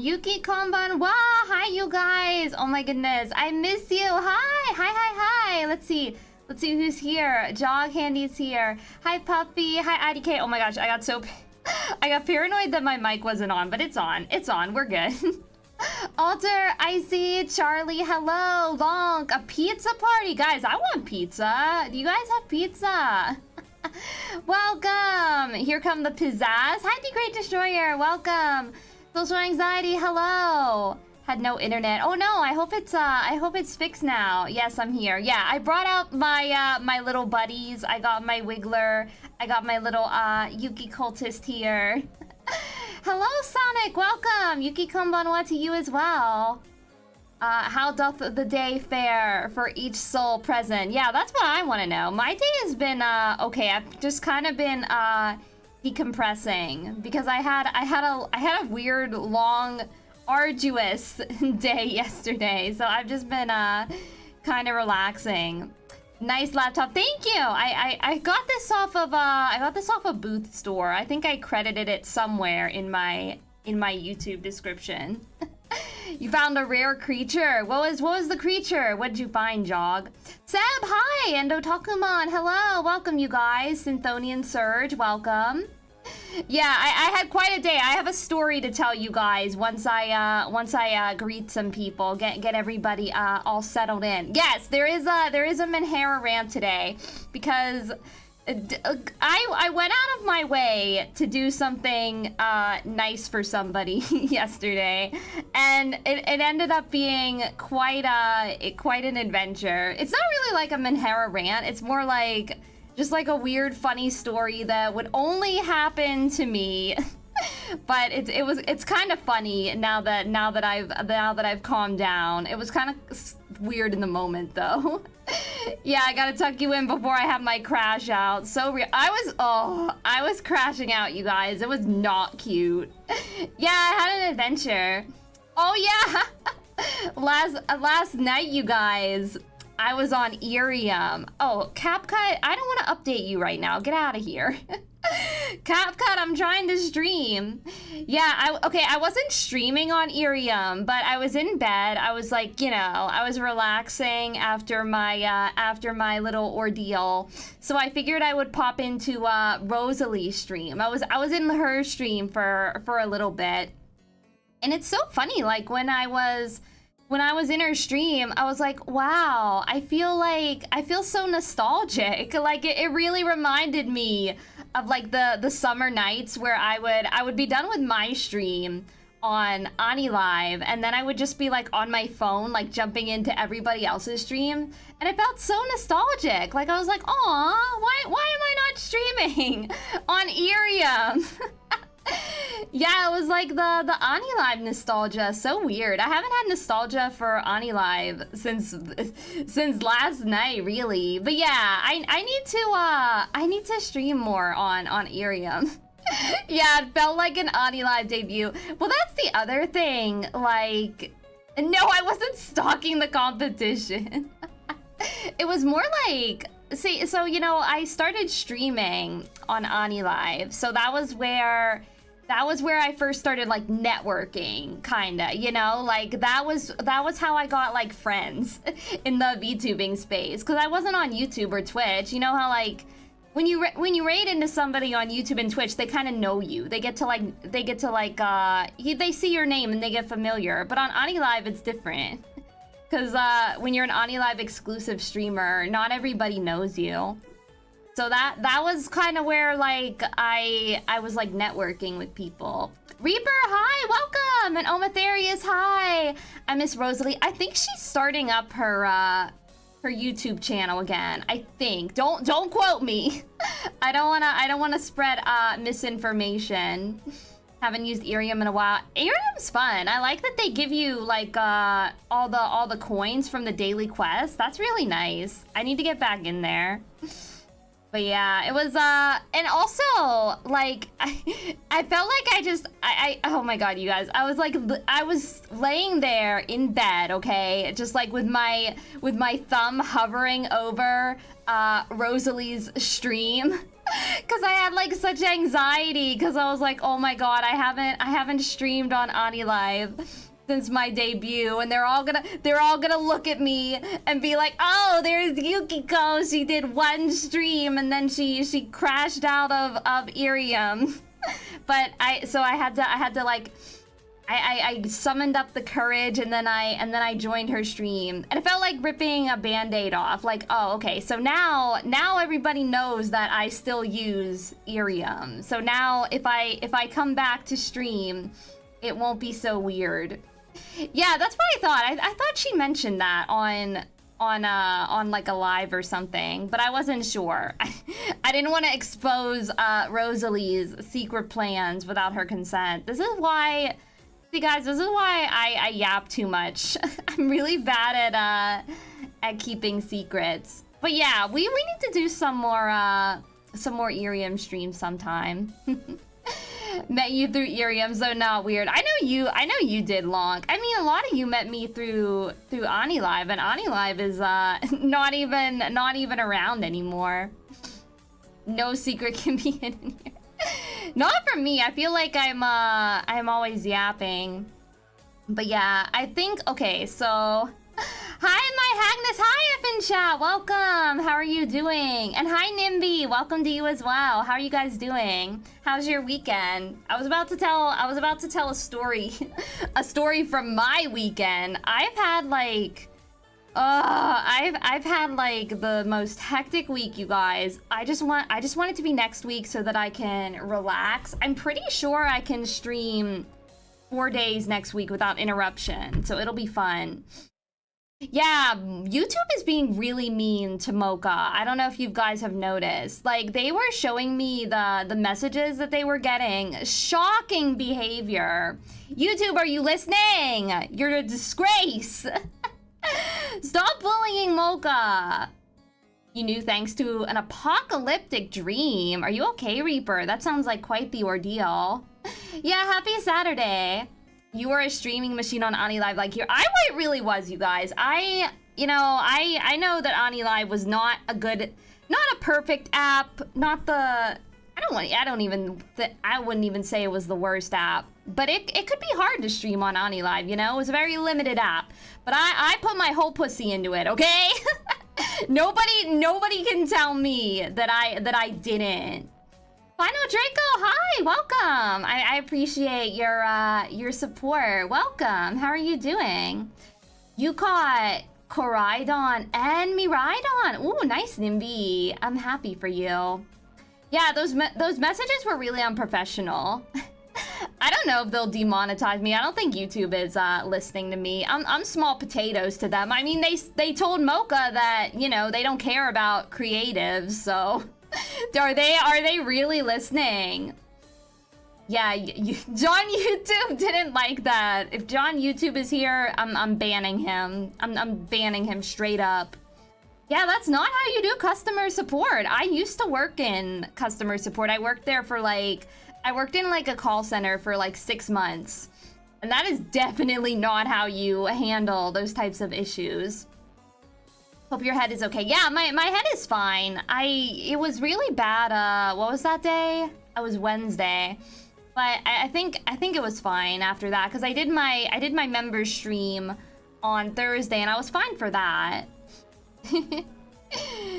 Yuki konbanwa. Hi, you guys. Oh my goodness, I miss you. Hi. Let's see who's here. Jog Handy's here. Hi, Puppy. Hi, IDK. Oh my gosh, I got paranoid that my mic wasn't on, but it's on. We're good. Alter, Icy, Charlie, hello, Lonk, a pizza party. Guys, I want pizza. Do you guys have pizza? Welcome. Here come the pizzazz. Hi, the Great Destroyer. Welcome. Social anxiety. Hello. Had no internet. Oh no. I hope it's fixed now. Yes, I'm here. Yeah, I brought out my my little buddies. I got my Wiggler. I got my little Yukikultist here. Hello, Sonic. Welcome. Yuki konbanwa to you as well. How doth the day fare for each soul present? Yeah, that's what I want to know. My day has been okay. I've just kind of been decompressing because I had a weird, long, arduous day yesterday. So I've just been kind of relaxing. Nice laptop. Thank you. I got this off of a Booth store. I think I credited it somewhere in my YouTube description. You found a rare creature. What was the creature? What did you find, Jog? Seb, hi, and Otakuman, hello. Welcome, you guys. Synthonian Surge, welcome. Yeah, I had quite a day. I have a story to tell you guys once I greet some people, get everybody all settled in. Yes, there is a Menhera rant today because I went out of my way to do something nice for somebody yesterday, and it ended up being quite an adventure. It's not really like a Menhera rant. It's more like just like a weird, funny story that would only happen to me. But it's kind of funny now that I've calmed down. It was kind of weird in the moment though. Yeah, I gotta tuck you in before I have my crash out. So real. I was crashing out, you guys. It was not cute. Yeah, I had an adventure. Oh yeah, last night, you guys, I was on Irium. Oh, CapCut, I don't want to update you right now. Get out of here. CapCut, I'm trying to stream. Yeah, I wasn't streaming on Irium, but I was in bed. I was like, you know, I was relaxing after my little ordeal. So I figured I would pop into Rosalie's stream. I was in her stream for a little bit. And it's so funny, like when I was in her stream, I was like, wow, I feel so nostalgic. Like it really reminded me of like the summer nights where I would be done with my stream on Ani Live, and then I would just be like on my phone, like jumping into everybody else's stream, and it felt so nostalgic. Like I was like, aw, why am I not streaming on Irium? Yeah, it was like the Ani Live nostalgia. So weird. I haven't had nostalgia for Ani Live since last night, really. But yeah, I need to stream more on Irium. Yeah, it felt like an Ani Live debut. Well, that's the other thing. Like, no, I wasn't stalking the competition. It was more like, see, so you know, I started streaming on Ani Live, so that was where I first started like networking, kinda, you know, like that was how I got like friends in the VTubing space, because I wasn't on YouTube or Twitch. You know how like when you raid into somebody on YouTube and Twitch, they kind of know you. They see your name and they get familiar. But on Ani Live, it's different, because when you're an Ani Live exclusive streamer, not everybody knows you. So that was kind of where like I was like networking with people. Reaper, hi, welcome, and Omatherius, hi. I miss Rosalie. I think she's starting up her YouTube channel again. I think. Don't quote me. I don't wanna spread misinformation. Haven't used Irium in a while. Irium's fun. I like that they give you like all the coins from the daily quest. That's really nice. I need to get back in there. But yeah, it was, and also, like, I felt like oh my god, you guys, I was laying there in bed, okay, just like with my thumb hovering over Rosalie's stream, Cause I had like such anxiety because I was like, oh my god, I haven't streamed on Ani Live since my debut, and they're all gonna look at me and be like, oh, there's Yukiko. She did one stream and then she crashed out of Irium. But I had to like I summoned up the courage and then I joined her stream, and it felt like ripping a band-aid off. Like, oh, okay, so now everybody knows that I still use Irium. So now if I come back to stream, it won't be so weird. Yeah, that's what I thought. I thought she mentioned that on like a live or something, but I wasn't sure. I didn't want to expose Rosalie's secret plans without her consent. This is why, see guys, this is why I yap too much. I'm really bad at keeping secrets. But yeah, we need to do some more Irium streams sometime. Met you through Irium, so not weird. I know you did, Long. I mean, a lot of you met me through Ani Live, and Ani Live is not even around anymore. No secret can be hidden here. Not for me. I feel like I'm always yapping. But yeah, I think, okay, so hi, my Hagnus. Hi, F in chat. Welcome. How are you doing? And hi, Nimby. Welcome to you as well. How are you guys doing? How's your weekend? I was about to tell a story, a story from my weekend. I've had like, I've had like the most hectic week, you guys. I just want it to be next week so that I can relax. I'm pretty sure I can stream 4 days next week without interruption, so it'll be fun. Yeah, YouTube is being really mean to Mocha. I don't know if you guys have noticed. Like, they were showing me the messages that they were getting. Shocking behavior. YouTube, are you listening? You're a disgrace. Stop bullying Mocha. You knew thanks to an apocalyptic dream. Are you okay, Reaper? That sounds like quite the ordeal. Yeah, happy Saturday. You were a streaming machine on Ani Live like here. I really was, you guys. I know that Ani Live was not a perfect app, not the, I wouldn't even say it was the worst app, but it could be hard to stream on Ani Live, you know? It was a very limited app, but I put my whole pussy into it, okay? Nobody can tell me that I didn't. Final Draco, hi, welcome. I appreciate your support. Welcome. How are you doing? You caught Koraidon and Miraidon. Ooh, nice, Nimby. I'm happy for you. Yeah, those messages were really unprofessional. I don't know if they'll demonetize me. I don't think YouTube is listening to me. I'm small potatoes to them. I mean, they told Mocha that, you know, they don't care about creatives, so are they really listening? Yeah, John YouTube didn't like that. If John YouTube is here, I'm banning him. I'm banning him straight up. Yeah, that's not how you do customer support. I used to work in customer support. I worked there for like, I worked in like a call center for like 6 months. And that is definitely not how you handle those types of issues. Hope your head is okay. Yeah, my head is fine. It was really bad. What was that day? It was Wednesday. But I think it was fine after that, because I did my member stream on Thursday and I was fine for that.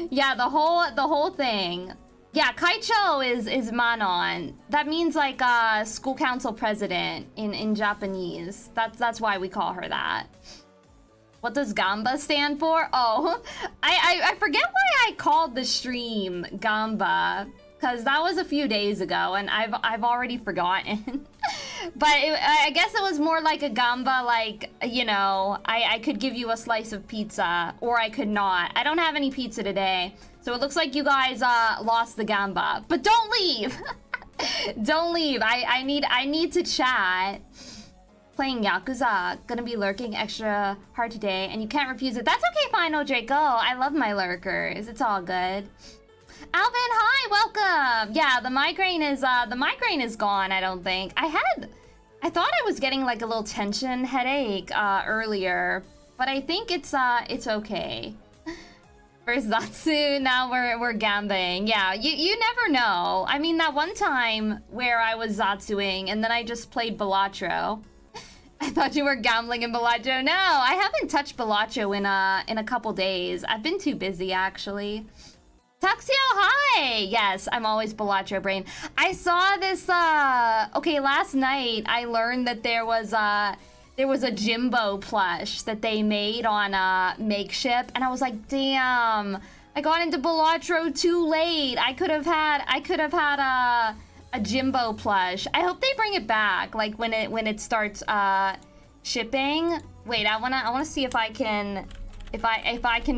Yeah, the whole thing. Yeah, Kaicho is Manon. That means like school council president in Japanese. That's why we call her that. What does Gamba stand for? Oh, I forget why I called the stream Gamba, because that was a few days ago and I've already forgotten. But I guess it was more like a Gamba, like, you know, I could give you a slice of pizza or I could not. I don't have any pizza today, so it looks like you guys lost the Gamba. But don't leave. Don't leave. I need to chat. Playing Yakuza, gonna be lurking extra hard today, and you can't refuse it. That's okay, Final Draco. I love my lurkers. It's all good. Alvin, hi, welcome. Yeah, the migraine is gone. I don't think I thought I was getting like a little tension headache earlier, but I think it's okay. First Zatsu, now we're gambling. Yeah, you never know. I mean, that one time where I was Zatsuing and then I just played Balatro. I thought you were gambling in Balatro. No, I haven't touched Balatro in a couple days. I've been too busy, actually. Tuxio, hi! Yes, I'm always Balatro brain. I saw this, okay, last night I learned that there was a Jimbo plush that they made on Makeship, and I was like, damn, I got into Balatro too late. I could have had a Jimbo plush. I hope they bring it back, like when it starts shipping. Wait, I wanna see if I can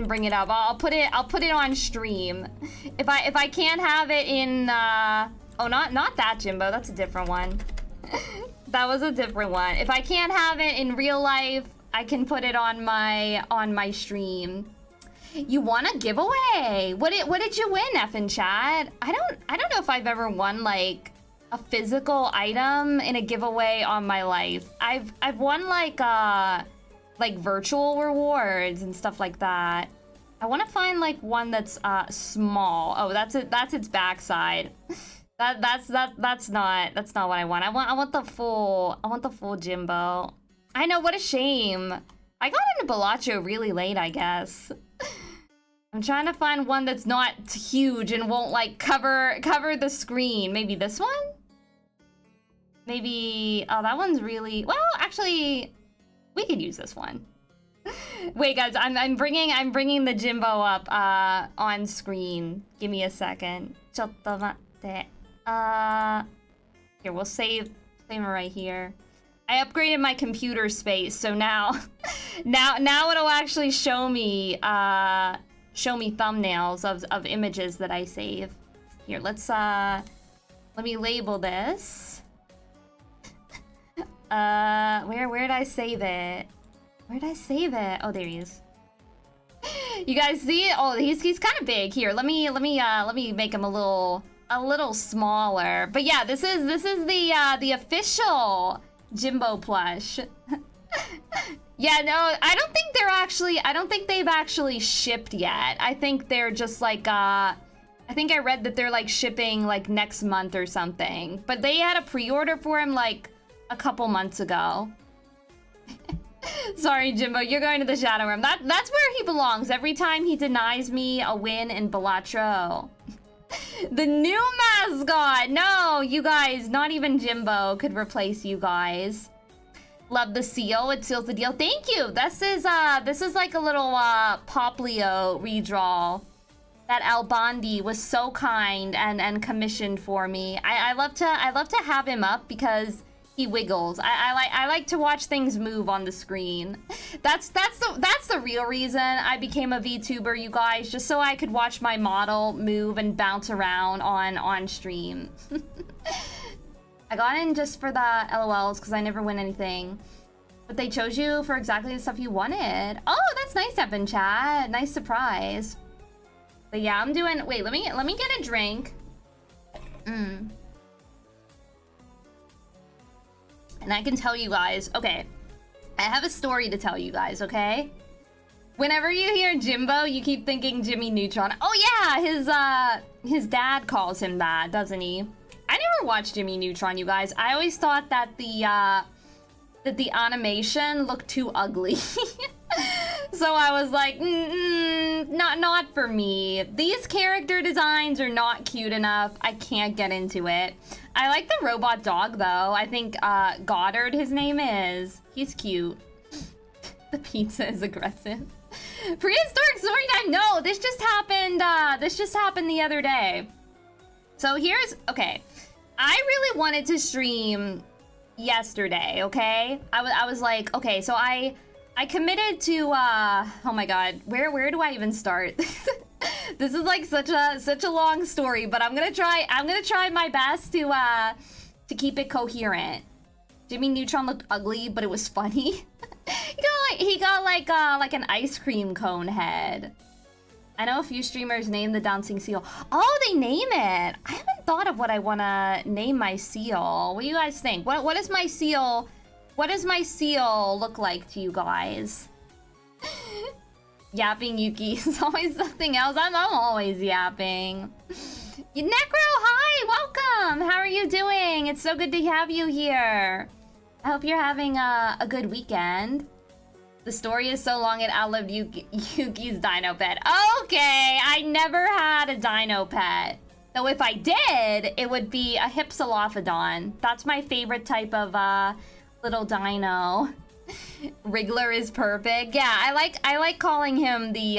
bring it up. I'll put it on stream. If I can't have it in oh, not that Jimbo, that's a different one. That was a different one. If I can't have it in real life, I can put it on my stream. You want a giveaway? What did you win, F in chat? I don't know if I've ever won like a physical item in a giveaway on my life. I've won like virtual rewards and stuff like that. I want to find like one that's small. Oh, that's it. That's its backside. That's not what I want. I want the full Jimbo. I know, what a shame. I got into Balatro really late, I guess. I'm trying to find one that's not huge and won't like cover the screen. Maybe this one? Maybe, oh, that one's really, well, actually, we could use this one. Wait, guys, I'm bringing the Jimbo up on screen. Give me a second. Here, we'll save it right here. I upgraded my computer space, so now it'll actually show me thumbnails of images that I save. Here, let me label this. Where did I save it? Where did I save it? Oh, there he is. You guys see it? Oh, he's kind of big. Here, let me make him a little smaller. But yeah, this is the official Jimbo plush. Yeah, no, I don't think they've actually shipped yet. I think they're just like I think I read that they're like shipping like next month or something. But they had a pre-order for him like a couple months ago. Sorry, Jimbo, you're going to the Shadow Room. That's where he belongs. Every time he denies me a win in Balatro. The new mascot! No, you guys, not even Jimbo could replace you guys. Love the seal. It seals the deal. Thank you. This is like a little Poplio redraw that Albandi was so kind and commissioned for me. I love to have him up because he wiggles. I like to watch things move on the screen. That's the real reason I became a VTuber, you guys, just so I could watch my model move and bounce around on stream. I got in just for the LOLs because I never win anything. But they chose you for exactly the stuff you wanted. Oh, that's nice, Evan chat. Nice surprise. But yeah, I'm doing, wait, let me get a drink. And I can tell you guys, okay, I have a story to tell you guys, okay? Whenever you hear Jimbo, you keep thinking Jimmy Neutron. Oh yeah, his dad calls him that, doesn't he? I never watched Jimmy Neutron, you guys. I always thought that the animation looked too ugly. So I was like, not for me. These character designs are not cute enough. I can't get into it. I like the robot dog, though. I think Goddard, his name is. He's cute. The pizza is aggressive. Prehistoric story time. No, this just happened. This just happened the other day. So here's, okay. I really wanted to stream yesterday, okay? I was like, okay, so I committed to oh my god, where do I even start? This is like such a long story, but I'm gonna try my best to keep it coherent. Jimmy Neutron looked ugly, but it was funny. he got like an ice cream cone head. I know a few streamers name the dancing seal. Oh, they name it. I haven't thought of what I wanna name my seal. What do you guys think? What is my seal? What does my seal look like to you guys? Yapping Yuki is always something else. I'm always yapping. Necro, hi, welcome. How are you doing? It's so good to have you here. I hope you're having a good weekend. The story is so long it outlived Yuki's dino pet. Okay, I never had a dino pet. Though if I did, it would be a Hypsilophodon. That's my favorite type of little dino. Wriggler is perfect. Yeah, I like calling him the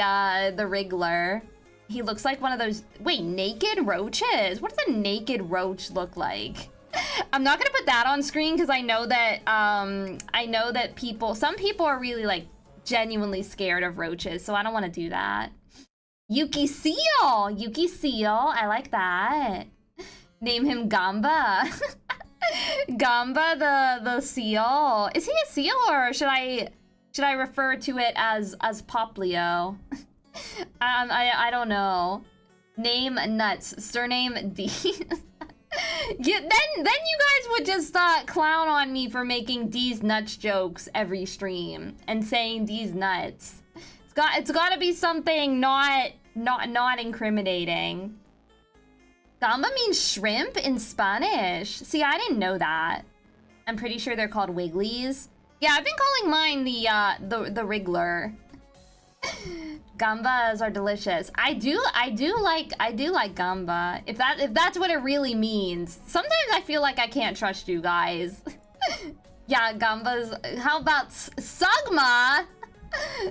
Wriggler. He looks like one of those. Wait, naked roaches? What does a naked roach look like? I'm not gonna put that on screen because I know that some people are really like genuinely scared of roaches, so I don't want to do that. Yuki Seal, I like that. Name him Gamba. Gamba the seal. Is he a seal or should I refer to it as Poplio? I don't know. Name Nuts, surname D. Yeah, then you guys would just clown on me for making D's nuts jokes every stream and saying D's nuts. It's got to be something not incriminating. Gamba means shrimp in Spanish. See, I didn't know that. I'm pretty sure they're called Wigglies. Yeah, I've been calling mine the Wriggler. Gambas are delicious. I do like gamba. If that's what it really means. Sometimes I feel like I can't trust you guys. Yeah, gambas. How about Sugma?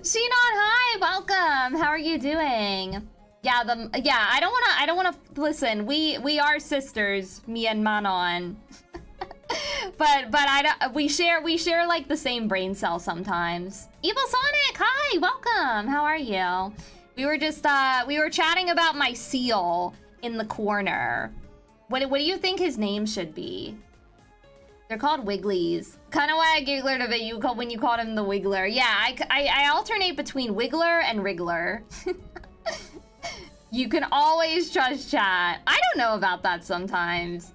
Shinon, hi, welcome. How are you doing? Yeah, I don't wanna listen. We are sisters, me and Manon. but we share like the same brain cell sometimes. Evil Sonic, hi, welcome. How are you? We were just we were chatting about my seal in the corner. What do you think his name should be? They're called Wigglies. Kind of why I giggled a bit when you called him the Wiggler. Yeah, I alternate between Wiggler and Wriggler. You can always trust chat. I don't know about that sometimes.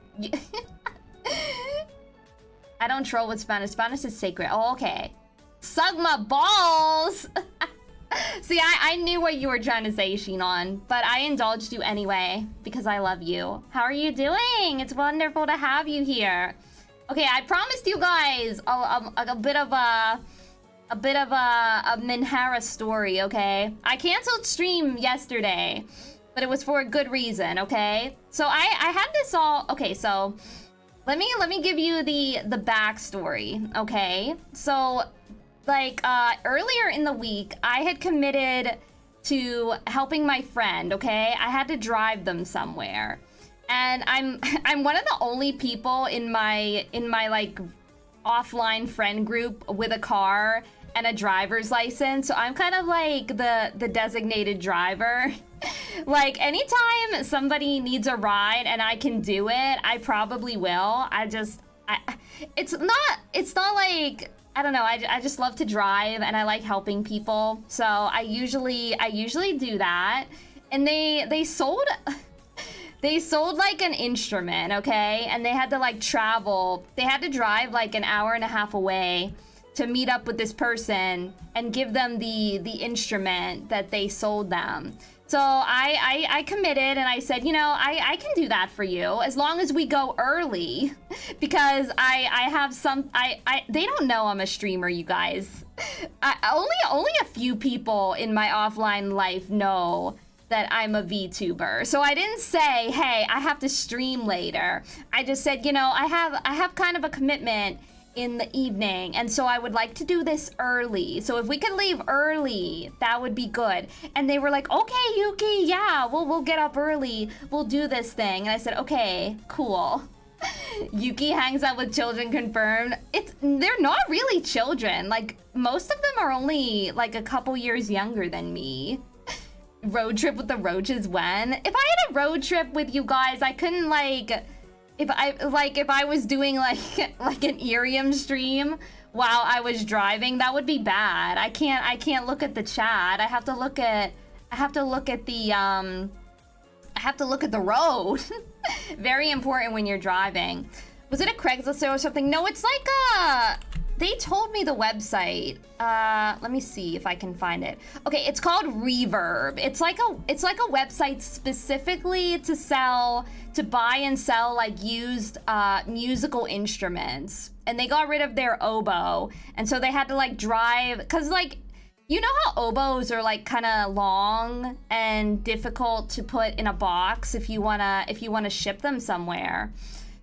I don't troll with Spanish. Spanish is sacred. Oh, okay. Sugma balls! See, I knew what you were trying to say, Shinon, but I indulged you anyway because I love you. How are you doing? It's wonderful to have you here. Okay, I promised you guys a bit of a Minhara story, okay? I canceled stream yesterday, but it was for a good reason, okay? So I had this all. Okay, so let me give you the backstory, okay? So like earlier in the week, I had committed to helping my friend, okay? I had to drive them somewhere. And I'm one of the only people in my like offline friend group with a car and a driver's license. So I'm kind of like the designated driver. Like anytime somebody needs a ride and I can do it, I probably will. It's not like, I don't know, I just love to drive and I like helping people. So I usually do that. And they sold like an instrument, okay? And they had to like travel. They had to drive like an hour and a half away to meet up with this person and give them the instrument that they sold them. So I committed and I said, you know, I can do that for you as long as we go early, because I have some, they don't know I'm a streamer, you guys. Only a few people in my offline life know that I'm a VTuber. So I didn't say, hey, I have to stream later. I just said, you know, I have kind of a commitment in the evening, and so I would like to do this early. So if we could leave early, that would be good. And they were like, okay, Yuki, yeah, we'll get up early. We'll do this thing. And I said, okay, cool. Yuki hangs out with children confirmed. They're not really children. Like, most of them are only like a couple years younger than me. Road trip with the roaches when? If I had a road trip with you guys, I couldn't like... If I was doing like an Irium stream while I was driving, that would be bad. I can't look at the chat. I have to look at the road. Very important when you're driving. Was it a Craigslist or something? No, it's like they told me the website. Let me see if I can find it. Okay, it's called Reverb. It's like a website specifically to buy and sell like used musical instruments. And they got rid of their oboe, and so they had to like drive, cause like, you know how oboes are like kind of long and difficult to put in a box if you wanna ship them somewhere.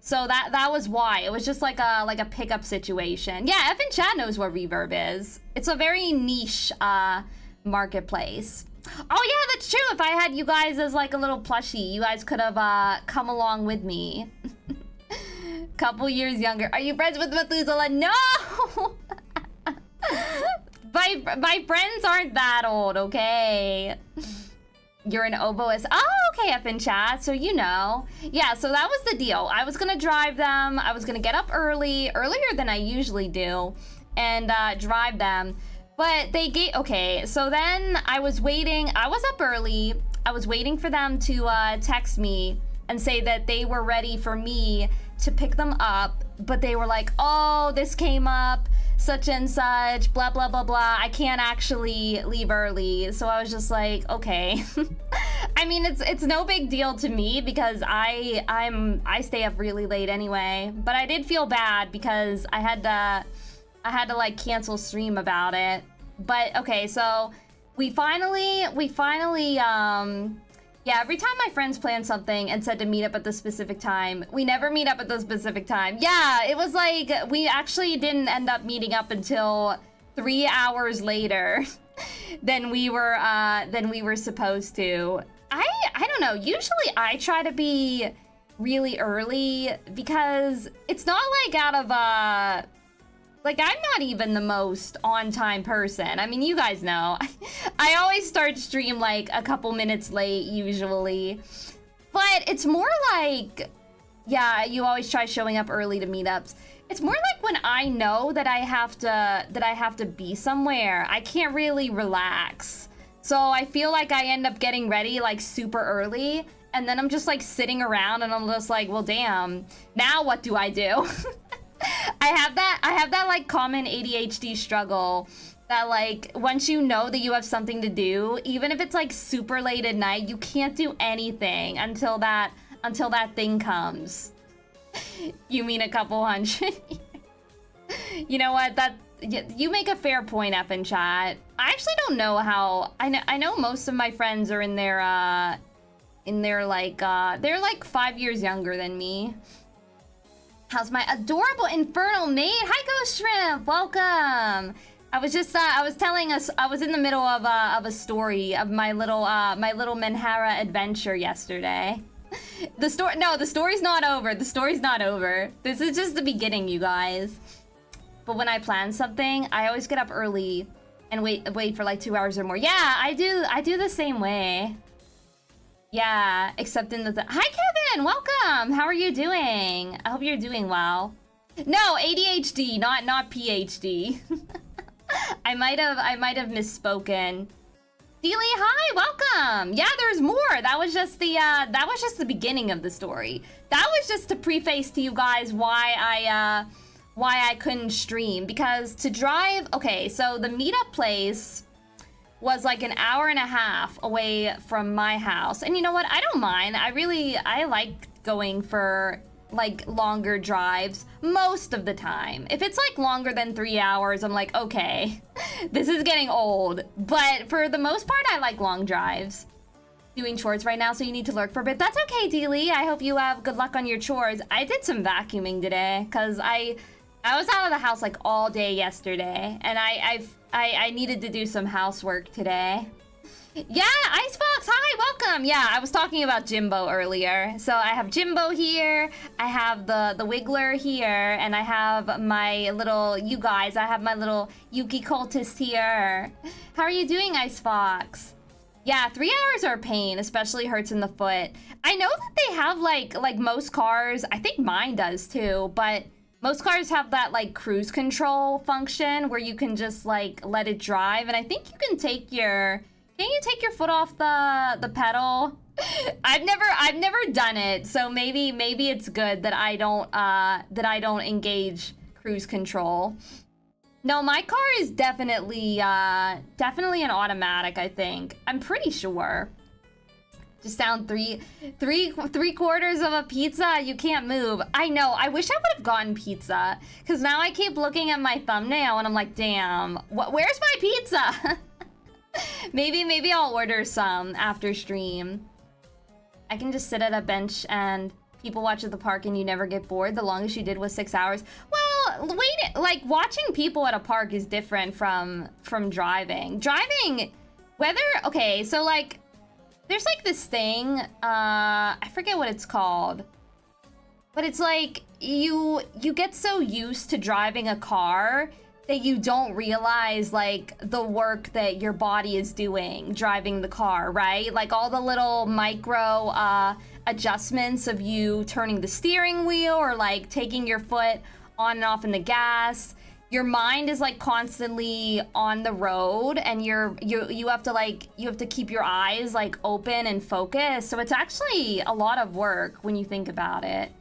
So that was why. It was just like a pickup situation. Yeah, F in chat knows what Reverb is. It's a very niche marketplace. Oh yeah, that's true. If I had you guys as like a little plushie, you guys could have come along with me. Couple years younger. Are you friends with Methuselah? No. My friends aren't that old, okay? You're an oboist. Oh, okay, up in chat, so you know. Yeah, so that was the deal. I was gonna drive them. I was gonna get up earlier than I usually do, and drive them. But they gave, okay, so then I was waiting. I was up early. I was waiting for them to text me and say that they were ready for me to pick them up. But they were like, oh, this came up, such and such, blah, blah, blah, blah. I can't actually leave early. So I was just like, okay. I mean, it's no big deal to me because I stay up really late anyway. But I did feel bad because I had to like cancel stream about it. But okay, so we finally yeah, every time my friends planned something and said to meet up at the specific time, we never meet up at the specific time. Yeah, it was like we actually didn't end up meeting up until 3 hours later than we were supposed to. I don't know. Usually I try to be really early because it's not like out of like, I'm not even the most on-time person. I mean, you guys know. I always start stream like a couple minutes late, usually. But it's more like, yeah, you always try showing up early to meetups. It's more like when I know that I have to be somewhere, I can't really relax. So I feel like I end up getting ready like super early, and then I'm just like sitting around and I'm just like, well, damn, now what do I do? I have that like common ADHD struggle that like once you know that you have something to do, even if it's like super late at night, you can't do anything until that thing comes. You mean a couple hundred? You know what? You make a fair point up in chat. I actually don't know how. I know most of my friends are in their like they're like 5 years younger than me. How's my adorable infernal maid? Hi, Ghost Shrimp. Welcome. I was just I was telling us I was in the middle of a story of my little Menhara adventure yesterday. The story's not over. The story's not over. This is just the beginning, you guys. But when I plan something, I always get up early and wait for like 2 hours or more. Yeah, I do the same way. Yeah, except in the Hi Kevin, welcome. How are you doing? I hope you're doing well. No, ADHD, not PhD. I might have misspoken. Dealey, hi, welcome. Yeah, there's more. That was just the beginning of the story. That was just to preface to you guys why I couldn't stream, because to drive, okay, so the meetup place was like an hour and a half away from my house. And you know what? I don't mind. I like going for like longer drives most of the time. If it's like longer than 3 hours, I'm like, okay, this is getting old. But for the most part, I like long drives. Doing chores right now, so you need to lurk for a bit. That's okay, Dealey. I hope you have good luck on your chores. I did some vacuuming today because I was out of the house like all day yesterday, and I needed to do some housework today. Yeah, Icebox, hi, welcome. Yeah, I was talking about Jimbo earlier. So I have Jimbo here, I have the Wiggler here, and I have my little, you guys, I have my little Yukikultists here. How are you doing, Icebox? Yeah, 3 hours are pain, especially hurts in the foot. I know that they have like most cars, I think mine does too, but most cars have that like cruise control function where you can just like let it drive, and I think you can take your foot off the pedal? I've never done it, so maybe it's good that I don't engage cruise control. No, my car is definitely an automatic, I think. I'm pretty sure. Just down three quarters of a pizza. You can't move. I know. I wish I would have gotten pizza, because now I keep looking at my thumbnail and I'm like, damn, where's my pizza? maybe I'll order some after stream. I can just sit at a bench and people watch at the park and you never get bored. The longest you did was 6 hours. Well, wait, like watching people at a park is different from driving. Driving, okay, so like, there's like this thing, I forget what it's called, but it's like you get so used to driving a car that you don't realize like the work that your body is doing driving the car, right? Like all the little micro adjustments of you turning the steering wheel or like taking your foot on and off in the gas. Your mind is like constantly on the road, and you have to keep your eyes like open and focused. So it's actually a lot of work when you think about it.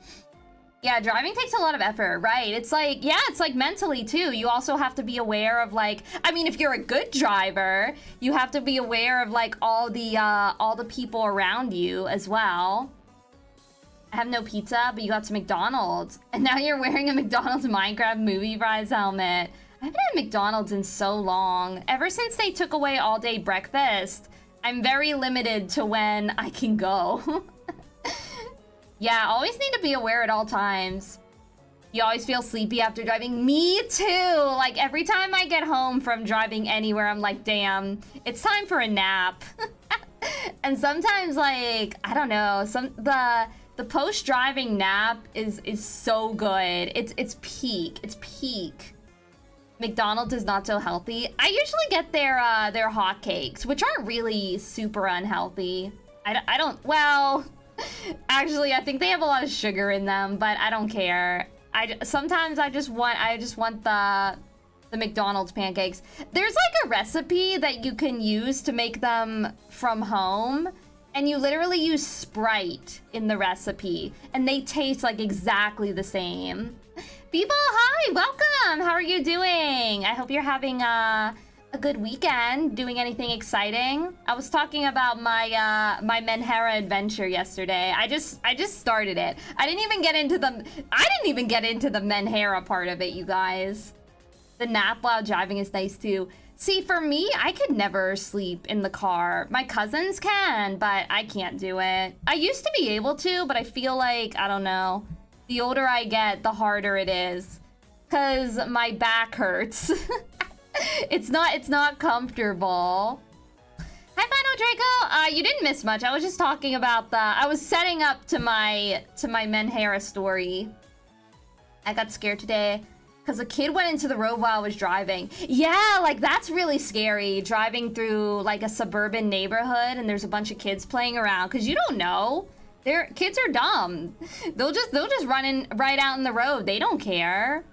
Yeah, driving takes a lot of effort, right? It's like, yeah, it's like mentally too. You also have to be aware of like, I mean, if you're a good driver, you have to be aware of like all the people around you as well. I have no pizza, but you got some McDonald's. And now you're wearing a McDonald's Minecraft movie prize helmet. I haven't had McDonald's in so long. Ever since they took away all-day breakfast, I'm very limited to when I can go. Yeah, always need to be aware at all times. You always feel sleepy after driving? Me too! Like, every time I get home from driving anywhere, I'm like, damn, it's time for a nap. And sometimes, like, I don't know, the post-driving nap is so good. It's peak. It's peak. McDonald's is not so healthy. I usually get their hotcakes, which aren't really super unhealthy. I don't, well, actually, I think they have a lot of sugar in them, but I don't care. Sometimes I just want the McDonald's pancakes. There's like a recipe that you can use to make them from home. And you literally use Sprite in the recipe, and they taste like exactly the same. People, hi, welcome. How are you doing? I hope you're having a good weekend. Doing anything exciting? I was talking about my my Menhera adventure yesterday. I just started it. I didn't even get into the Menhera part of it, you guys. The nap while driving is nice too. See, for me, I could never sleep in the car. My cousins can, but I can't do it. I used to be able to, but I feel like, I don't know, the older I get, the harder it is. 'Cause my back hurts. It's not comfortable. Hi, Final Draco. You didn't miss much. I was just talking about I was setting up to my Menhera story. I got scared today because a kid went into the road while I was driving. Yeah, like that's really scary, driving through like a suburban neighborhood and there's a bunch of kids playing around, because you don't know. Kids are dumb. They'll just run right out in the road. They don't care.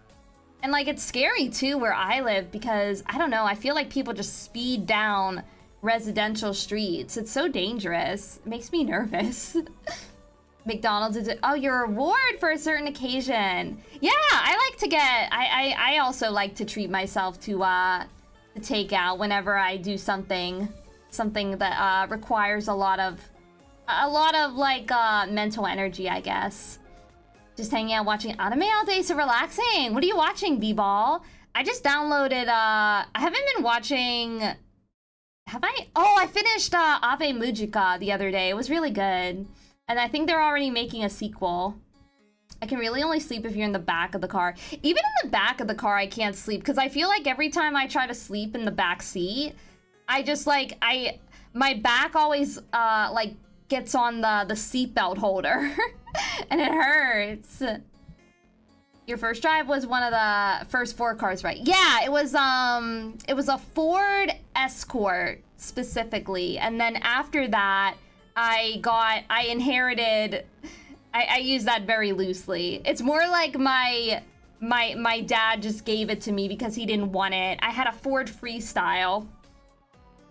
And like it's scary too where I live, because I don't know, I feel like people just speed down residential streets. It's so dangerous. It makes me nervous. McDonald's is your reward for a certain occasion. Yeah, I also like to treat myself to takeout whenever I do something that requires a lot of like mental energy, I guess. Just hanging out watching anime all day, so relaxing. What are you watching, B-Ball? I just downloaded I haven't been watching. Have I? Oh, I finished Ave Mujica the other day. It was really good. And I think they're already making a sequel. I can really only sleep if you're in the back of the car. Even in the back of the car, I can't sleep, because I feel like every time I try to sleep in the back seat, I just like, my back always like gets on the seatbelt holder and it hurts. Your first drive was one of the first 4 cars, right? Yeah, it was a Ford Escort specifically. And then after that, I inherited, I use that very loosely. It's more like my dad just gave it to me because he didn't want it. I had a Ford Freestyle.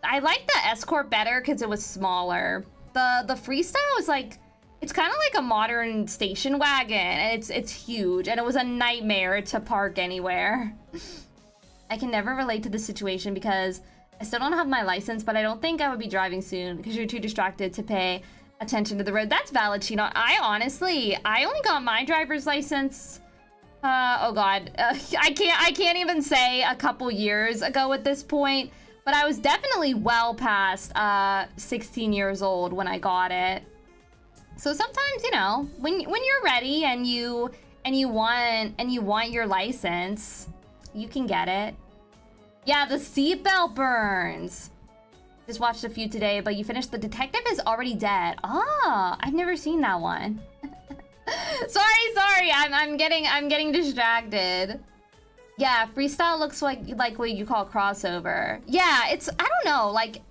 I like the Escort better because it was smaller. The Freestyle is like, it's kind of like a modern station wagon, and it's huge, and it was a nightmare to park anywhere. I can never relate to the situation because I still don't have my license, but I don't think I would be driving soon because you're too distracted to pay attention to the road. That's valid, Chino. I only got my driver's license. Oh God, I can't even say a couple years ago at this point, but I was definitely well past 16 years old when I got it. So sometimes, you know, when you're ready and you want your license, you can get it. Yeah, the seatbelt burns. Just watched a few today, but you finished The Detective is Already Dead. Ah, I've never seen that one. sorry, I'm getting distracted. Yeah, freestyle looks like what you call crossover. Yeah, it's, I don't know, like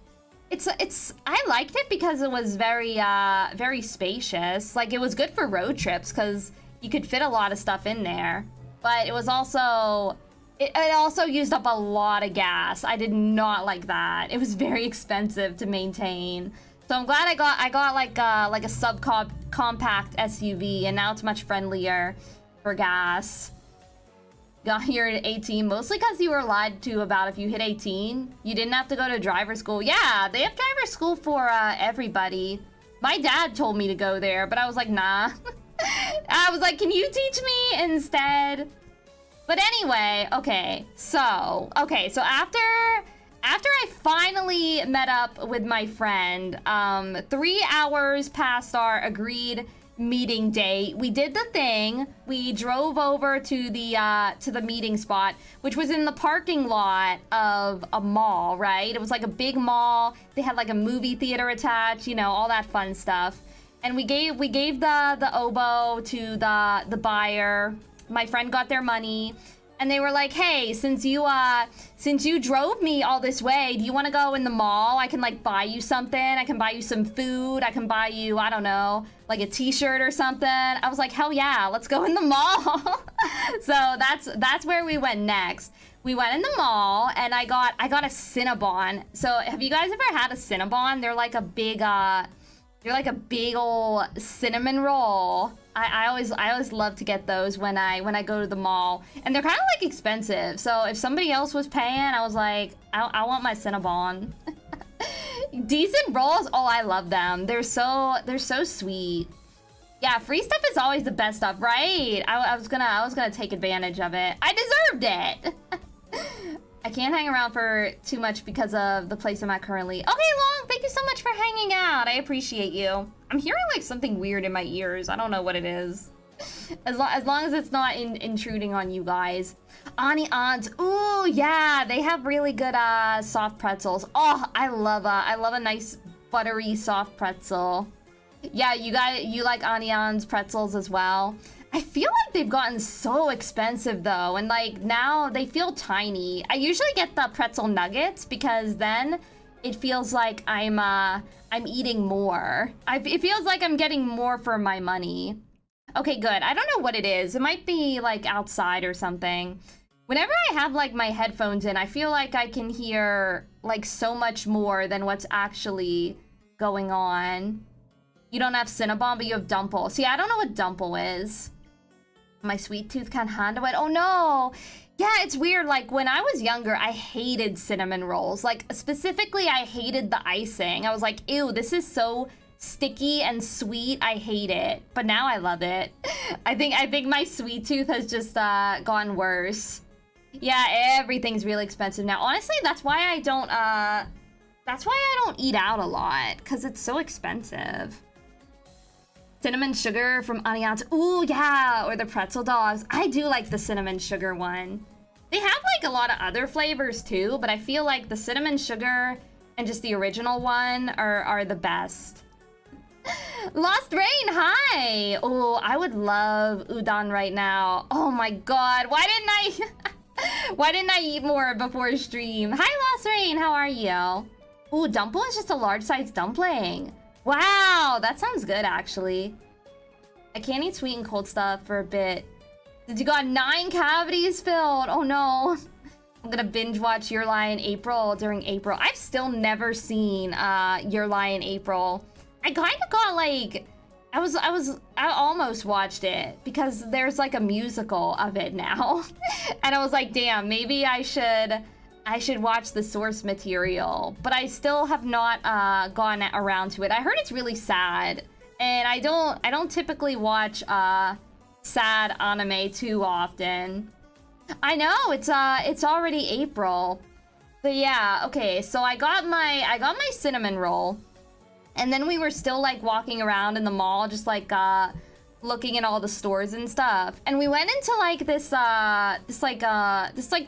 it's I liked it because it was very spacious. Like, it was good for road trips because you could fit a lot of stuff in there. But it was also it also used up a lot of gas. I did not like that. It was very expensive to maintain. So I'm glad I got like a subcompact SUV, and now it's much friendlier for gas. Got here at 18, mostly because you were lied to about if you hit 18, you didn't have to go to driver school. Yeah, they have driver school for everybody. My dad told me to go there, but I was like, nah. I was like, can you teach me instead? But anyway, okay, so after I finally met up with my friend, 3 hours past our agreed meeting date, we did the thing. We drove over to the meeting spot, which was in the parking lot of a mall, right? It was like a big mall. They had like a movie theater attached, you know, all that fun stuff. And we gave the oboe to the buyer. My friend got their money, and they were like, hey, since you drove me all this way, do you want to go in the mall? I can like buy you something. I can buy you some food. I can buy you, I don't know, like a t-shirt or something. I was like, hell yeah, let's go in the mall. So that's where we went next. We went in the mall, and I got a Cinnabon. So have you guys ever had a Cinnabon? They're like a big old cinnamon roll. I always love to get those when I go to the mall, and they're kind of like expensive. So if somebody else was paying, I was like, I want my Cinnabon. Decent rolls. Oh, I love them. They're so sweet. Yeah, free stuff is always the best stuff, right? I was gonna take advantage of it. I deserved it. I can't hang around for too much because of the place I'm at currently. Okay, Long, thank you so much for hanging out. I appreciate you. I'm hearing like something weird in my ears. I don't know what it is. As long as it's not intruding on you guys. Ani Aunt. Ooh, yeah, they have really good soft pretzels. Oh, I love a nice buttery soft pretzel. Yeah, you like Ani Aunt's pretzels as well. I feel like they've gotten so expensive though, and like now they feel tiny. I usually get the pretzel nuggets because then it feels like I'm eating more. It feels like I'm getting more for my money. Okay, good. I don't know what it is. It might be like outside or something. Whenever I have like my headphones in, I feel like I can hear like so much more than what's actually going on. You don't have Cinnabon, but you have Dumple. See, I don't know what Dumple is. My sweet tooth can't handle it. Oh no. Yeah, it's weird. Like when I was younger, I hated cinnamon rolls. Like specifically, I hated the icing. I was like, ew, this is so sticky and sweet. I hate it. But now I love it. I think my sweet tooth has just gone worse. Yeah, everything's really expensive now. Honestly, that's why I don't eat out a lot, because it's so expensive. Cinnamon sugar from Anians. Ooh, yeah, or the pretzel dogs. I do like the cinnamon sugar one. They have like a lot of other flavors too, but I feel like the cinnamon sugar and just the original one are the best. Lost Rain, hi! Oh, I would love udon right now. Oh my god, why didn't I eat more before stream? Hi, Lost Rain, how are you? Ooh, Dumple is just a large size dumpling. Wow, that sounds good actually. I can't eat sweet and cold stuff for a bit. Did you got 9 cavities filled? Oh no. I'm gonna binge watch Your Lie in April during April. I've still never seen Your Lie in April. I kind of got like, I almost watched it because there's like a musical of it now. And I was like, damn, maybe I should watch the source material, but I still have not gone around to it. I heard it's really sad, and I don't typically watch sad anime too often. I know it's already April. But yeah, okay, so I got my cinnamon roll. And then we were still like walking around in the mall, just like looking at all the stores and stuff. And we went into like this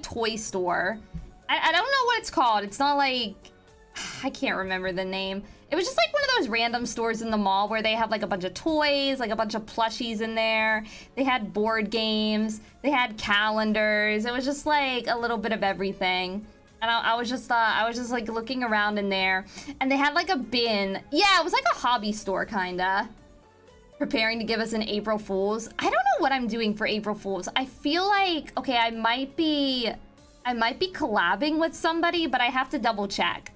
toy store. I don't know what it's called. It's not like, I can't remember the name. It was just like one of those random stores in the mall where they have like a bunch of toys, like a bunch of plushies in there. They had board games, they had calendars. It was just like a little bit of everything. And I was just like looking around in there, and they had like a bin. Yeah, it was like a hobby store kinda. Preparing to give us an April Fool's. I don't know what I'm doing for April Fool's. I feel like, okay, I might be collabing with somebody, but I have to double check.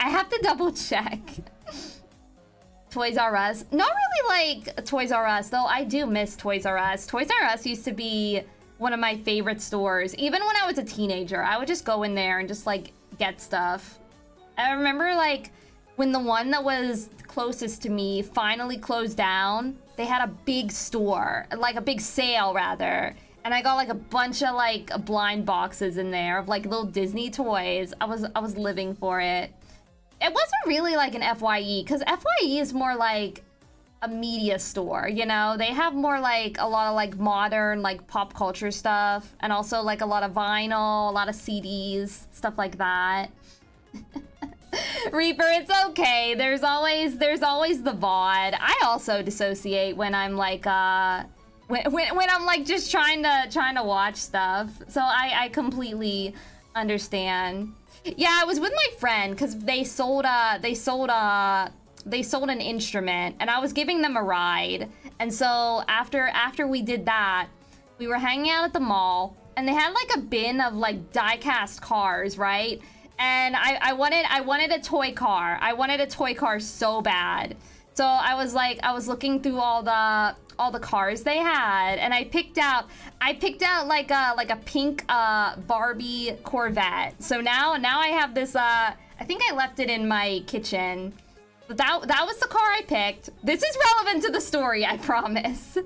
Toys R Us. Not really like Toys R Us, though I do miss Toys R Us. Toys R Us used to be one of my favorite stores. Even when I was a teenager, I would just go in there and just like get stuff. I remember like when the one that was closest to me finally closed down, they had a big store, like a big sale rather. And I got like a bunch of like blind boxes in there of like little Disney toys. I was living for it. It wasn't really like an FYE, because FYE is more like a media store, you know? They have more like a lot of like modern like pop culture stuff, and also like a lot of vinyl, a lot of CDs, stuff like that. Reaper, it's okay. There's always the VOD. I also dissociate when I'm like when I'm like just trying to watch stuff. So I completely understand. Yeah, I was with my friend because they sold an instrument, and I was giving them a ride. And so after we did that, we were hanging out at the mall, and they had like a bin of like die-cast cars, right? And I wanted a toy car. I wanted a toy car so bad. So I was looking through all the cars they had, and I picked out like a pink Barbie Corvette. So now I have this I think I left it in my kitchen. But that was the car I picked. This is relevant to the story, I promise.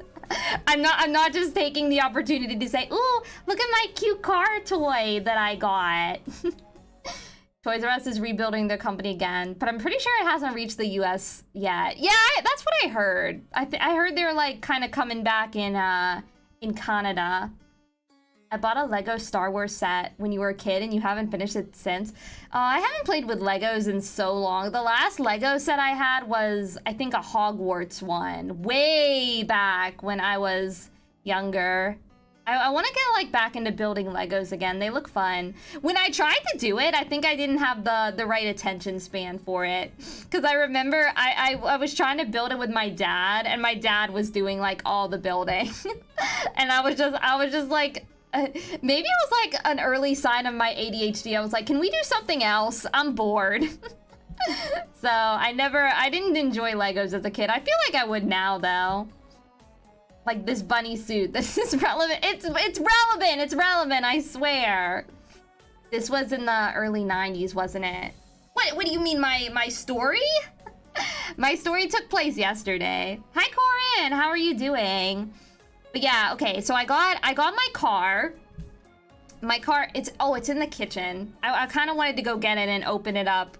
I'm not just taking the opportunity to say, "Ooh, look at my cute car toy that I got." Toys R Us is rebuilding their company again, but I'm pretty sure it hasn't reached the US yet. Yeah, that's what I heard. I heard they're like kind of coming back in Canada. I bought a Lego Star Wars set when you were a kid and you haven't finished it since. I haven't played with Legos in so long. The last Lego set I had was, I think, a Hogwarts one, way back when I was younger. I want to get like back into building Legos again. They look fun. When I tried to do it, I think I didn't have the right attention span for it. Because I remember I was trying to build it with my dad, and my dad was doing like all the building. And I was just like, maybe it was like an early sign of my ADHD. I was like, can we do something else? I'm bored. So I didn't enjoy Legos as a kid. I feel like I would now though. Like this bunny suit, this is relevant. It's relevant, it's relevant, I swear. This was in the early 90s, wasn't it? What do you mean, my story? My story took place yesterday. Hi, Corin, how are you doing? But yeah, okay, so I got my car. My car, it's in the kitchen. I kind of wanted to go get it and open it up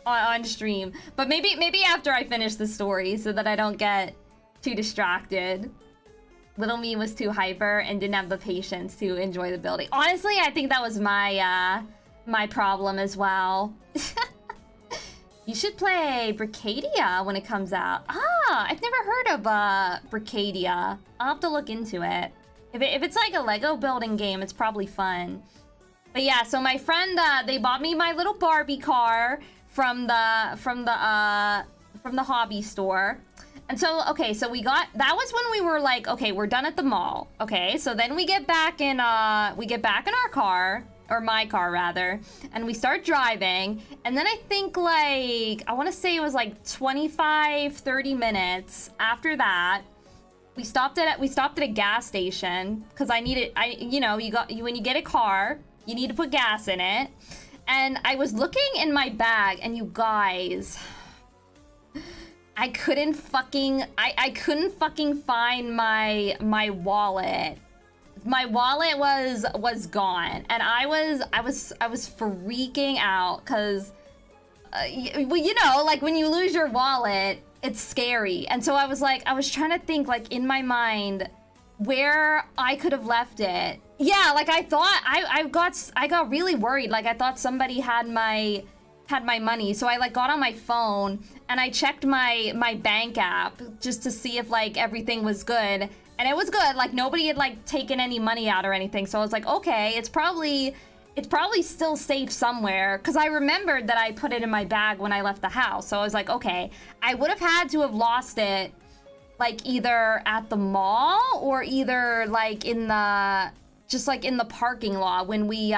on stream. But maybe after I finish the story so that I don't get too distracted. Little me was too hyper and didn't have the patience to enjoy the building. Honestly, I think that was my my problem as well. You should play Bricadia when it comes out. Ah, I've never heard of Bricadia. I'll have to look into it. If it's like a Lego building game, it's probably fun. But yeah, so my friend, they bought me my little Barbie car from the hobby store. And so, okay, so that was when we were like, okay, we're done at the mall. Okay, so then we get back in our car, or my car rather, and we start driving. And then I think like, I want to say it was like 25, 30 minutes after that, we stopped at a gas station because I needed, when you get a car, you need to put gas in it. And I was looking in my bag, and you guys, I couldn't fucking find my wallet. My wallet was gone, and I was freaking out because, like when you lose your wallet, it's scary. And so I was trying to think, like, in my mind where I could have left it. Yeah, like I thought I got really worried. Like I thought somebody had my money. So I like got on my phone and I checked my bank app just to see if like everything was good. And it was good. Like nobody had like taken any money out or anything. So I was like, okay, it's probably still safe somewhere, because I remembered that I put it in my bag when I left the house. So I was like, okay, I would have had to have lost it like either at the mall or either like in the parking lot when we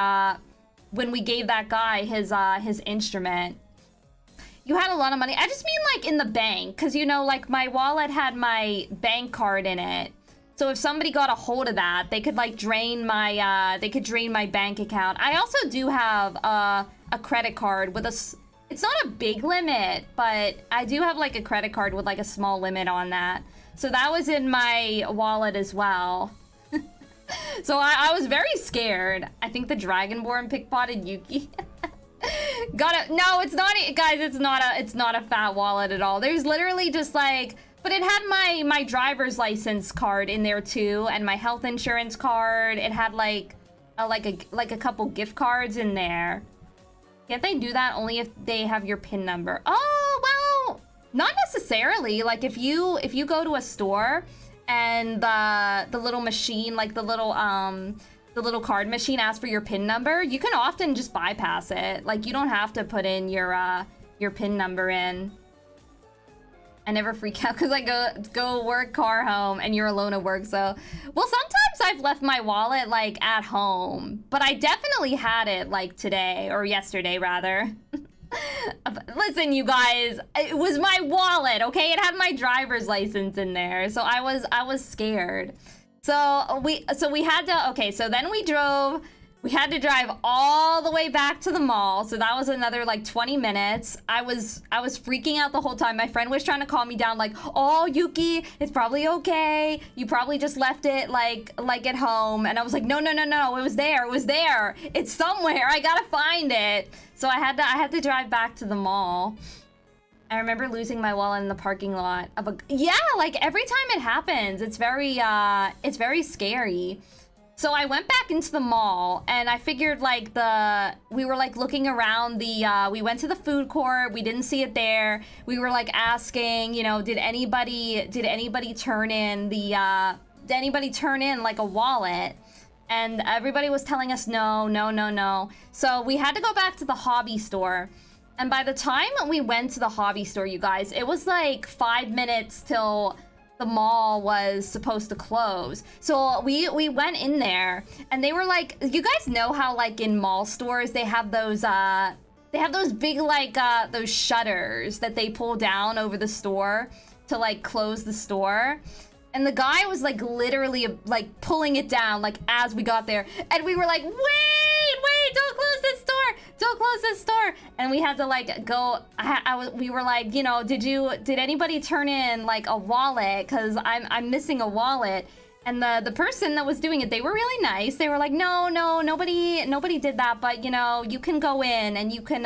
gave that guy his instrument. You had a lot of money. I just mean like in the bank, because like my wallet had my bank card in it. So if somebody got a hold of that, they could like drain my bank account. I also do have a credit card with it's not a big limit, but I do have like a credit card with like a small limit on that. So that was in my wallet as well. So I was very scared. I think the Dragonborn pickpotted Yuki. No, it's not, guys, it's not a fat wallet at all. There's literally just like, but it had my driver's license card in there too, and my health insurance card. It had like a couple gift cards in there. Can't they do that only if they have your PIN number? Oh, well, not necessarily. Like if you go to a store and the little machine, like the little card machine asks for your PIN number, you can often just bypass it. Like you don't have to put in your PIN number in. I never freak out because I go work, car home, and you're alone at work. So, well, sometimes I've left my wallet like at home, but I definitely had it like today or yesterday rather. Listen, you guys, it was my wallet, okay? It had my driver's license in there, so I was scared. So we had to, okay, so then we had to drive all the way back to the mall. So that was another like 20 minutes. I was freaking out the whole time. My friend was trying to calm me down like, oh, Yuki, it's probably okay. You probably just left it like at home. And I was like, no, it was there. It's somewhere. I gotta find it. So I had to drive back to the mall. I remember losing my wallet in the parking lot of yeah, like every time it happens, it's very scary. So I went back into the mall and I figured like we were like looking around we went to the food court, we didn't see it there. We were like asking, did anybody turn in like a wallet? And everybody was telling us no. So we had to go back to the hobby store. And by the time we went to the hobby store, you guys, it was like 5 minutes till the mall was supposed to close. So we went in there and they were like, you guys know how like in mall stores they have those big like those shutters that they pull down over the store to like close the store. And the guy was like literally like pulling it down like as we got there, and we were like, wait, don't close this store. And we had to like go, we were like, did anybody turn in like a wallet, because I'm missing a wallet. And the person that was doing it, they were really nice. They were like, no, nobody did that, but you can go in and you can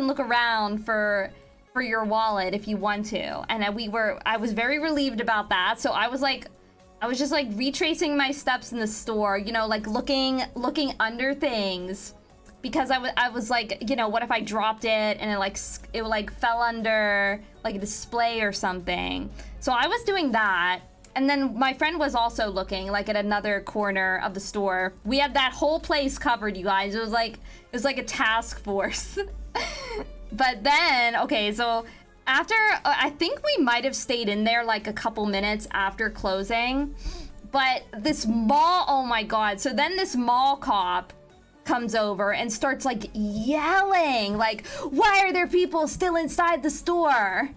look around for your wallet if you want to. And I was very relieved about that. So I was just like retracing my steps in the store, like looking under things, because I was like, what if I dropped it and it fell under like a display or something. So I was doing that. And then my friend was also looking like at another corner of the store. We had that whole place covered, you guys. It was like a task force. But then, okay, so after, I think we might have stayed in there like a couple minutes after closing. But this mall, oh my God. So then this mall cop comes over and starts like yelling, like, why are there people still inside the store?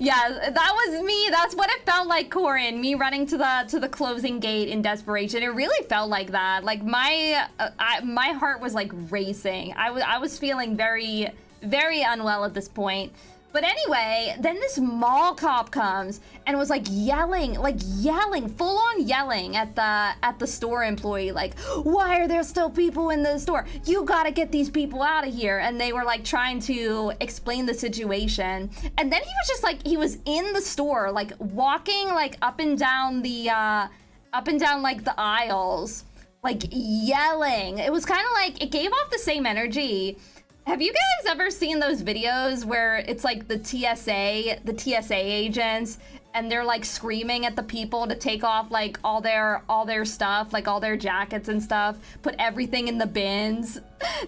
Yeah, that was me. That's what it felt like, Corin. Me running to the closing gate in desperation. It really felt like that. Like my heart was like racing. I was feeling very, very unwell at this point. But anyway, then this mall cop comes and was like yelling, full on yelling at the store employee, like, why are there still people in the store? You gotta get these people out of here. And they were like trying to explain the situation. And then he was just like, he was in the store, like walking like up and down like the aisles, like yelling. It was kind of like, it gave off the same energy. Have you guys ever seen those videos where it's like the TSA agents, and they're like screaming at the people to take off like all their stuff, like all their jackets and stuff, put everything in the bins?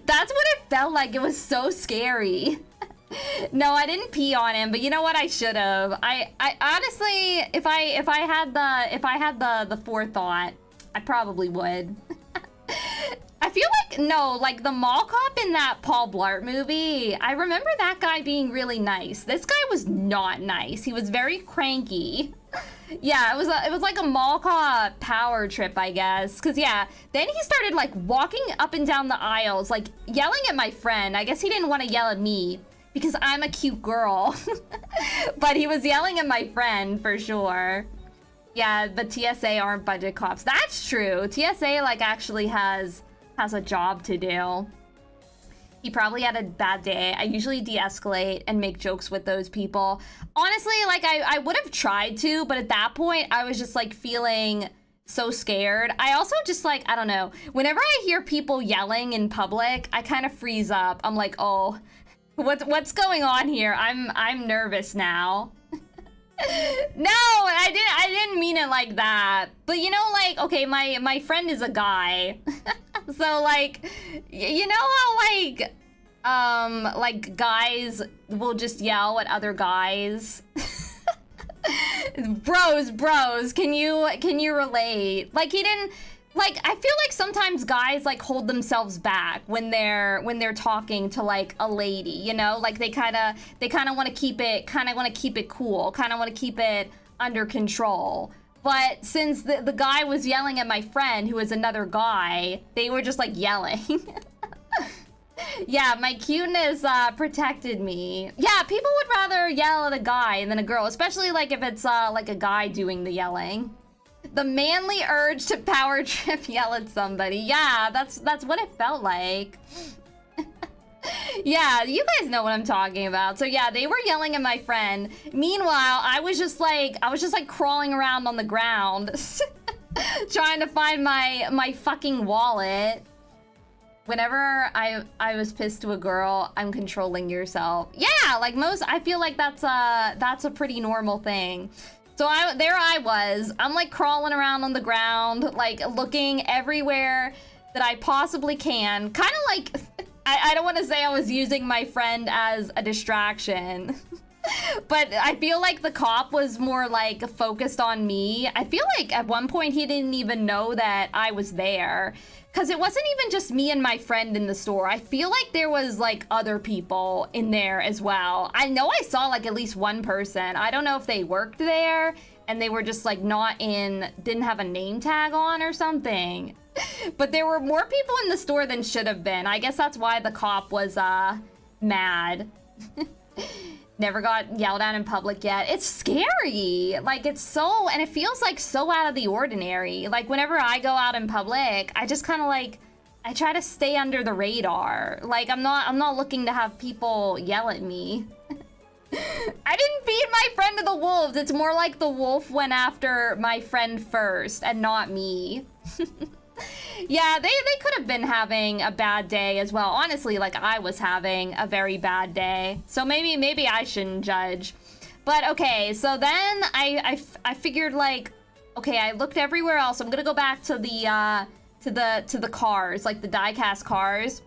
That's what it felt like. It was so scary. No, I didn't pee on him, but you know what? I should have. I honestly, if I had the forethought, I probably would. I feel like, no, like the mall cop in that Paul Blart movie, I remember that guy being really nice. This guy was not nice. He was very cranky. Yeah, it was like a mall cop power trip, I guess. Cause yeah, then he started like walking up and down the aisles, like yelling at my friend. I guess he didn't want to yell at me because I'm a cute girl. But he was yelling at my friend for sure. Yeah, but TSA aren't budget cops. That's true. TSA like actually has a job to do. He probably had a bad day. I usually de-escalate and make jokes with those people. Honestly, like I would have tried to, but at that point I was just like feeling so scared. I also just like, I don't know, whenever I hear people yelling in public, I kind of freeze up. I'm like, oh, what's going on here? I'm nervous now. No, I didn't mean it like that. But you know, like, okay, my friend is a guy. So like, you know how like guys will just yell at other guys? Bros, can you relate? Like he didn't, like, I feel like sometimes guys like hold themselves back when they're talking to like a lady, you know, like they kind of want to keep it cool, kind of want to keep it under control. But since the guy was yelling at my friend, who was another guy, they were just like yelling. Yeah, my cuteness protected me. Yeah, people would rather yell at a guy than a girl, especially like if it's like a guy doing the yelling. The manly urge to power trip yell at somebody. Yeah, that's what it felt like. Yeah, you guys know what I'm talking about. So yeah, they were yelling at my friend. Meanwhile, I was just like crawling around on the ground trying to find my fucking wallet. Whenever I was pissed to a girl, I'm controlling yourself. Yeah, like I feel like that's a pretty normal thing. So there I was. I'm like crawling around on the ground, like looking everywhere that I possibly can. Kind of like, I don't want to say I was using my friend as a distraction. But I feel like the cop was more like focused on me. I feel like at one point he didn't even know that I was there. Because it wasn't even just me and my friend in the store. I feel like there was like other people in there as well. I know I saw like at least one person. I don't know if they worked there and they were just like didn't have a name tag on or something. But there were more people in the store than should have been. I guess that's why the cop was mad. Never got yelled at in public yet. It's scary. Like and it feels like so out of the ordinary. Like whenever I go out in public, I just kind of like, I try to stay under the radar. Like I'm not looking to have people yell at me. I didn't feed my friend to the wolves. It's more like the wolf went after my friend first and not me. Yeah, they could have been having a bad day as well. Honestly, like I was having a very bad day. So maybe I shouldn't judge. But okay, so then I figured like, okay, I looked everywhere else. I'm gonna go back to the cars, like the die-cast cars,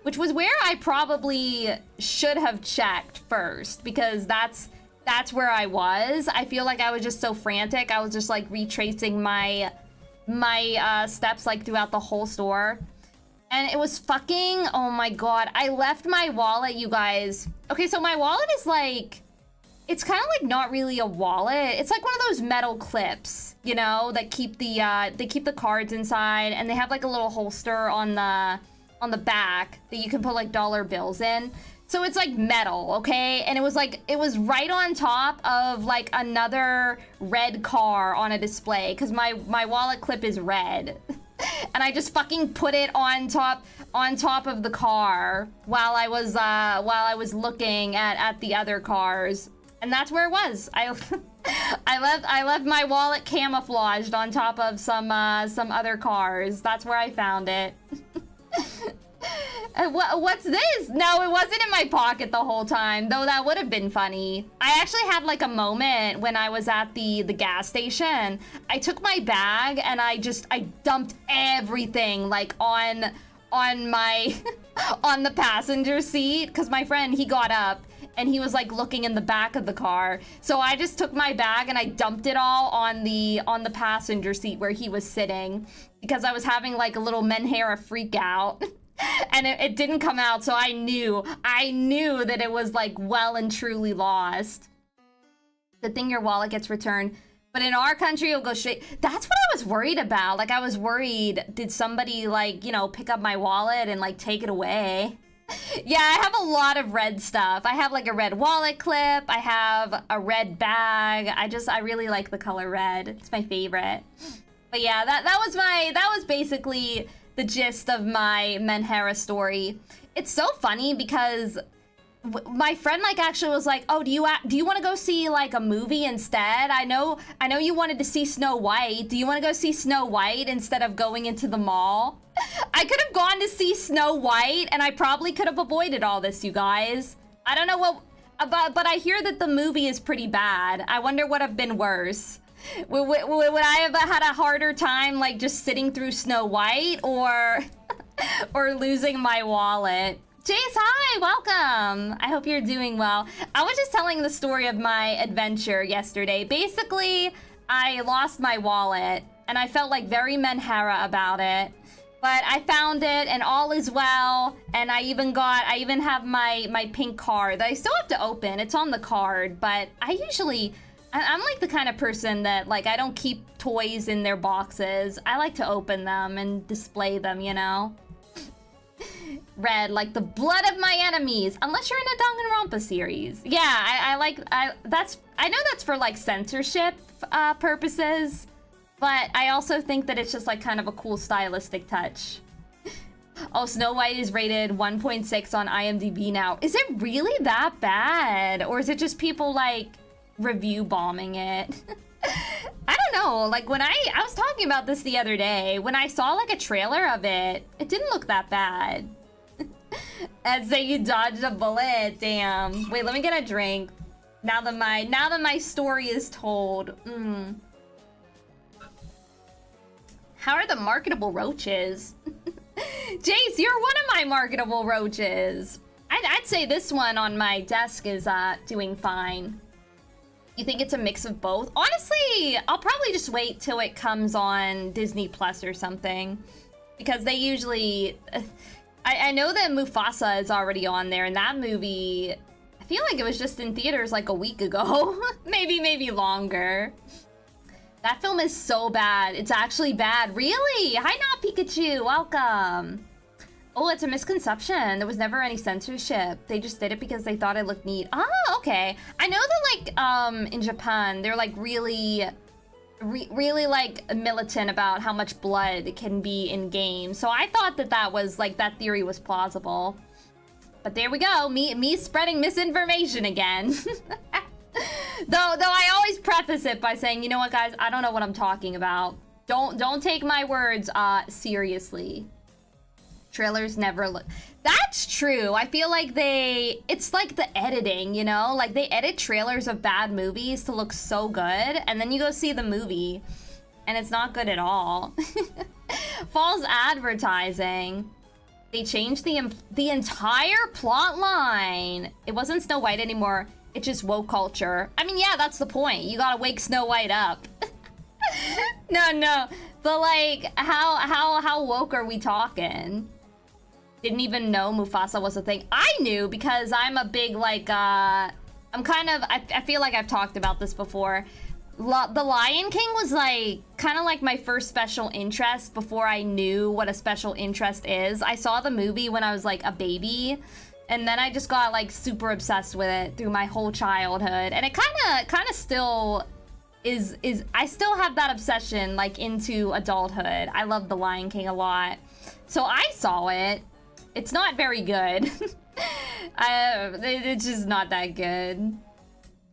which was where I probably should have checked first, because that's where I was. I feel like I was just so frantic. I was just like retracing my steps like throughout the whole store, and it was fucking, oh my god, I left my wallet, you guys. Okay, so my wallet is like, it's kind of like not really a wallet. It's like one of those metal clips, you know, that keep the they keep the cards inside, and they have like a little holster on the back that you can put like dollar bills in. So it's like metal, okay? And it was right on top of like another red car on a display, because my wallet clip is red. And I just fucking put it on top of the car while I was looking at the other cars. And that's where it was. I left my wallet camouflaged on top of some other cars. That's where I found it. What's this? No, it wasn't in my pocket the whole time, though that would have been funny. I actually had like a moment when I was at the gas station. I took my bag and I dumped everything like on my on the passenger seat, because my friend, he got up and he was like looking in the back of the car. So I just took my bag and I dumped it all on the passenger seat where he was sitting, because I was having like a little Menhera freak out. And it didn't come out, so I knew that it was like well and truly lost. Good thing your wallet gets returned. But in our country, it'll go straight. That's what I was worried about. Like, I was worried, did somebody like, you know, pick up my wallet and like take it away? Yeah, I have a lot of red stuff. I have like a red wallet clip. I have a red bag. I really like the color red. It's my favorite. But yeah, that was basically the gist of my Menhera story. It's so funny because my friend like actually was like, "Oh, do you want to go see like a movie instead? I know you wanted to see Snow White. Do you want to go see Snow White instead of going into the mall?" I could have gone to see Snow White, and I probably could have avoided all this, you guys. I don't know what, but I hear that the movie is pretty bad. I wonder what have been worse. Would I have had a harder time like just sitting through Snow White, or or losing my wallet? Jace, hi, welcome. I hope you're doing well. I was just telling the story of my adventure yesterday. Basically, I lost my wallet and I felt like very Menhera about it. But I found it and all is well, and I even have my pink card that I still have to open. It's on the card, but I'm like the kind of person that, like, I don't keep toys in their boxes. I like to open them and display them, you know? Red, like the blood of my enemies. Unless you're in a Danganronpa series. Yeah, I know that's for, like, censorship purposes. But I also think that it's just, like, kind of a cool stylistic touch. Oh, Snow White is rated 1.6 on IMDb now. Is it really that bad? Or is it just people, like, review bombing it? I don't know. Like, when I was talking about this the other day, when I saw like a trailer of it, it didn't look that bad. I'd say you dodged a bullet. Damn. Wait, let me get a drink. Now that my story is told. How are the marketable roaches? Jace, you're one of my marketable roaches. I'd say this one on my desk is doing fine. You think it's a mix of both? Honestly, I'll probably just wait till it comes on Disney Plus or something, because they usually... I know that Mufasa is already on there, and that movie, I feel like it was just in theaters like a week ago. maybe longer. That film is so bad. It's actually bad. Really? Hi, Not Pikachu. Welcome. Oh, it's a misconception. There was never any censorship. They just did it because they thought it looked neat. Oh, okay. I know that, like, in Japan, they're, like, really like, militant about how much blood can be in games. So I thought that was, like, that theory was plausible. But there we go. Me spreading misinformation again. Though I always preface it by saying, you know what, guys? I don't know what I'm talking about. Don't take my words seriously. Trailers never look... That's true. I feel like it's like the editing, you know? Like, they edit trailers of bad movies to look so good, and then you go see the movie, and it's not good at all. False advertising. They changed the entire plot line. It wasn't Snow White anymore. It's just woke culture. I mean, yeah, that's the point. You gotta wake Snow White up. No. But, like, how woke are we talking? Didn't even know Mufasa was a thing. I knew because I'm a big, like, I'm I feel like I've talked about this before. The Lion King was like kind of like my first special interest before I knew what a special interest is. I saw the movie when I was like a baby, and then I just got like super obsessed with it through my whole childhood. And it kind of still is I still have that obsession like into adulthood. I love the Lion King a lot. So I saw it. It's not very good. It's just not that good.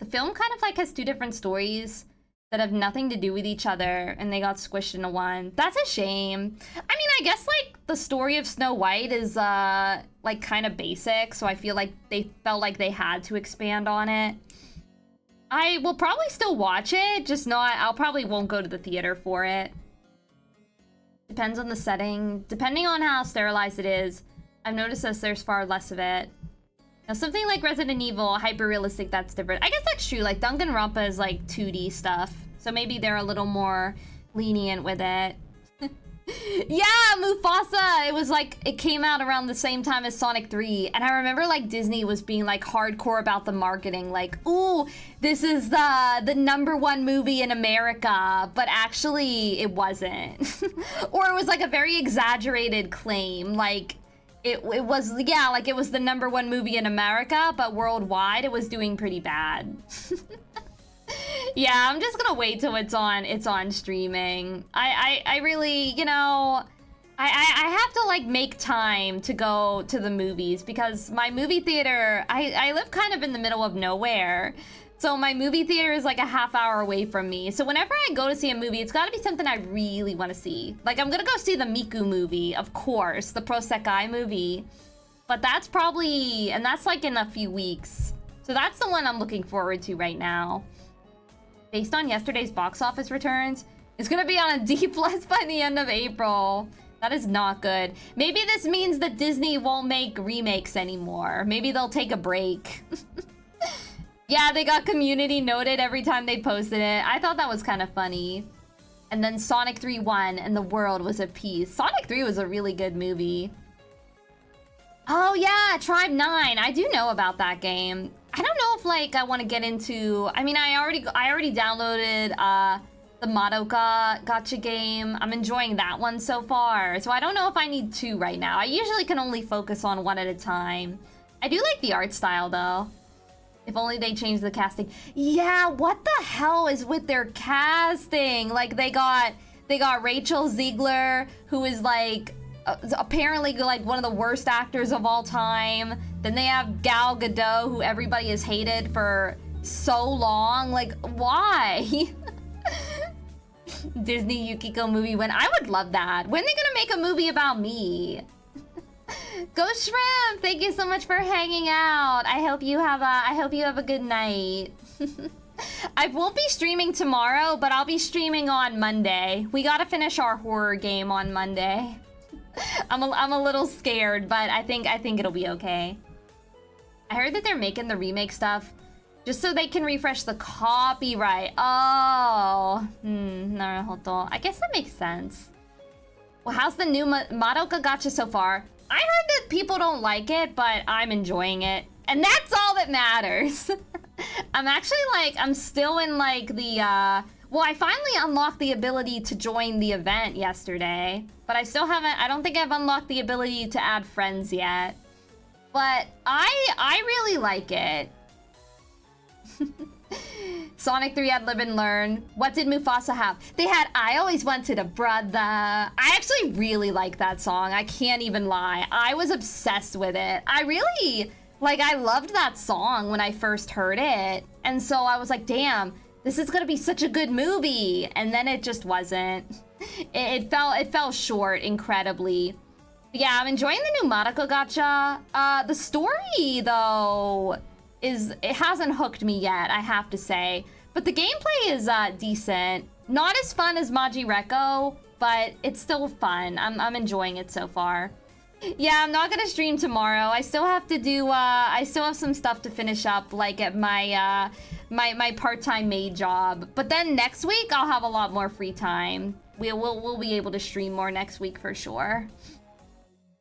The film kind of like has two different stories that have nothing to do with each other, and they got squished into one. That's a shame. I mean, I guess like the story of Snow White is like kind of basic, so I feel like they felt like they had to expand on it. I will probably still watch it, just not, I'll probably won't go to the theater for it. Depends on the setting. Depending on how sterilized it is, I've noticed that there's far less of it. Now, something like Resident Evil, hyper-realistic, that's different. I guess that's true. Like, Danganronpa is, like, 2D stuff. So maybe they're a little more lenient with it. Yeah, Mufasa! It was, like, it came out around the same time as Sonic 3. And I remember, like, Disney was being, like, hardcore about the marketing. Like, ooh, this is the #1 movie in America. But actually, it wasn't. Or it was, like, a very exaggerated claim. Like... It was, yeah, like it was the #1 movie in America, but worldwide it was doing pretty bad. Yeah, I'm just gonna wait till it's on streaming. I really, you know, I have to like make time to go to the movies because my movie theater, I live kind of in the middle of nowhere. So my movie theater is like a half-hour away from me. So whenever I go to see a movie, it's gotta be something I really want to see. Like, I'm gonna go see the Miku movie, of course, the Prosekai movie. But that's probably, and that's like in a few weeks. So that's the one I'm looking forward to right now. Based on yesterday's box office returns, it's gonna be on a D+ by the end of April. That is not good. Maybe this means that Disney won't make remakes anymore. Maybe they'll take a break. Yeah, they got community noted every time they posted it. I thought that was kind of funny. And then Sonic 3 won, and the world was at peace. Sonic 3 was a really good movie. Oh yeah, Tribe 9. I do know about that game. I don't know if like I want to get into... I mean, I already downloaded the Madoka gacha game. I'm enjoying that one so far. So I don't know if I need two right now. I usually can only focus on one at a time. I do like the art style though. If only they changed the casting. Yeah, what the hell is with their casting? Like they got Rachel Ziegler, who is like apparently like one of the worst actors of all time. Then they have Gal Gadot, who everybody has hated for so long. Like, why? Disney Yukiko movie when I would love that. When are they gonna make a movie about me? Go Shrimp! Thank you so much for hanging out. I hope you have a good night. I won't be streaming tomorrow, but I'll be streaming on Monday. We gotta finish our horror game on Monday. I'm a little scared, but I think it'll be okay. I heard that they're making the remake stuff just so they can refresh the copyright. Oh, naruhodo. I guess that makes sense. Well, how's the new Madoka gacha so far? I heard that people don't like it, but I'm enjoying it. And that's all that matters. I'm actually like, I'm still in like the, well, I finally unlocked the ability to join the event yesterday. But I still haven't, I don't think I've unlocked the ability to add friends yet. But I really like it. Sonic 3 had Live and Learn. What did Mufasa have? They had I Always Wanted a Brother. I actually really like that song. I can't even lie. I was obsessed with it. I really, like, I loved that song when I first heard it. And so I was like, damn, this is gonna be such a good movie. And then it just wasn't. It fell short incredibly. But yeah, I'm enjoying the new Madoka gacha. The story, though, it hasn't hooked me yet, I have to say. But the gameplay is decent. Not as fun as Maji Reko, but it's still fun. I'm enjoying it so far. Yeah, I'm not gonna stream tomorrow. I still have to do, I still have some stuff to finish up, like at my, my part-time maid job. But then next week, I'll have a lot more free time. We'll be able to stream more next week for sure.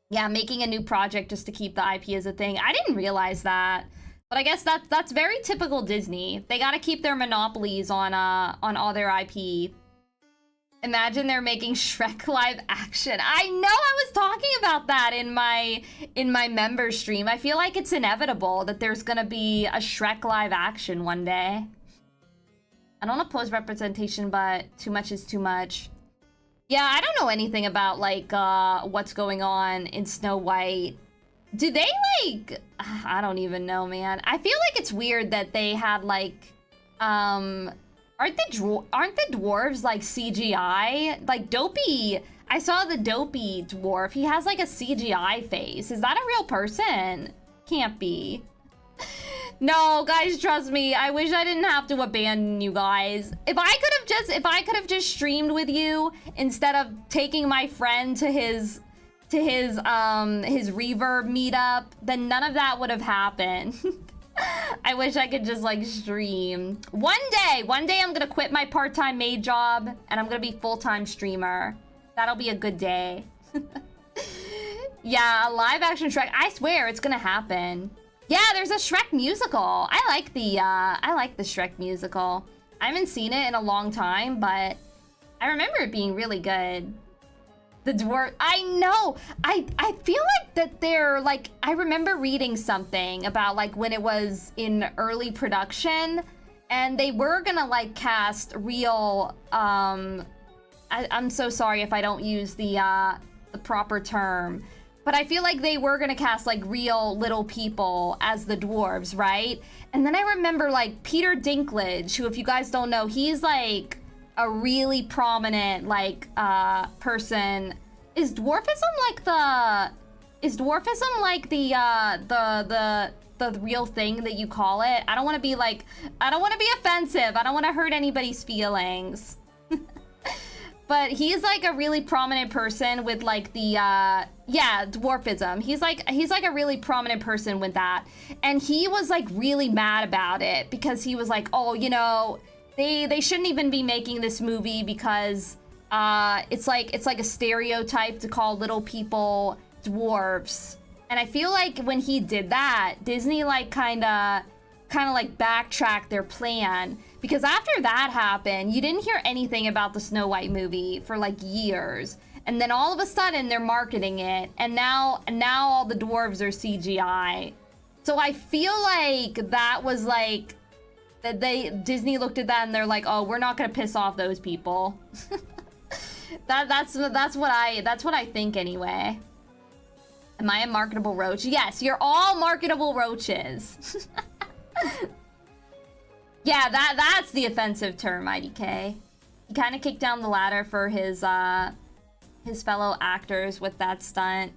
Yeah, making a new project just to keep the IP as a thing. I didn't realize that. But I guess that's very typical Disney. They gotta keep their monopolies on all their IP. Imagine they're making Shrek live action. I know, I was talking about that in my member stream. I feel like it's inevitable that there's gonna be a Shrek live action one day. I don't oppose representation, but too much is too much. Yeah, I don't know anything about like what's going on in Snow White. Do they like, I don't even know, man. I feel like it's weird that they had like aren't the dwarves like CGI? Like Dopey, I saw the Dopey dwarf. He has like a CGI face. Is that a real person? Can't be. No, guys, trust me. I wish I didn't have to abandon you guys. If I could have just streamed with you instead of taking my friend to his reverb meetup, then none of that would have happened. I wish I could just like stream. One day I'm gonna quit my part-time maid job and I'm gonna be full-time streamer. That'll be a good day. Yeah, a live action Shrek. I swear it's gonna happen. Yeah, there's a Shrek musical. I like the Shrek musical. I haven't seen it in a long time, but I remember it being really good. The dwarf, I know. I feel like that they're like, I remember reading something about like when it was in early production and they were gonna like cast real, I'm so sorry if I don't use the proper term, but I feel like they were gonna cast like real little people as the dwarves, right? And then I remember like Peter Dinklage, who if you guys don't know, he's like a really prominent like person. Is dwarfism like the real thing that you call it? I don't want to be offensive. I don't want to hurt anybody's feelings. But he's like a really prominent person with like the yeah, dwarfism. He's like a really prominent person with that. And he was like really mad about it because he was like, "Oh, you know, they shouldn't even be making this movie because it's like a stereotype to call little people dwarves." And I feel like when he did that, Disney like kind of like backtracked their plan, because after that happened, you didn't hear anything about the Snow White movie for like years. And then all of a sudden they're marketing it, and now all the dwarves are CGI. So I feel like that was like that Disney looked at that and they're like, "Oh, we're not gonna piss off those people." That's what I think anyway. Am I a marketable roach? Yes, you're all marketable roaches. Yeah, that's the offensive term, IDK. He kind of kicked down the ladder for his fellow actors with that stunt.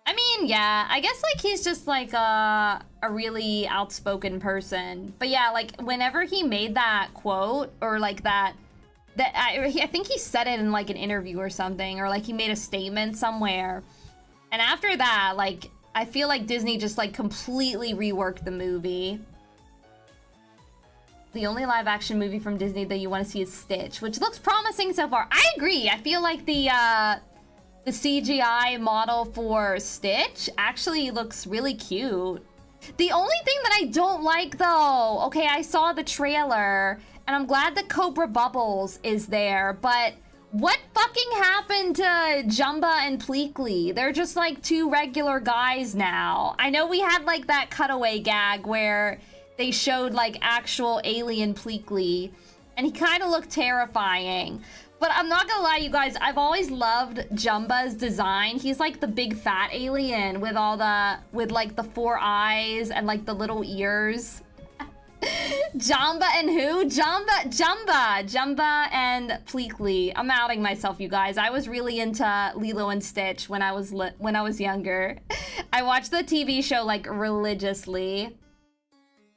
I mean, yeah, I guess like he's just like a really outspoken person. But yeah, like whenever he made that quote or like that I think he said it in like an interview or something, or like he made a statement somewhere. And after that, like I feel like Disney just like completely reworked the movie. The only live action movie from Disney that you want to see is Stitch, which looks promising so far. I agree. I feel like the CGI model for Stitch actually looks really cute. The only thing that I don't like though, okay, I saw the trailer and I'm glad that Cobra Bubbles is there, but what fucking happened to Jumba and Pleakley? They're just like two regular guys now. I know we had like that cutaway gag where they showed like actual alien Pleakley and he kind of looked terrifying. But I'm not gonna lie, you guys, I've always loved Jumba's design. He's like the big fat alien with like the 4 eyes and like the little ears. Jumba and who? Jumba and Pleakley. I'm outing myself, you guys. I was really into Lilo and Stitch when I was younger. I watched the TV show like religiously.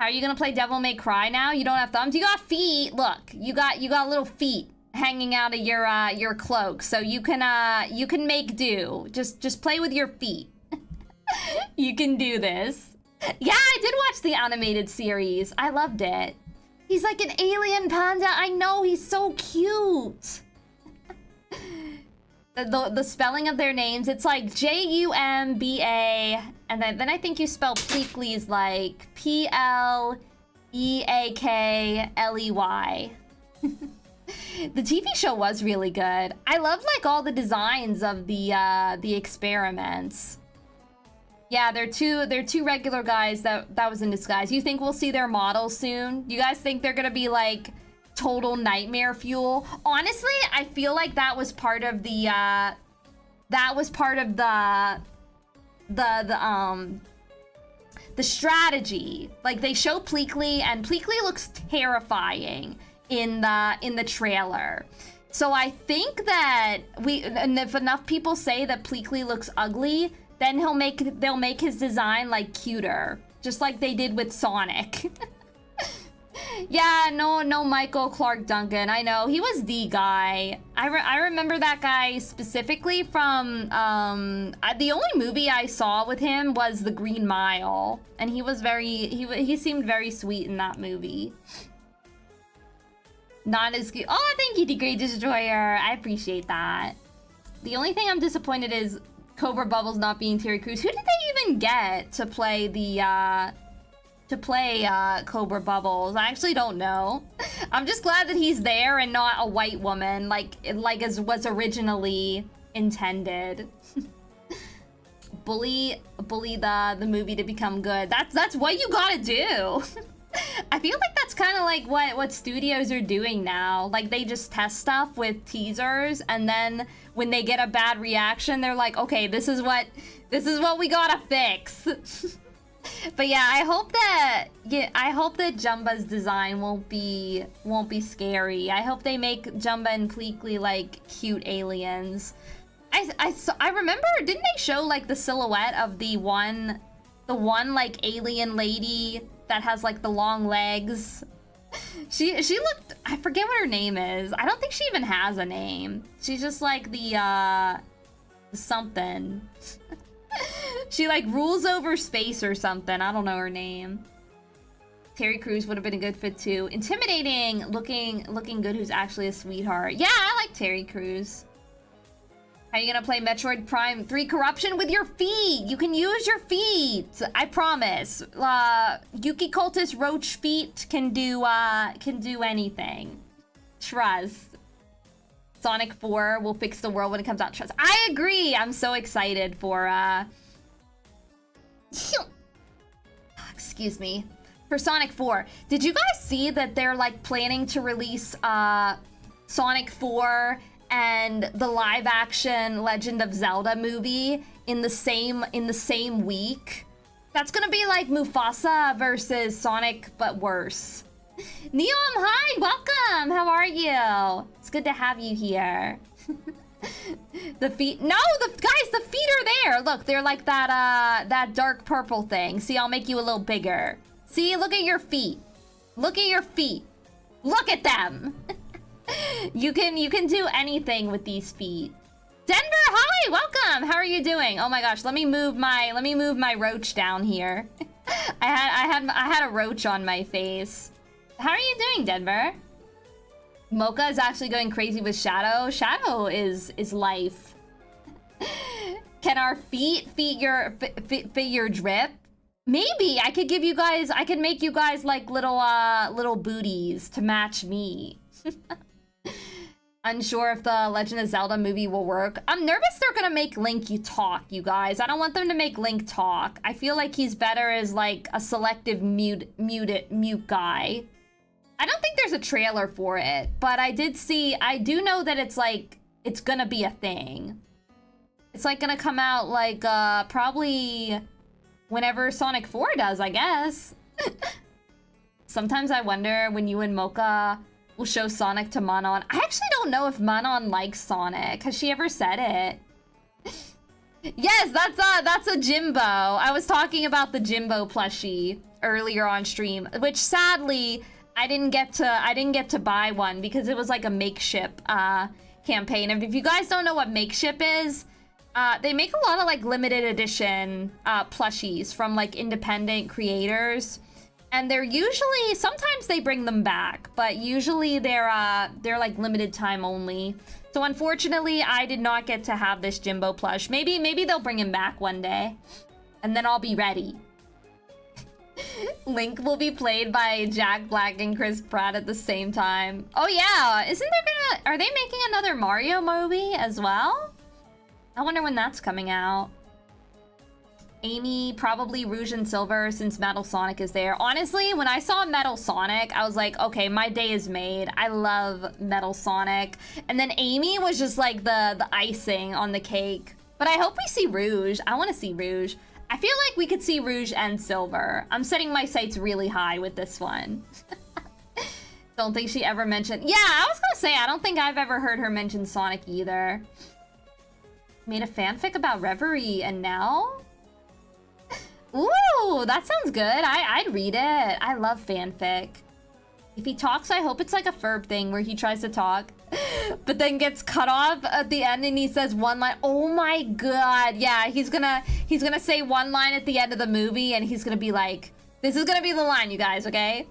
How are you gonna play Devil May Cry now? You don't have thumbs. You got feet. Look, you got little feet hanging out of your cloak, so you can make do. Just play with your feet. You can do this. Yeah, I did watch the animated series. I loved it. He's like an alien panda. I know, he's so cute. The spelling of their names, it's like Jumba And then I think you spell Pleakley's like P-L-E-A-K-L-E-Y. The TV show was really good. I love like all the designs of the experiments. Yeah, they're two regular guys that was in disguise. You think we'll see their models soon? You guys think they're gonna be like total nightmare fuel? Honestly, I feel like that was part of the strategy. Like they show Pleakley, and Pleakley looks terrifying in the trailer. So I think that and if enough people say that Pleakley looks ugly, then they'll make his design like cuter, just like they did with Sonic. Yeah, no Michael Clark Duncan. I know, he was the guy. I remember that guy specifically from, the only movie I saw with him was The Green Mile. And he was he seemed very sweet in that movie. Not as good. Oh, thank you, Great Destroyer. I appreciate that. The only thing I'm disappointed is Cobra Bubbles not being Terry Crews. Who did they even get to play Cobra Bubbles? I actually don't know. I'm just glad that he's there and not a white woman, like as was originally intended. bully the movie to become good. That's what you gotta do. I feel like that's kind of like what studios are doing now. Like they just test stuff with teasers, and then when they get a bad reaction, they're like, okay, this is what we gotta fix. But yeah, I hope that Jumba's design won't be scary. I hope they make Jumba and Pleakley like cute aliens. I remember, didn't they show like the silhouette of the one like alien lady that has like the long legs? She looked, I forget what her name is. I don't think she even has a name. She's just like the something. She like rules over space or something. I don't know her name. Terry Crews would have been a good fit too. Intimidating, looking good, who's actually a sweetheart. Yeah, I like Terry Crews. How are you gonna play Metroid Prime 3 Corruption? With your feet! You can use your feet! I promise. Yukikultists roach feet can do anything. Trust. Sonic 4 will fix the world when it comes out. Trust. I agree! I'm so excited for, excuse me. For Sonic 4. Did you guys see that they're, like, planning to release, Sonic 4 and the live-action Legend of Zelda movie in the same week? That's gonna be like Mufasa versus Sonic, but worse. Neom, hi, welcome. How are you? It's good to have you here. The feet, no, guys, the feet are there. Look, they're like that dark purple thing. See, I'll make you a little bigger. See, look at your feet. Look at your feet. Look at them. You can do anything with these feet. Denver, hi, welcome. How are you doing? Oh my gosh, let me move my roach down here. I had a roach on my face. How are you doing, Denver? Mocha is actually going crazy with Shadow. Shadow is life. Can our feet fit your drip? Maybe I could make you guys like little booties to match me. Unsure if the Legend of Zelda movie will work. I'm nervous they're gonna make Link talk, you guys. I don't want them to make Link talk. I feel like he's better as like a selective mute guy. I don't think there's a trailer for it, but I do know that it's gonna be a thing. It's like gonna come out like probably whenever Sonic 4 does, I guess. Sometimes I wonder when you and Mocha will show Sonic to Manon. I actually don't know if Manon likes Sonic. Has she ever said it? Yes, that's a Jimbo. I was talking about the Jimbo plushie earlier on stream, which sadly I didn't get to buy one because it was like a makeshift campaign. And if you guys don't know what makeshift is, they make a lot of like limited edition plushies from like independent creators. And they're usually, sometimes they bring them back, but usually they're like limited time only. So unfortunately, I did not get to have this Jimbo plush. Maybe they'll bring him back one day. and then I'll be ready. Link will be played by Jack Black and Chris Pratt at the same time. Oh yeah, isn't there are they making another Mario movie as well? I wonder when that's coming out. Amy, probably Rouge and Silver since Metal Sonic is there. Honestly, when I saw Metal Sonic, I was like, okay, my day is made. I love Metal Sonic. And then Amy was just like the icing on the cake. But I hope we see Rouge. I want to see Rouge. I feel like we could see Rouge and Silver. I'm setting my sights really high with this one. Don't think she ever mentioned... Yeah, I was gonna say, I don't think I've ever heard her mention Sonic either. Made a fanfic about Reverie and Nell? Ooh, that sounds good. I'd read it. I love fanfic. If he talks, I hope it's like a Ferb thing where he tries to talk, but then gets cut off at the end and he says one line. Oh my god. Yeah, he's gonna say one line at the end of the movie and he's gonna be like, this is gonna be the line, you guys, okay?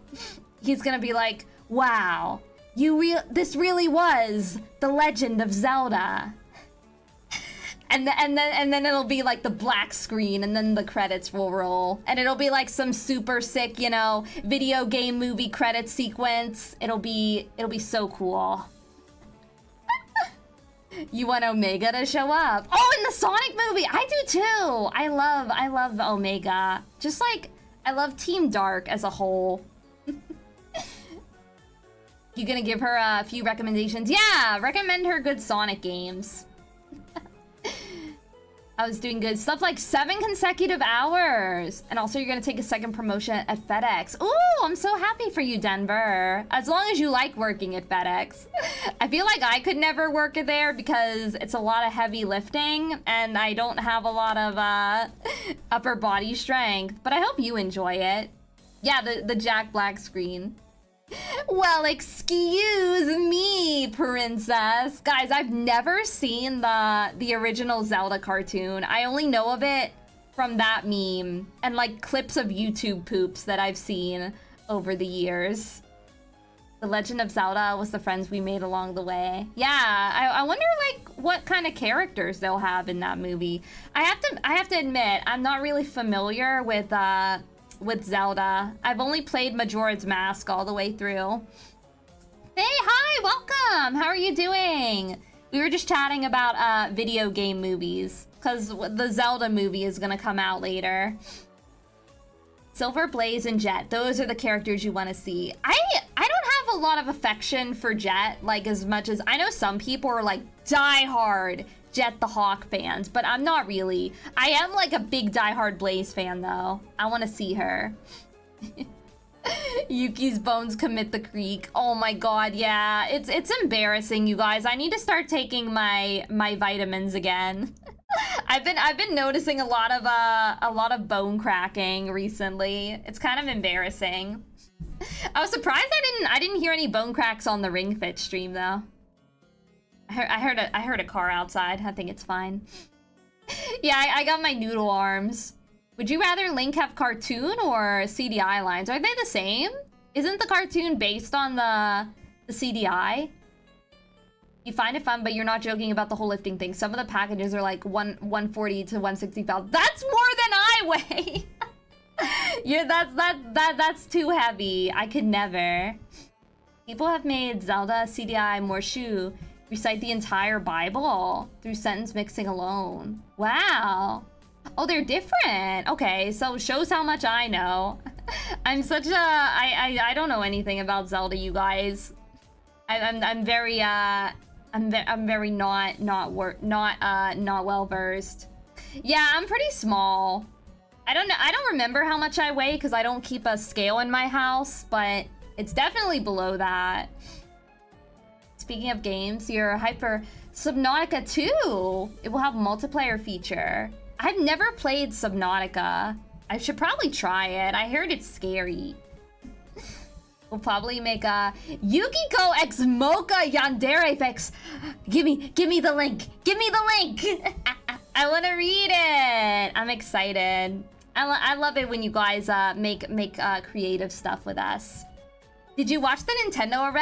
He's gonna be like, wow, this really was the Legend of Zelda. And then it'll be like the black screen and then the credits will roll. And it'll be like some super sick, you know, video game movie credit sequence. It'll be so cool. You want Omega to show up? Oh, in the Sonic movie! I do too! I love Omega. Just like, I love Team Dark as a whole. You gonna give her a few recommendations? Yeah, recommend her good Sonic games. I was doing good stuff like 7 consecutive hours. And also you're gonna take a second promotion at FedEx. Ooh, I'm so happy for you, Denver. As long as you like working at FedEx. I feel like I could never work there because it's a lot of heavy lifting and I don't have a lot of upper body strength. But I hope you enjoy it. Yeah, the Jack Black screen. Well, excuse me, princess. Guys, I've never seen the original Zelda cartoon. I only know of it from that meme and like clips of YouTube poops that I've seen over the years. The Legend of Zelda was the friends we made along the way. Yeah, I wonder like what kind of characters they'll have in that movie. I have to admit, I'm not really familiar with Zelda. I've only played Majora's Mask all the way through. Hey, hi, welcome! How are you doing? We were just chatting about video game movies, because the Zelda movie is gonna come out later. Silver, Blaze, and Jet, those are the characters you want to see. I don't have a lot of affection for Jet, like as much as... I know some people are like die-hard Jet the Hawk fans, but I'm not really. I am like a big diehard Blaze fan though. I want to see her. Yuki's bones commit the creek. Oh my god, yeah. It's embarrassing, you guys. I need to start taking my vitamins again. I've been noticing a lot of bone cracking recently. It's kind of embarrassing. I was surprised I didn't hear any bone cracks on the Ring Fit stream though. I heard a car outside. I think it's fine. Yeah, I got my noodle arms. Would you rather Link have cartoon or CDI lines? Are they the same? Isn't the cartoon based on the CDI? You find it fun, but you're not joking about the whole lifting thing. Some of the packages are like 140 to 160 pounds. That's more than I weigh. Yeah, that's too heavy. I could never. People have made Zelda CDI Morshu recite the entire Bible through sentence mixing alone. Wow. Oh, they're different. Okay, so shows how much I know. I'm such a... I don't know anything about Zelda, you guys. I'm very not well versed. Yeah, I'm pretty small. I don't remember how much I weigh because I don't keep a scale in my house, but it's definitely below that. Speaking of games, your Hyper Subnautica 2. It will have multiplayer feature. I've never played Subnautica. I should probably try it. I heard it's scary. We'll probably make a Yukiko X Mocha Yandere Fix. Give me the link. Give me the link. I want to read it. I'm excited. I love it when you guys make creative stuff with us. Did you watch the Nintendo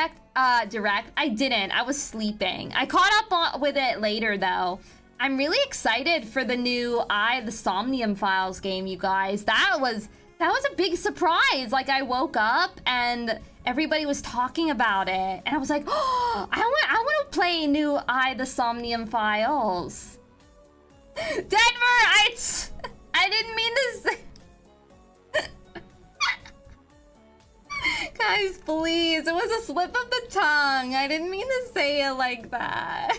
Direct? I didn't. I was sleeping. I caught up with it later though. I'm really excited for the new the Somnium Files game, you guys. That was a big surprise. Like, I woke up and everybody was talking about it, and I was like, oh, I want to play new the Somnium Files. Denver, I didn't mean to say. Guys, please, it was a slip of the tongue. I didn't mean to say it like that.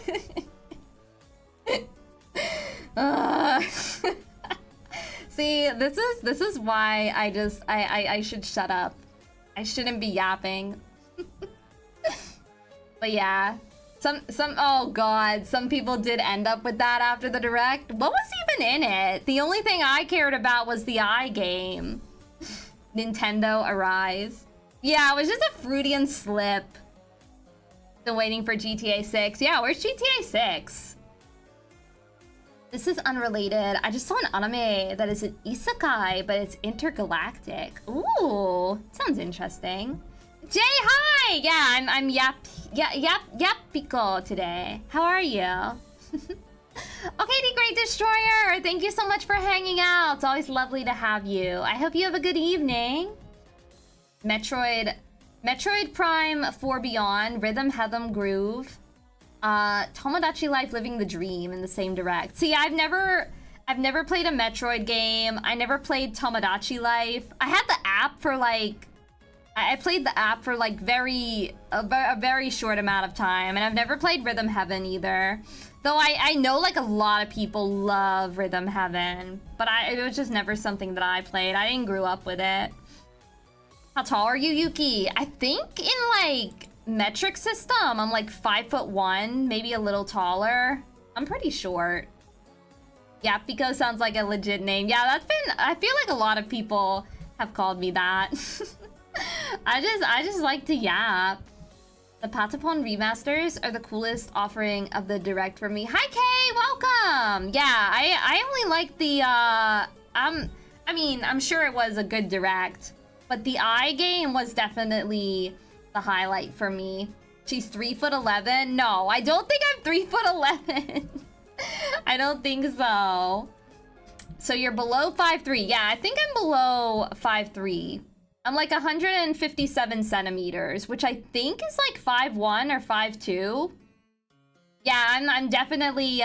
See, this is why I should shut up. I shouldn't be yapping. But yeah, oh god, some people did end up with that after the direct. What was even in it? The only thing I cared about was the game. Nintendo Arise. Yeah, it was just a Freudian slip. Still waiting for GTA 6. Yeah, where's GTA 6? This is unrelated. I just saw an anime that is an isekai, but it's intergalactic. Ooh, sounds interesting. Jay, hi! Yeah, I'm Yapiko today. How are you? Okay, the Great Destroyer, thank you so much for hanging out. It's always lovely to have you. I hope you have a good evening. Metroid Prime 4 Beyond, Rhythm Heathem Groove, Tomodachi Life Living the Dream in the same direct. See, I've never played a Metroid game. I never played Tomodachi Life. I had the app for like, I played the app for like a very short amount of time, and I've never played Rhythm Heaven either. Though I know like a lot of people love Rhythm Heaven, but it was just never something that I played. I didn't grow up with it. How tall are you, Yuki? I think in like metric system, I'm like 5'1", maybe a little taller. I'm pretty short. Yeah, Pico sounds like a legit name. Yeah, I feel like a lot of people have called me that. I just like to yap. The Patapon remasters are the coolest offering of the direct for me. Hi Kay, welcome. Yeah, I only like the I mean, I'm sure it was a good direct, but the game was definitely the highlight for me. She's 3'11". No, I don't think I'm 3'11". I don't think so. So you're below 5'3". Yeah, I think I'm below 5'3". I'm like 157 centimeters, which I think is like 5'1" or 5'2". Yeah, I'm definitely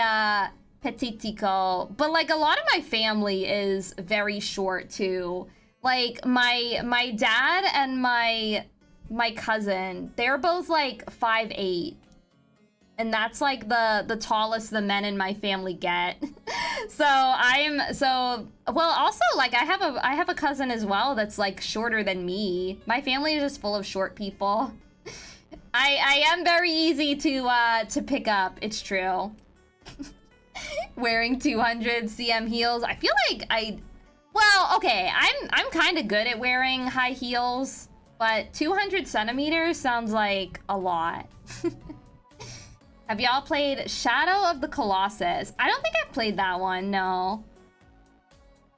petitico, but like a lot of my family is very short too. Like my dad and my cousin, they're both like 5'8". And that's like the tallest the men in my family get. Well, also like I have a cousin as well that's like shorter than me. My family is just full of short people. I am very easy to pick up, it's true. Wearing 200 cm heels. I feel like well, okay, I'm kind of good at wearing high heels, but 200 centimeters sounds like a lot. Have y'all played Shadow of the Colossus? I don't think I've played that one, no.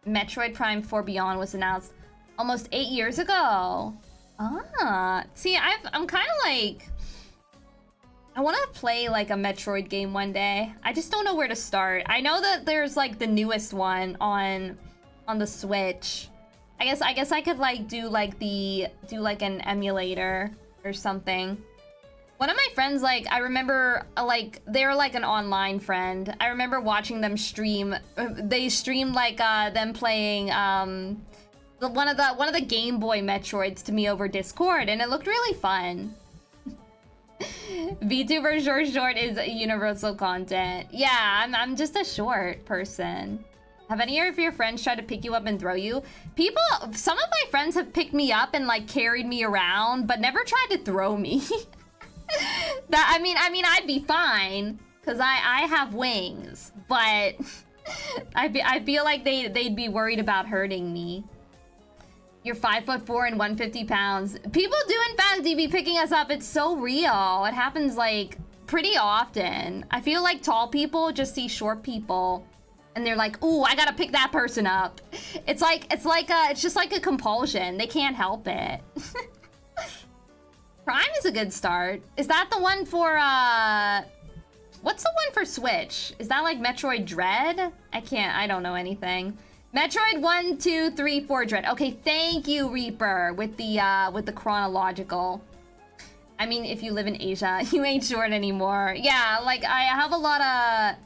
Metroid Prime 4 Beyond was announced almost 8 years ago. Ah, see, I'm kind of like, I want to play like a Metroid game one day. I just don't know where to start. I know that there's like the newest one on the Switch. I guess I could like do like an emulator or something. One of my friends, like, I remember, like, they're like an online friend. I remember watching them stream. They streamed like them playing one of the Game Boy Metroids to me over Discord, and it looked really fun. VTuber short is universal content. Yeah, I'm just a short person. Have any of your friends tried to pick you up and throw you? Some of my friends have picked me up and like carried me around, but never tried to throw me. I mean, I'd be fine because I have wings, but I feel like they'd be worried about hurting me. You're 5'4" and 150 pounds. People do in fact be picking us up. It's so real. It happens like pretty often. I feel like tall people just see short people and they're like, "Ooh, I gotta pick that person up." It's just like a compulsion. They can't help it. Prime is a good start. Is that the one for What's the one for Switch? Is that like Metroid Dread? I don't know anything. Metroid 1, 2, 3, 4 Dread. Okay, thank you, Reaper, with the chronological. I mean, if you live in Asia, you ain't short anymore. Yeah, like I have a lot of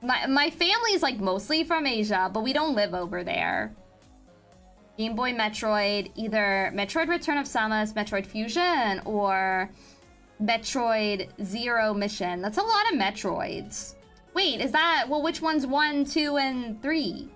my family is like mostly from Asia, but we don't live over there. Game Boy Metroid, either Metroid Return of Samus, Metroid Fusion, or Metroid Zero Mission. That's a lot of Metroids. Wait, is that, well, which one's 1, 2, and 3?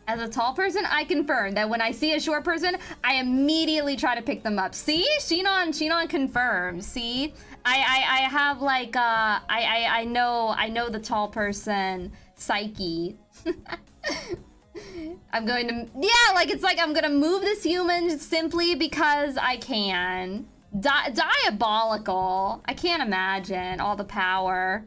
As a tall person, I confirm that when I see a short person, I immediately try to pick them up. See? Shinon confirms. See? I have like I know the tall person psyche. I'm going to, yeah, like it's like I'm gonna move this human simply because I can. Diabolical. I can't imagine all the power.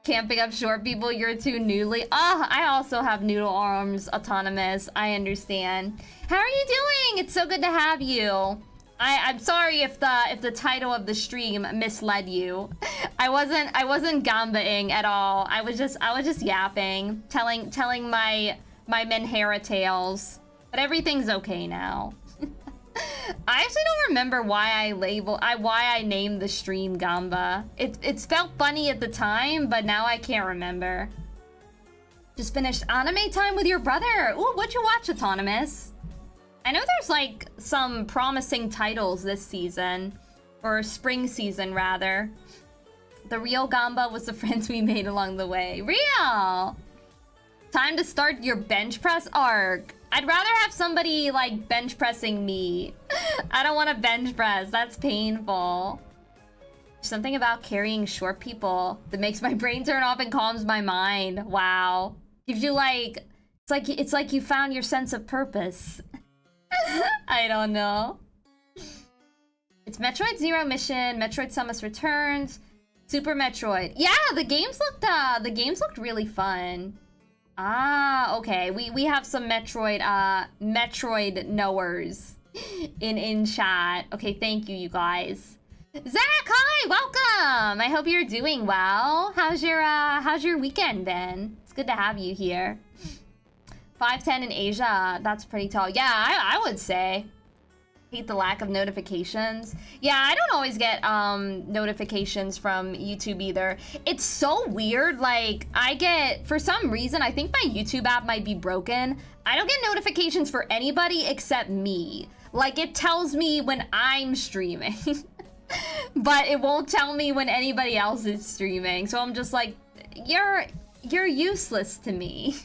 Can't pick up short people, you're too noodly. I also have noodle arms, autonomous. I understand. How are you doing? It's so good to have you. I'm sorry if the title of the stream misled you. I wasn't gambaing at all. I was just yapping, telling my Menhera tales. But everything's okay now. I actually don't remember why I named the stream Gamba. It felt funny at the time, but now I can't remember. Just finished anime time with your brother. Ooh, what'd you watch, Autonomous? I know there's like some promising titles this season, or spring season rather. The real Gamba was the friends we made along the way. Real! Time to start your bench press arc. I'd rather have somebody like bench pressing me. I don't want to bench press, that's painful. Something about carrying short people that makes my brain turn off and calms my mind. Wow. Gives you like, it's like you found your sense of purpose. I don't know. It's Metroid Zero Mission, Metroid Samus Returns, Super Metroid. Yeah, the games looked really fun. Ah, okay. We have some Metroid knowers in chat. Okay, thank you, you guys. Zach, hi, welcome. I hope you're doing well. How's your weekend been? It's good to have you here. 5'10" in Asia, that's pretty tall. Yeah, I would say. Hate the lack of notifications. Yeah, I don't always get notifications from YouTube either. It's so weird, like I get, for some reason, I think my YouTube app might be broken. I don't get notifications for anybody except me. Like it tells me when I'm streaming, but it won't tell me when anybody else is streaming. So I'm just like, you're useless to me.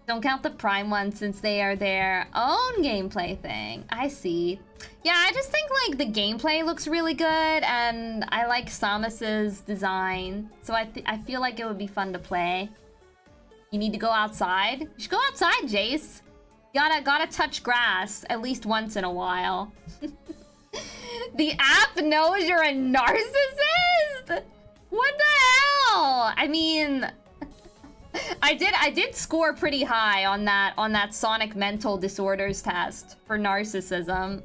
Don't count the Prime ones since they are their own gameplay thing. I see. Yeah, I just think like the gameplay looks really good and I like Samus's design. So I feel like it would be fun to play. You need to go outside? You should go outside, Jace. You gotta touch grass at least once in a while. The app knows you're a narcissist? What the hell? I mean, I did score pretty high on that Sonic mental disorders test for narcissism.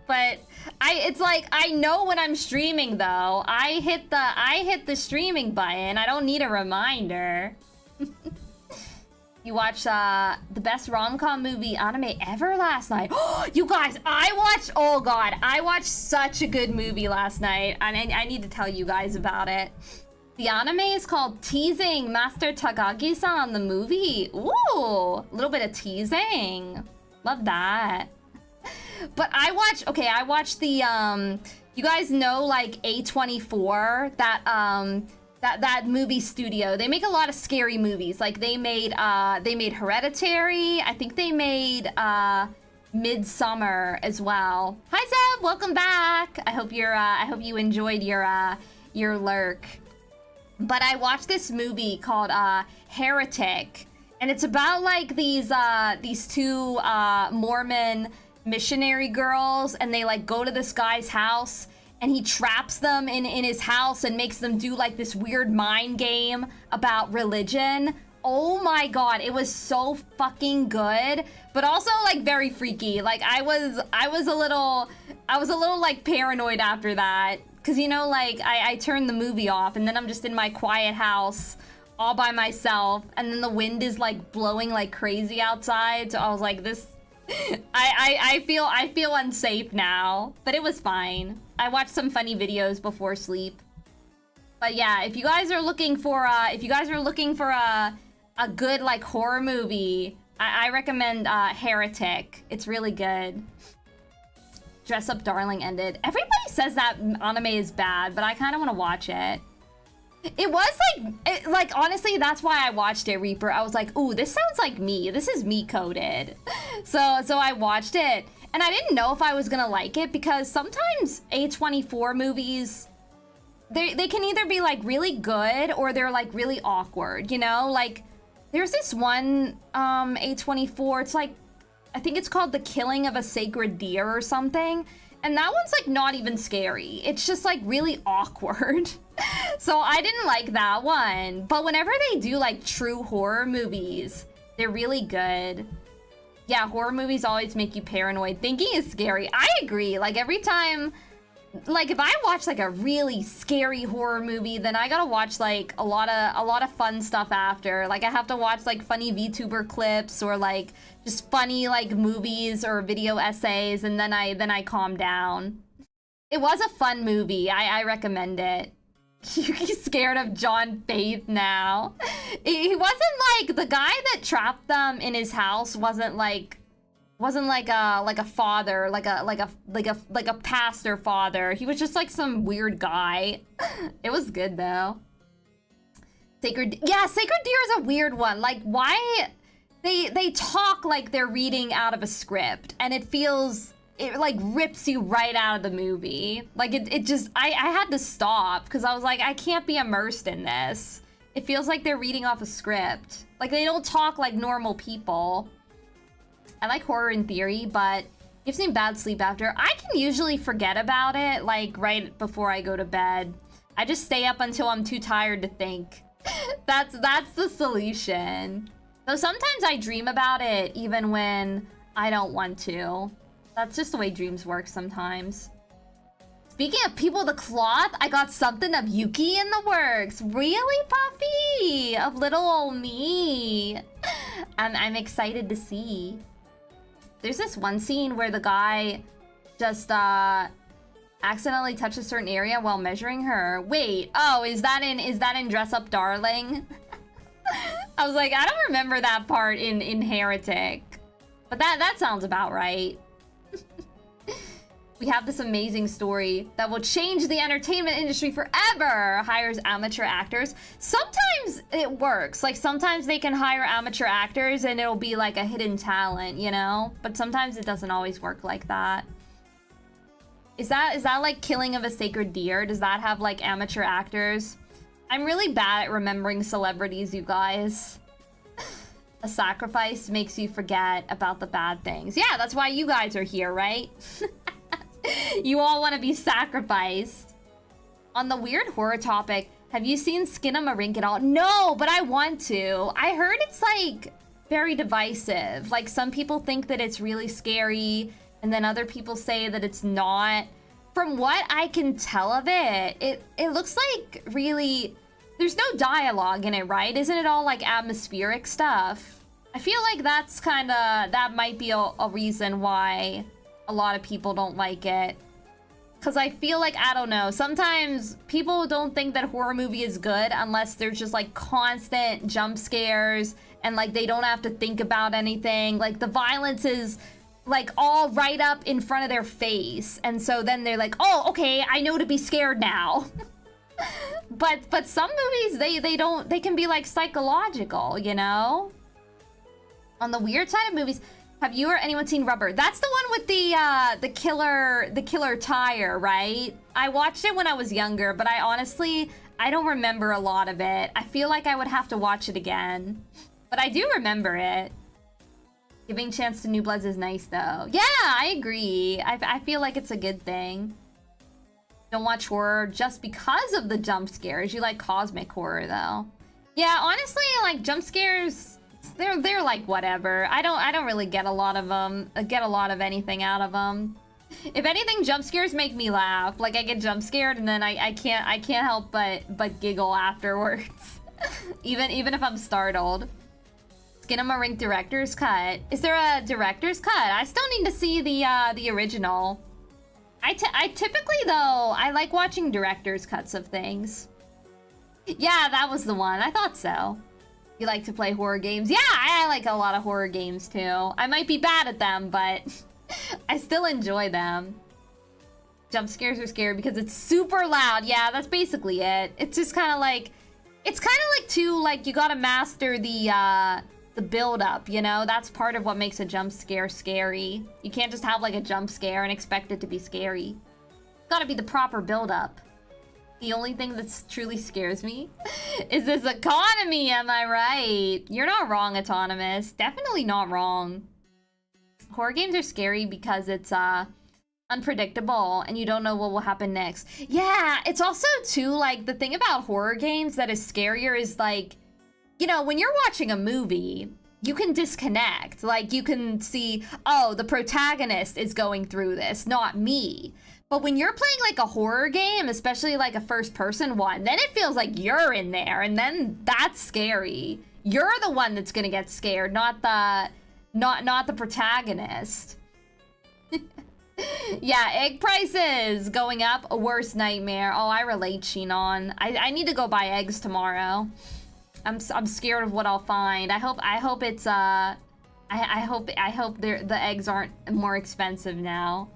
But it's like I know when I'm streaming though. I hit the streaming button. I don't need a reminder. You watched the best rom-com movie anime ever last night. You guys, oh god, I watched such a good movie last night, and I need to tell you guys about it. The anime is called Teasing Master Takagi-san the movie. Ooh, a little bit of teasing. Love that. But I watched the you guys know like A24, that movie studio. They make a lot of scary movies. Like they made Hereditary. I think they made Midsummer as well. Hi Zeb, welcome back. I hope you enjoyed your lurk. But I watched this movie called Heretic, and it's about like these two Mormon missionary girls, and they like go to this guy's house and he traps them in his house and makes them do like this weird mind game about religion. Oh my god, it was so fucking good, but also like very freaky. Like I was a little like paranoid after that, Cause you know, like I turn the movie off and then I'm just in my quiet house all by myself, and then the wind is like blowing like crazy outside. So I was like, this I feel unsafe now. But it was fine. I watched some funny videos before sleep. But yeah, if you guys are looking for a good like horror movie, I recommend Heretic. It's really good. Dress Up Darling ended. Everybody says that anime is bad, but I kind of want to watch it. It was like, honestly, that's why I watched it, Reaper. I was like, ooh, this sounds like me. This is me coded. So I watched it, and I didn't know if I was gonna like it because sometimes A24 movies, they can either be like really good or they're like really awkward, you know? Like, there's this one A24, it's like, I think it's called The Killing of a Sacred Deer or something. And that one's like not even scary. It's just like really awkward. So I didn't like that one. But whenever they do like true horror movies, they're really good. Yeah, horror movies always make you paranoid. Thinking is scary. I agree. Like every time, like if I watch like a really scary horror movie, then I gotta watch like a lot of fun stuff after. Like I have to watch like funny VTuber clips or like just funny like movies or video essays, and then I calm down. It was a fun movie. I recommend it. Yuki's scared of John Faith now. He wasn't like the guy that trapped them in his house. Wasn't like a father, like a pastor father. He was just like some weird guy. It was good though. Sacred Deer is a weird one. Like why they talk like they're reading out of a script, and it like rips you right out of the movie. Like it just I had to stop because I was like, I can't be immersed in this. It feels like they're reading off a script. Like they don't talk like normal people. I like horror in theory, but gives me bad sleep after. I can usually forget about it, like, right before I go to bed. I just stay up until I'm too tired to think. That's the solution. Though sometimes I dream about it even when I don't want to. That's just the way dreams work sometimes. Speaking of people of the cloth, I got something of Yuki in the works. Really, Puffy? Of little old me. I'm excited to see. There's this one scene where the guy just accidentally touched a certain area while measuring her. Wait, oh, is that in Dress Up Darling? I was like, I don't remember that part in Heretic. But that sounds about right. We have this amazing story that will change the entertainment industry forever. Hires amateur actors. Sometimes it works. Like sometimes they can hire amateur actors and it'll be like a hidden talent, you know? But sometimes it doesn't always work like that. Is that like Killing of a Sacred Deer? Does that have like amateur actors? I'm really bad at remembering celebrities, you guys. A sacrifice makes you forget about the bad things. Yeah, that's why you guys are here, right? You all want to be sacrificed. On the weird horror topic, have you seen Skinamarink at all? No, but I want to. I heard it's like very divisive. Like some people think that it's really scary, and then other people say that it's not. From what I can tell of it, it looks like really... There's no dialogue in it, right? Isn't it all like atmospheric stuff? I feel like that's kind of... That might be a reason why a lot of people don't like it. Because I feel like, I don't know, sometimes people don't think that a horror movie is good unless there's just like constant jump scares and like they don't have to think about anything. Like the violence is like all right up in front of their face. And so then they're like, oh, okay, I know to be scared now. But some movies, they can be like psychological, you know? On the weird side of movies, have you or anyone seen Rubber? That's the one with the killer tire, right? I watched it when I was younger, but I don't remember a lot of it. I feel like I would have to watch it again. But I do remember it. Giving chance to new bloods is nice though. Yeah, I agree. I feel like it's a good thing. Don't watch horror just because of the jump scares. You like cosmic horror though. Yeah, honestly, like jump scares, they're like whatever. I don't really get a lot of them. Get a lot of anything out of them. If anything, jump scares make me laugh. Like I get jump scared and then I can't help but giggle afterwards. even if I'm startled. Skinnamarink director's cut. Is there a director's cut? I still need to see the original. I typically though, I like watching director's cuts of things. Yeah, that was the one. I thought so. You like to play horror games? Yeah, I like a lot of horror games too. I might be bad at them, but I still enjoy them. Jump scares are scary because it's super loud. Yeah, that's basically it. It's just kind of like, it's kind of like too, like you gotta master the build up, you know? That's part of what makes a jump scare scary. You can't just have like a jump scare and expect it to be scary. It's gotta be the proper build up. The only thing that truly scares me is this economy, am I right? You're not wrong, Autonomous. Definitely not wrong. Horror games are scary because it's unpredictable and you don't know what will happen next. Yeah, it's also too, like, the thing about horror games that is scarier is like, you know, when you're watching a movie, you can disconnect. Like, you can see, oh, the protagonist is going through this, not me. But when you're playing like a horror game, especially like a first-person one, then it feels like you're in there, and then that's scary. You're the one that's gonna get scared, not the protagonist. Yeah, egg prices going up, a worst nightmare. Oh, I relate, Shinon. I need to go buy eggs tomorrow. I'm scared of what I'll find. I hope it's I hope the eggs aren't more expensive now.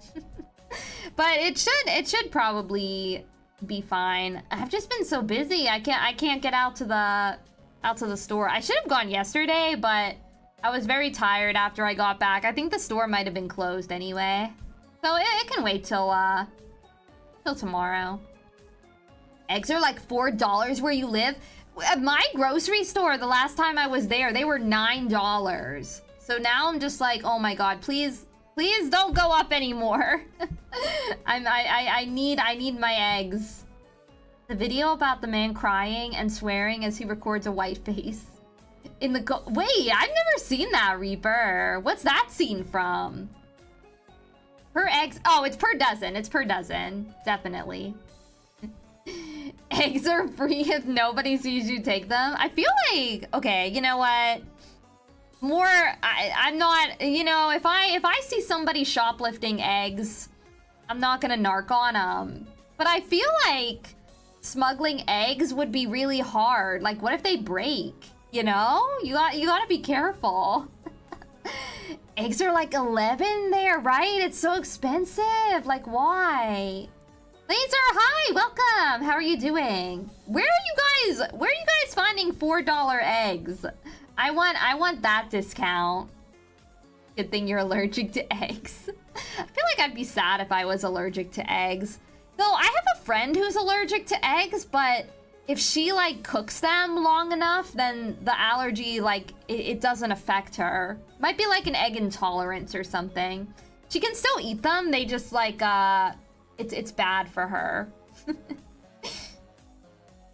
But it should probably be fine. I've just been so busy. I can't get out to the store. I should have gone yesterday, but I was very tired after I got back. I think the store might have been closed anyway. So it can wait till tomorrow. Eggs are like $4 where you live. At my grocery store, the last time I was there, they were $9. So now I'm just like, oh my god, please don't go up anymore. I need my eggs. The video about the man crying and swearing as he records a white face. Wait, I've never seen that, Reaper. What's that scene from? Per eggs, oh, it's per dozen. It's per dozen, definitely. Eggs are free if nobody sees you take them. I feel like, okay, you know what? I'm not, you know, if I see somebody shoplifting eggs, I'm not gonna narc on them. But I feel like smuggling eggs would be really hard. Like, what if they break? You know? You gotta be careful. Eggs are like 11 there, right? It's so expensive. Like, why? Laser, hi, welcome. How are you doing? Where are you guys finding $4 eggs? I want that discount. Good thing you're allergic to eggs. I feel like I'd be sad if I was allergic to eggs. Though I have a friend who's allergic to eggs, but if she like cooks them long enough, then the allergy, like, it doesn't affect her. Might be like an egg intolerance or something. She can still eat them, they just like, it's bad for her.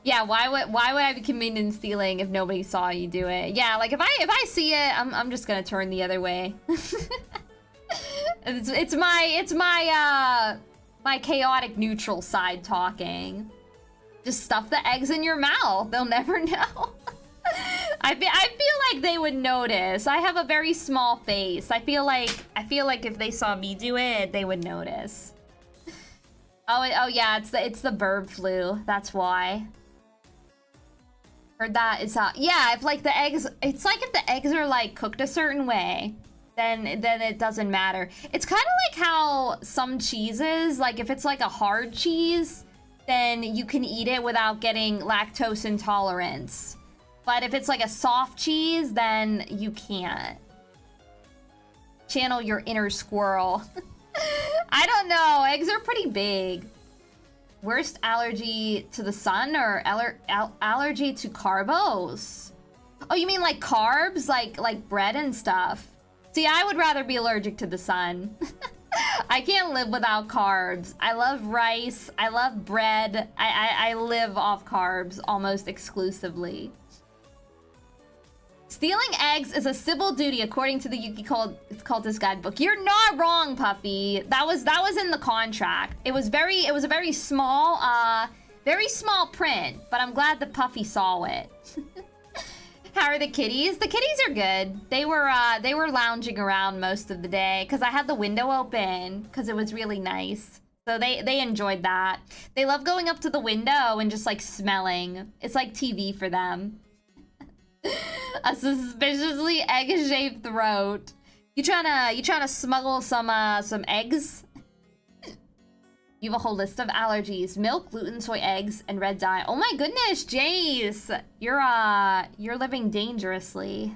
Yeah, why would I be convenience stealing if nobody saw you do it? Yeah, like if I see it, I'm just gonna turn the other way. it's my chaotic neutral side talking. Just stuff the eggs in your mouth. They'll never know. I feel like they would notice. I have a very small face. I feel like if they saw me do it, they would notice. Oh yeah, it's the bird flu. That's why. Heard that it's yeah, if like the eggs, it's like if the eggs are like cooked a certain way, then it doesn't matter. It's kind of like how some cheeses, like if it's like a hard cheese, then you can eat it without getting lactose intolerance. But if it's like a soft cheese, then you can't. Channel your inner squirrel. I don't know, eggs are pretty big. Worst allergy to the sun or allergy to carbos? Oh, you mean like carbs? Like bread and stuff? See, I would rather be allergic to the sun. I can't live without carbs. I love rice. I love bread. I live off carbs almost exclusively. Stealing eggs is a civil duty according to the Yukikultists guidebook. You're not wrong, Puffy. That was in the contract. It was a very small print, but I'm glad that Puffy saw it. How are the kitties? The kitties are good. They were lounging around most of the day because I had the window open because it was really nice. So they enjoyed that. They love going up to the window and just like smelling. It's like TV for them. A suspiciously egg-shaped throat. You trying to smuggle some eggs? You have a whole list of allergies: milk, gluten, soy, eggs, and red dye. Oh my goodness, Jace! You're living dangerously.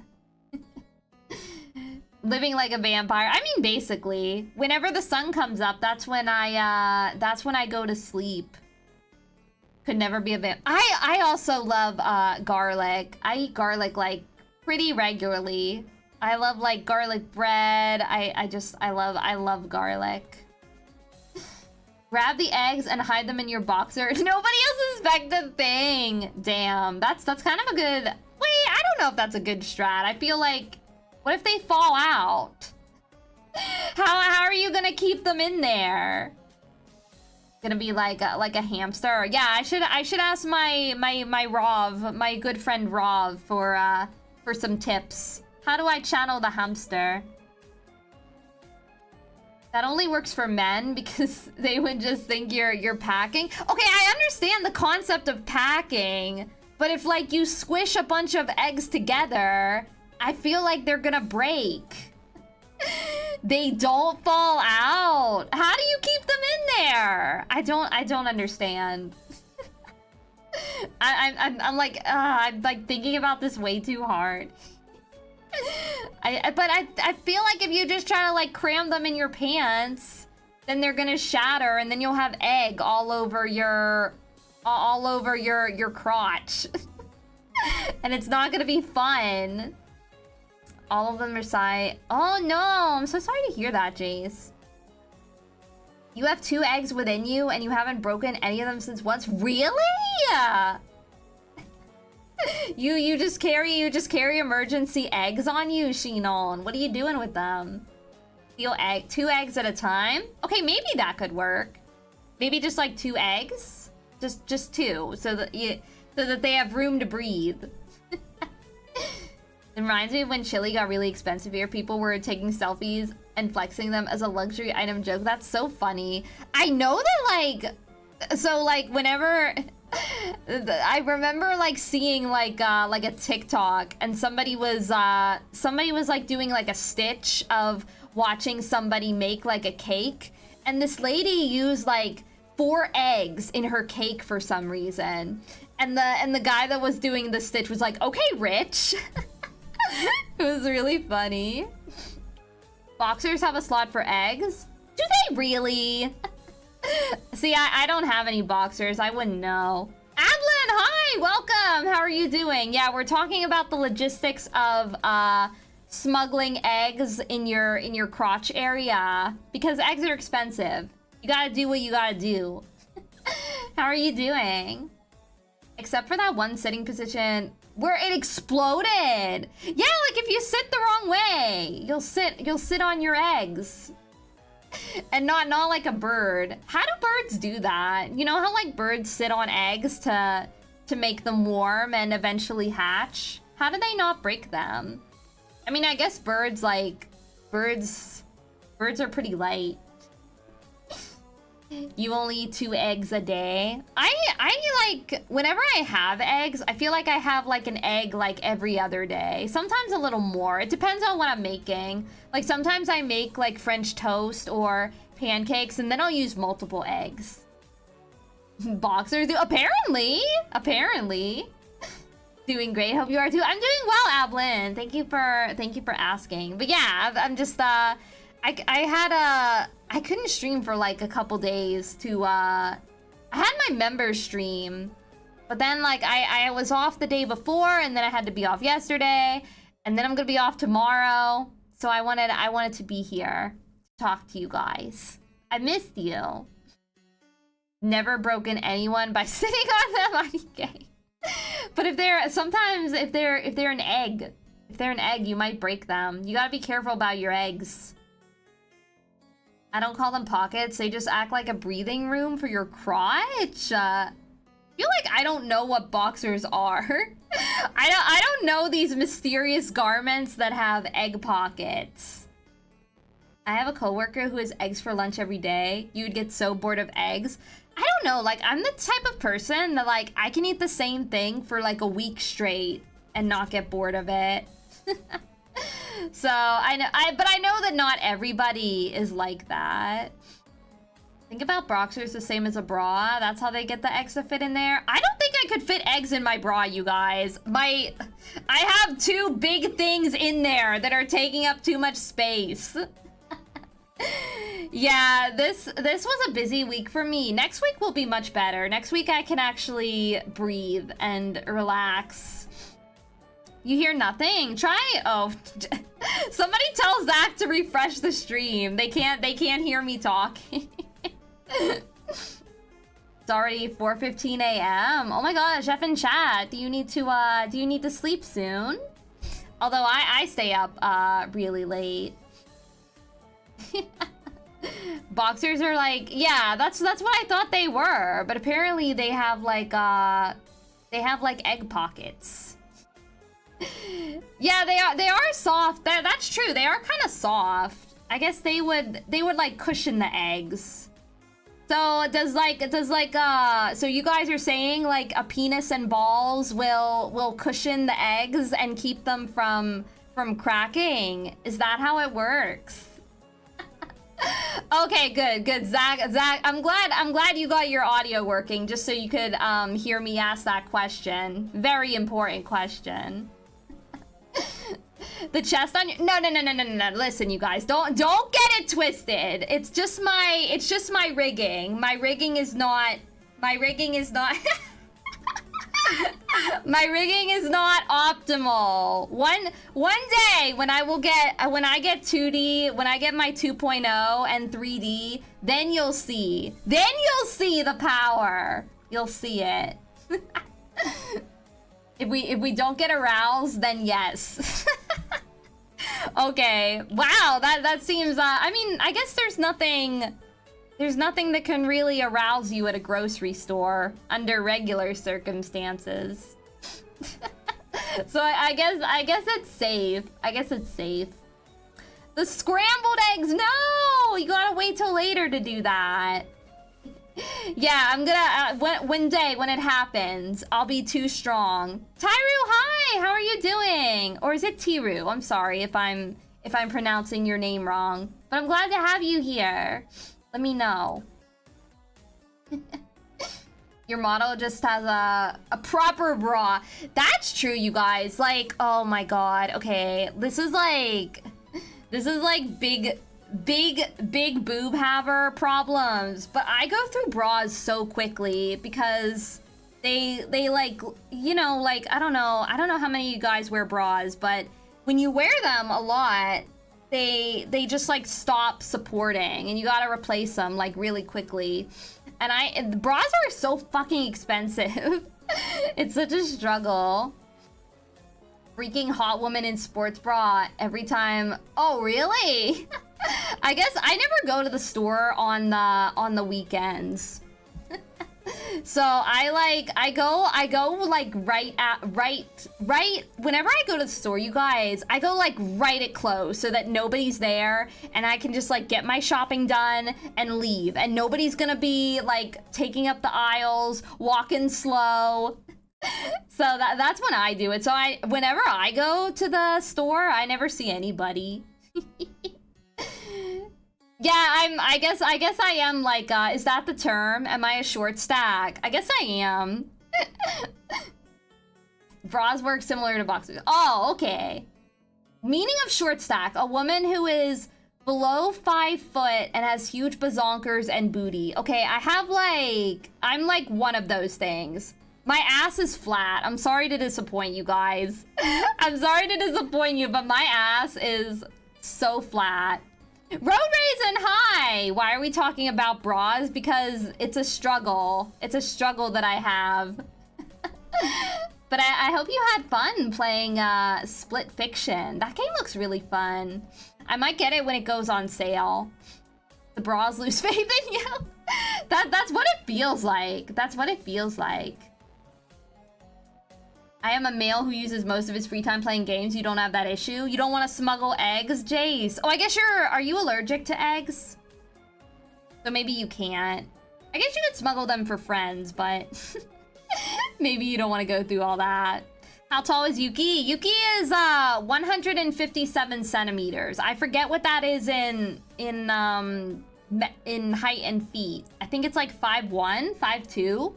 Living like a vampire. I mean, basically, whenever the sun comes up, that's when I go to sleep. Could never be a vampire. I also love garlic. I eat garlic like pretty regularly. I love like garlic bread. I love garlic. Grab the eggs and hide them in your boxer. Nobody else suspect a thing. Damn, that's kind of a good... Wait, I don't know if that's a good strat. I feel like, what if they fall out? How are you gonna keep them in there? Gonna be like a hamster? Yeah, I should ask my Rov, my good friend Rov, for some tips. How do I channel the hamster? That only works for men because they would just think you're packing. Okay, I understand the concept of packing, but if like you squish a bunch of eggs together, I feel like they're gonna break. They don't fall out. How do you keep them in there? I don't understand. I'm like thinking about this way too hard. But I feel like if you just try to like cram them in your pants, then they're gonna shatter, and then you'll have egg all over your crotch, and it's not gonna be fun. All of them are sigh. Oh no, I'm so sorry to hear that, Jace. You have 2 eggs within you, and you haven't broken any of them since once. Really? You just carry emergency eggs on you, Shinon. What are you doing with them? Steal 2 eggs at a time? Okay, maybe that could work. Maybe just like 2 eggs, just 2, so that they have room to breathe. It reminds me of when chili got really expensive here. People were taking selfies and flexing them as a luxury item joke. That's so funny. I know that whenever I remember like seeing like a TikTok, and somebody was like doing like a stitch of watching somebody make like a cake, and this lady used like 4 eggs in her cake for some reason, and the guy that was doing the stitch was like, "Okay, Rich." It was really funny. Boxers have a slot for eggs? Do they really? See, I don't have any boxers. I wouldn't know. Adlin, hi! Welcome! How are you doing? Yeah, we're talking about the logistics of smuggling eggs in your crotch area, because eggs are expensive. You gotta do what you gotta do. How are you doing? Except for that one sitting position where it exploded. Yeah, like if you sit the wrong way, you'll sit on your eggs. And not like a bird. How do birds do that? You know how like birds sit on eggs to make them warm and eventually hatch? How do they not break them? I mean, I guess birds are pretty light. You only eat 2 eggs a day. I like, whenever I have eggs, I feel like I have like an egg like every other day. Sometimes a little more. It depends on what I'm making. Like sometimes I make like French toast or pancakes, and then I'll use multiple eggs. Boxers do, apparently. Doing great. Hope you are too. I'm doing well, Ablin. Thank you for asking. But yeah, I'm just I couldn't stream for like a couple days to I had my members stream, but then like I was off the day before, and then I had to be off yesterday, and then I'm gonna be off tomorrow. So I wanted to be here to talk to you guys. I missed you. Never broken anyone by sitting on them. IDK. But if they're an egg, If they're an egg, you might break them. You gotta be careful about your eggs. I don't call them pockets. They just act like a breathing room for your crotch. I feel like I don't know what boxers are. I don't know these mysterious garments that have egg pockets. I have a coworker who has eggs for lunch every day. You would get so bored of eggs. I don't know, like, I'm the type of person that, like, I can eat the same thing for, like, a week straight and not get bored of it. So, but I know that not everybody is like that. Think about boxers the same as a bra. That's how they get the eggs to fit in there. I don't think I could fit eggs in my bra, you guys. I have two big things in there that are taking up too much space. Yeah, this was a busy week for me. Next week will be much better. Next week I can actually breathe and relax. You hear nothing? Try. Oh, somebody tell Zach to refresh the stream. They can't hear me talking. It's already 4:15 a.m. Oh my gosh, F in chat. Do you need to sleep soon? Although I stay up really late. Boxers are like, yeah, that's what I thought they were, but apparently they have like egg pockets. Yeah, they are soft. That's true. They are kind of soft. I guess they would like cushion the eggs. So so you guys are saying like a penis and balls will cushion the eggs and keep them from cracking? Is that how it works? Okay, good. Zach, I'm glad you got your audio working just so you could hear me ask that question. Very important question. The chest on your no. Listen, you guys, don't get it twisted. It's just my rigging. My rigging is not my rigging is not optimal. One day when I get 2D, when I get my 2.0 and 3D, then you'll see. Then you'll see the power. You'll see it. If we don't get aroused, then yes. Okay. Wow, that seems I mean, I guess there's nothing that can really arouse you at a grocery store under regular circumstances. So I guess it's safe. The scrambled eggs, no! You gotta wait till later to do that. Yeah, I'm gonna one day when it happens, I'll be too strong. Tyru, hi! How are you doing? Or is it Tiru? I'm sorry if I'm pronouncing your name wrong. But I'm glad to have you here. Let me know. Your model just has a proper bra. That's true, you guys. Like, oh my god. Okay, this is like big boob haver problems. But I go through bras so quickly because they like, you know, like, I don't know how many of you guys wear bras, but when you wear them a lot, they just like stop supporting and you gotta replace them like really quickly. And bras are so fucking expensive. It's such a struggle. Freaking hot woman in sports bra every time. Oh, really? I guess I never go to the store on the weekends. So I go like right whenever I go to the store, you guys, I go like right at close so that nobody's there and I can just like get my shopping done and leave and nobody's gonna be like taking up the aisles, walking slow. So that's when I do it. So whenever I go to the store, I never see anybody. Yeah, I guess I am like, is that the term? Am I a short stack? I guess I am. Bras work similar to boxers. Oh, okay. Meaning of short stack, a woman who is below 5 foot and has huge bazonkers and booty. Okay, I'm like one of those things. My ass is flat. I'm sorry to disappoint you guys. I'm sorry to disappoint you, but my ass is so flat. Road Raisin, hi! Why are we talking about bras? Because it's a struggle. It's a struggle that I have. But I hope you had fun playing Split Fiction. That game looks really fun. I might get it when it goes on sale. The bras lose faith in you. That's what it feels like. That's what it feels like. I am a male who uses most of his free time playing games. You don't have that issue. You don't want to smuggle eggs, Jace. Oh, I guess are you allergic to eggs? So maybe you can't. I guess you could smuggle them for friends, but maybe you don't want to go through all that. How tall is Yuki? Yuki is 157 centimeters. I forget what that is in height and feet. I think it's like 5'1", 5'2",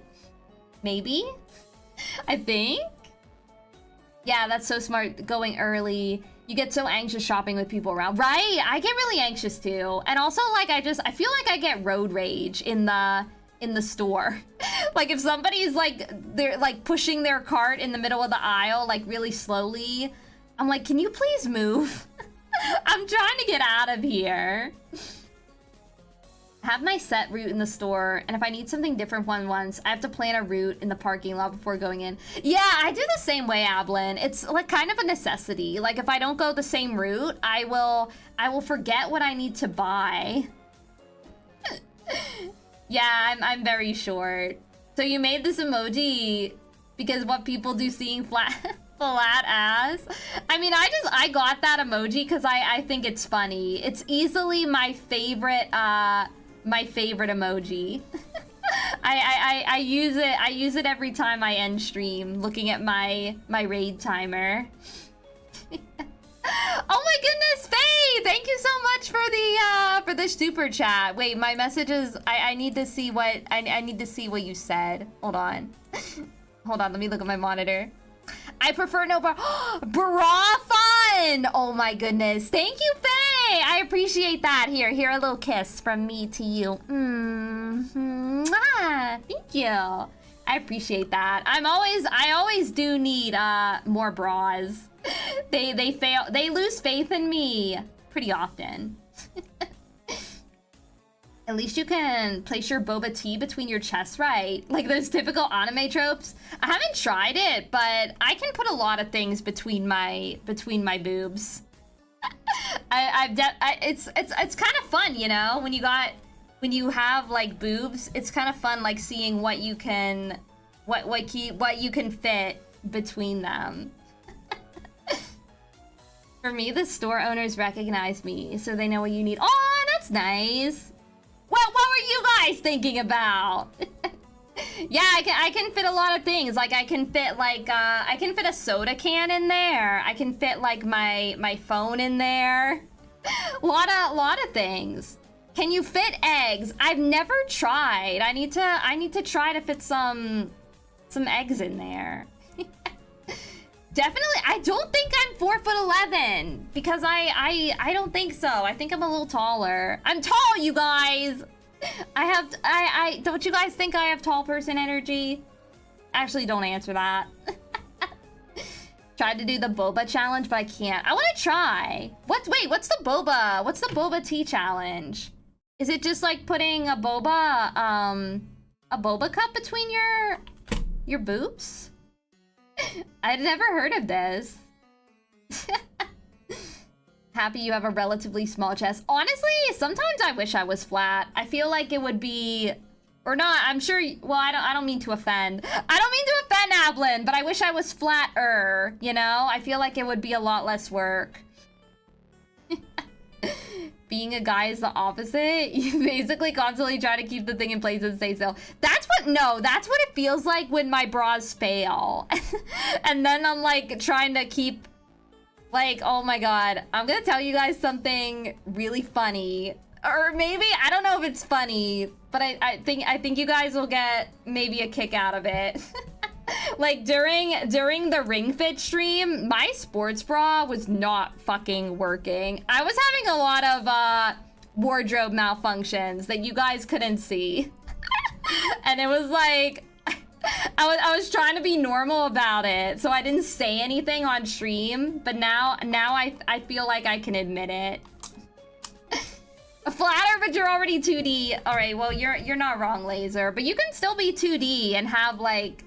maybe. I think. Yeah, that's so smart. Going early. You get so anxious shopping with people around. Right? I get really anxious too. And also, like, I feel like I get road rage in the store. Like, if somebody's like, they're like pushing their cart in the middle of the aisle, like really slowly, I'm like, can you please move? I'm trying to get out of here. Have my set route in the store, and if I need something different once, I have to plan a route in the parking lot before going in. Yeah, I do the same way, Ablin. It's like kind of a necessity. Like, if I don't go the same route, I will forget what I need to buy. Yeah, I'm very short. So you made this emoji because what people do seeing flat ass. I mean, I got that emoji because I think it's funny. It's easily my favorite emoji. I use it every time I end stream, looking at my raid timer. Oh my goodness, Faye! Thank you so much for the super chat. Wait, my messages. I need to see what I need to see what you said. Hold on. Hold on. Let me look at my monitor. I prefer no bra. Bra fun! Oh my goodness. Thank you, Faye! I appreciate that. Here, a little kiss from me to you. Thank you. I appreciate that. I always do need more bras. They lose faith in me pretty often. At least you can place your boba tea between your chests, right? Like those typical anime tropes. I haven't tried it, but I can put a lot of things between my boobs. It's kind of fun, you know, when you have like boobs. It's kind of fun, like seeing what you can fit between them. For me, the store owners recognize me, so they know what you need. Oh, that's nice. What were you guys thinking about? Yeah, I can fit a lot of things. Like I can fit a soda can in there. I can fit like my phone in there. lot of things. Can you fit eggs? I've never tried. I need to try to fit some eggs in there. Definitely, I don't think I'm 4'11" because I don't think so. I think I'm a little taller. I'm tall, you guys. I don't you guys think I have tall person energy? Actually, don't answer that. Tried to do the boba challenge, but I can't. I want to try. Wait, what's the boba tea challenge? Is it just like putting a boba cup between your boobs? I'd never heard of this. Happy you have a relatively small chest. Honestly, sometimes I wish I was flat. I feel like it would be, or not. I'm sure. Well, I don't mean to offend. I don't mean to offend Ablin, but I wish I was flatter. You know, I feel like it would be a lot less work. Being a guy is the opposite. You basically constantly try to keep the thing in place and stay still. That's what it feels like when my bras fail. And then I'm like trying to keep, like, oh my god, I'm gonna tell you guys something really funny. Or maybe, I don't know if it's funny, but I think you guys will get maybe a kick out of it. Like during the Ring Fit stream, my sports bra was not fucking working. I was having a lot of wardrobe malfunctions that you guys couldn't see. And it was like, I was trying to be normal about it, so I didn't say anything on stream, but now I feel like I can admit it. Flatter, but you're already 2D. All right, well, you're not wrong, Laser, but you can still be 2D and have like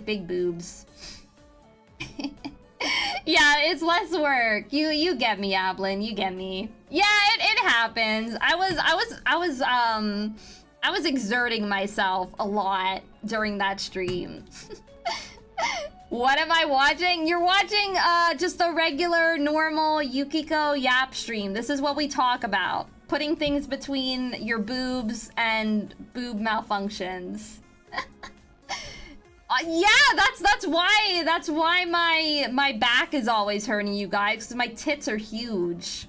big boobs. Yeah, it's less work. You get me, Ablin. You get me. Yeah, it happens. I was exerting myself a lot during that stream. What am I watching? You're watching just a regular, normal Yukiko Yap stream. This is what we talk about. Putting things between your boobs and boob malfunctions. Yeah, that's why my back is always hurting, you guys, because my tits are huge.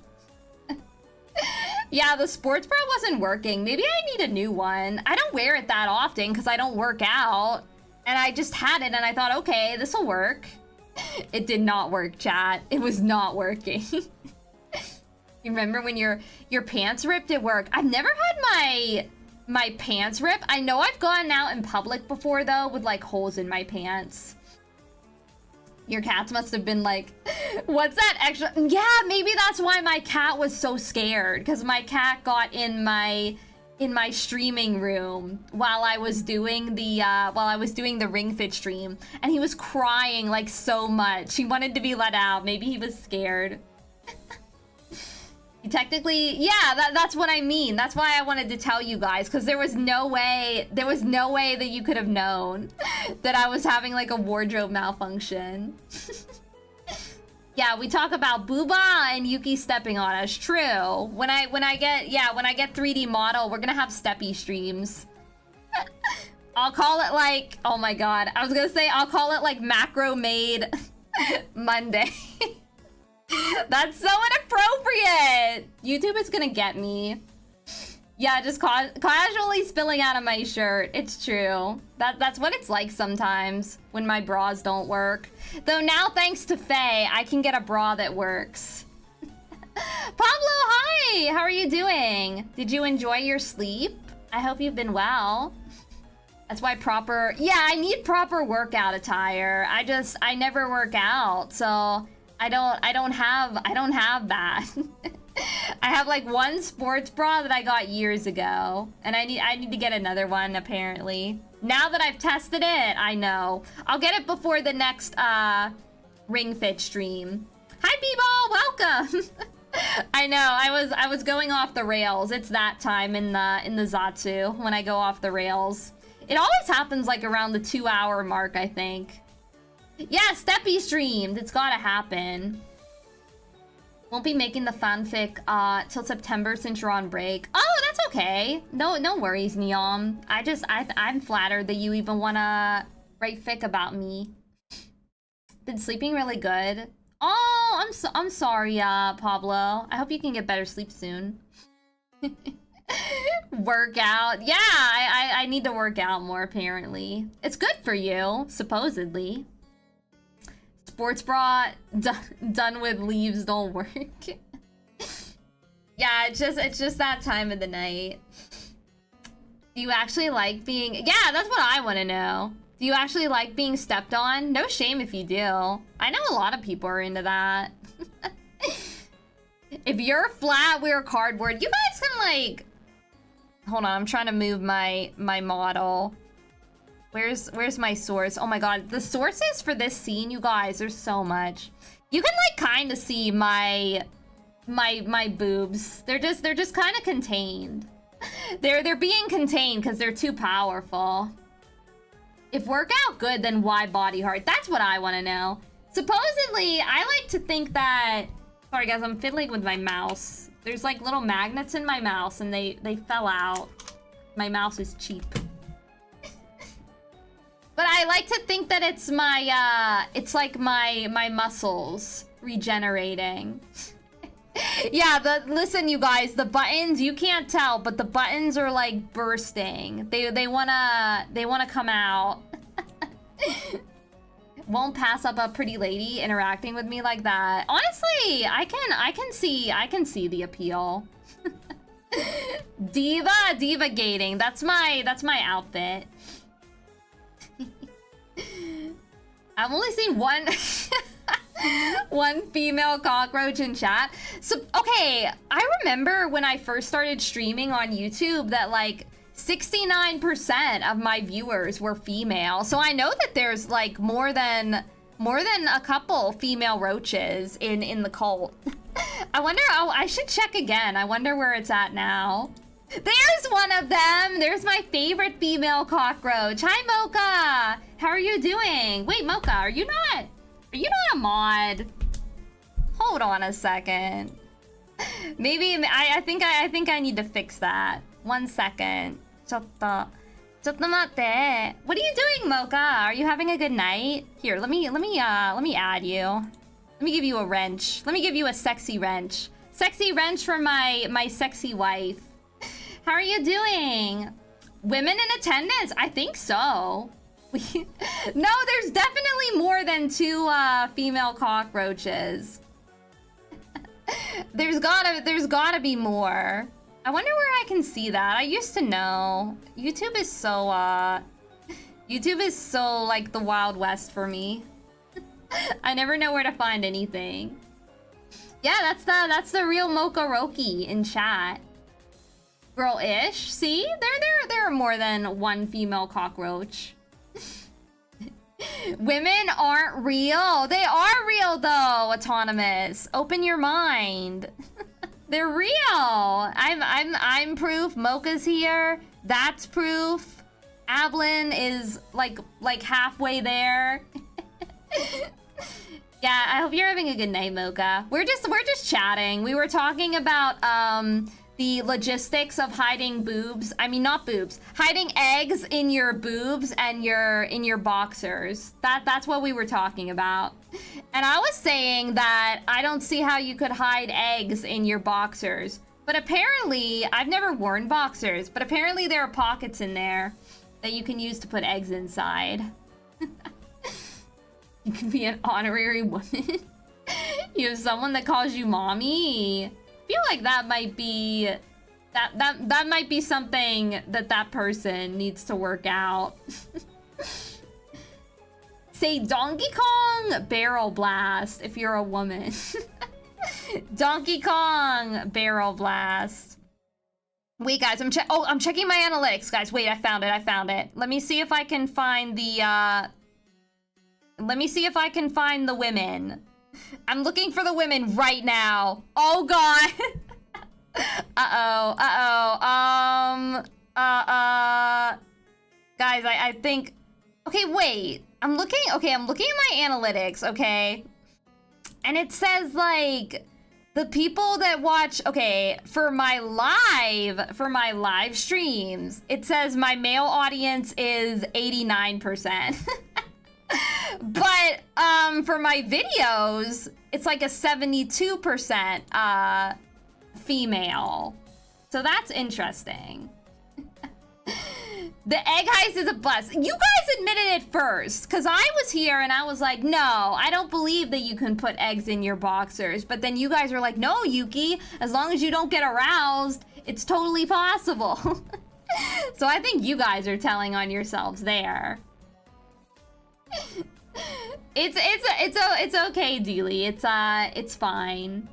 Yeah, the sports bra wasn't working. Maybe I need a new one. I don't wear it that often because I don't work out. And I just had it and I thought, okay, this will work. It did not work, chat. It was not working. You remember when your pants ripped at work? I've never had my pants rip. I know I've gone out in public before though with like holes in my pants. Your cats must have been like, what's that extra? Yeah, maybe that's why my cat was so scared, because my cat got in my streaming room while I was doing the Ring Fit stream, and he was crying like so much. He wanted to be let out. Maybe he was scared. Technically, yeah, that's what I mean. That's why I wanted to tell you guys, because there was no way that you could have known that I was having like a wardrobe malfunction. Yeah, we talk about Booba and Yuki stepping on us. True. When I get 3D model, we're gonna have steppy streams. I'll call it like, oh my god, I was gonna say I'll call it like Macro Maid Monday. That's so inappropriate! YouTube is gonna get me. Yeah, just casually spilling out of my shirt. It's true. That's what it's like sometimes when my bras don't work. Though now, thanks to Faye, I can get a bra that works. Pablo, hi! How are you doing? Did you enjoy your sleep? I hope you've been well. That's why I need proper workout attire. I never work out, so I don't have that. I have like one sports bra that I got years ago, and I need to get another one apparently. Now that I've tested it, I know. I'll get it before the next Ring Fit stream. Hi B-Ball, welcome. I know, I was going off the rails. It's that time in the Zatsu when I go off the rails. It always happens like around the 2-hour mark, I think. Yeah, Steppy streamed. It's gotta happen. Won't be making the fanfic till September since you're on break. Oh, that's okay. No worries, Neom. I'm flattered that you even wanna write fic about me. Been sleeping really good. Oh, I'm sorry, Pablo. I hope you can get better sleep soon. Workout. Yeah, I need to work out more apparently. It's good for you, supposedly. Sports bra done with leaves don't work. Yeah, it's just that time of the night. Do you actually like being... Yeah, that's what I want to know. Do you actually like being stepped on? No shame if you do. I know a lot of people are into that. If you're flat, we're cardboard. You guys can like... Hold on, I'm trying to move my model. Where's my source? Oh my god, the sources for this scene, you guys, there's so much. You can like kind of see my boobs. They're just kind of contained. They're being contained because they're too powerful. If workout good, then why body hard? That's what I want to know. Supposedly, I like to think that... Sorry guys, I'm fiddling with my mouse. There's like little magnets in my mouse and they fell out. My mouse is cheap. But I like to think that it's my, it's like my muscles regenerating. Yeah, listen you guys, the buttons, you can't tell, but the buttons are like bursting. They wanna come out. Won't pass up a pretty lady interacting with me like that. Honestly, I can see the appeal. Diva gating. That's my outfit. I've only seen one female cockroach in chat. So, okay, I remember when I first started streaming on YouTube that like 69% of my viewers were female. So I know that there's like more than More than a couple female roaches in the cult. I wonder, I should check again. I wonder where it's at now. There's one of them. There's my favorite female cockroach. Hi, Mocha. How are you doing? Wait, Mocha, are you not a mod? Hold on a second. Maybe I think I need to fix that. 1 second. ちょっと待って. What are you doing, Mocha? Are you having a good night? Here, let me add you. Let me give you a wrench. Let me give you a sexy wrench. Sexy wrench for my sexy wife. How are you doing? Women in attendance? I think so. No, there's definitely more than 2 female cockroaches. There's gotta be more. I wonder where I can see that. I used to know. YouTube is so like the Wild West for me. I never know where to find anything. Yeah, that's the real Mocha Roki in chat. Girl-ish. See? There are more than 1 female cockroach. Women aren't real. They are real though, Autonomous. Open your mind. They're real. I'm proof. Mocha's here. That's proof. Ablin is like halfway there. Yeah, I hope you're having a good night, Mocha. We're just chatting. We were talking about the logistics of hiding boobs. I mean, not boobs. Hiding eggs in your boobs and in your boxers. That's what we were talking about. And I was saying that I don't see how you could hide eggs in your boxers. But apparently, I've never worn boxers, but apparently there are pockets in there that you can use to put eggs inside. You can be an honorary woman. You have someone that calls you mommy. I feel like that might be that might be something that person needs to work out. Say Donkey Kong Barrel Blast if you're a woman. Donkey Kong Barrel Blast. Wait, guys, I'm checking my analytics, guys. Wait, I found it. Let me see if I can find the women. I'm looking for the women right now. Oh god. Guys, I think. Okay, wait. I'm looking at my analytics, okay? And it says like the people that watch, okay, for my live streams, it says my male audience is 89%. But for my videos, it's like a 72% female. So that's interesting. The egg heist is a bust. You guys admitted it first, because I was here and I was like, no, I don't believe that you can put eggs in your boxers. But then you guys were like, no, Yuki, as long as you don't get aroused, it's totally possible. So I think you guys are telling on yourselves there. It's okay, Dealey. It's fine.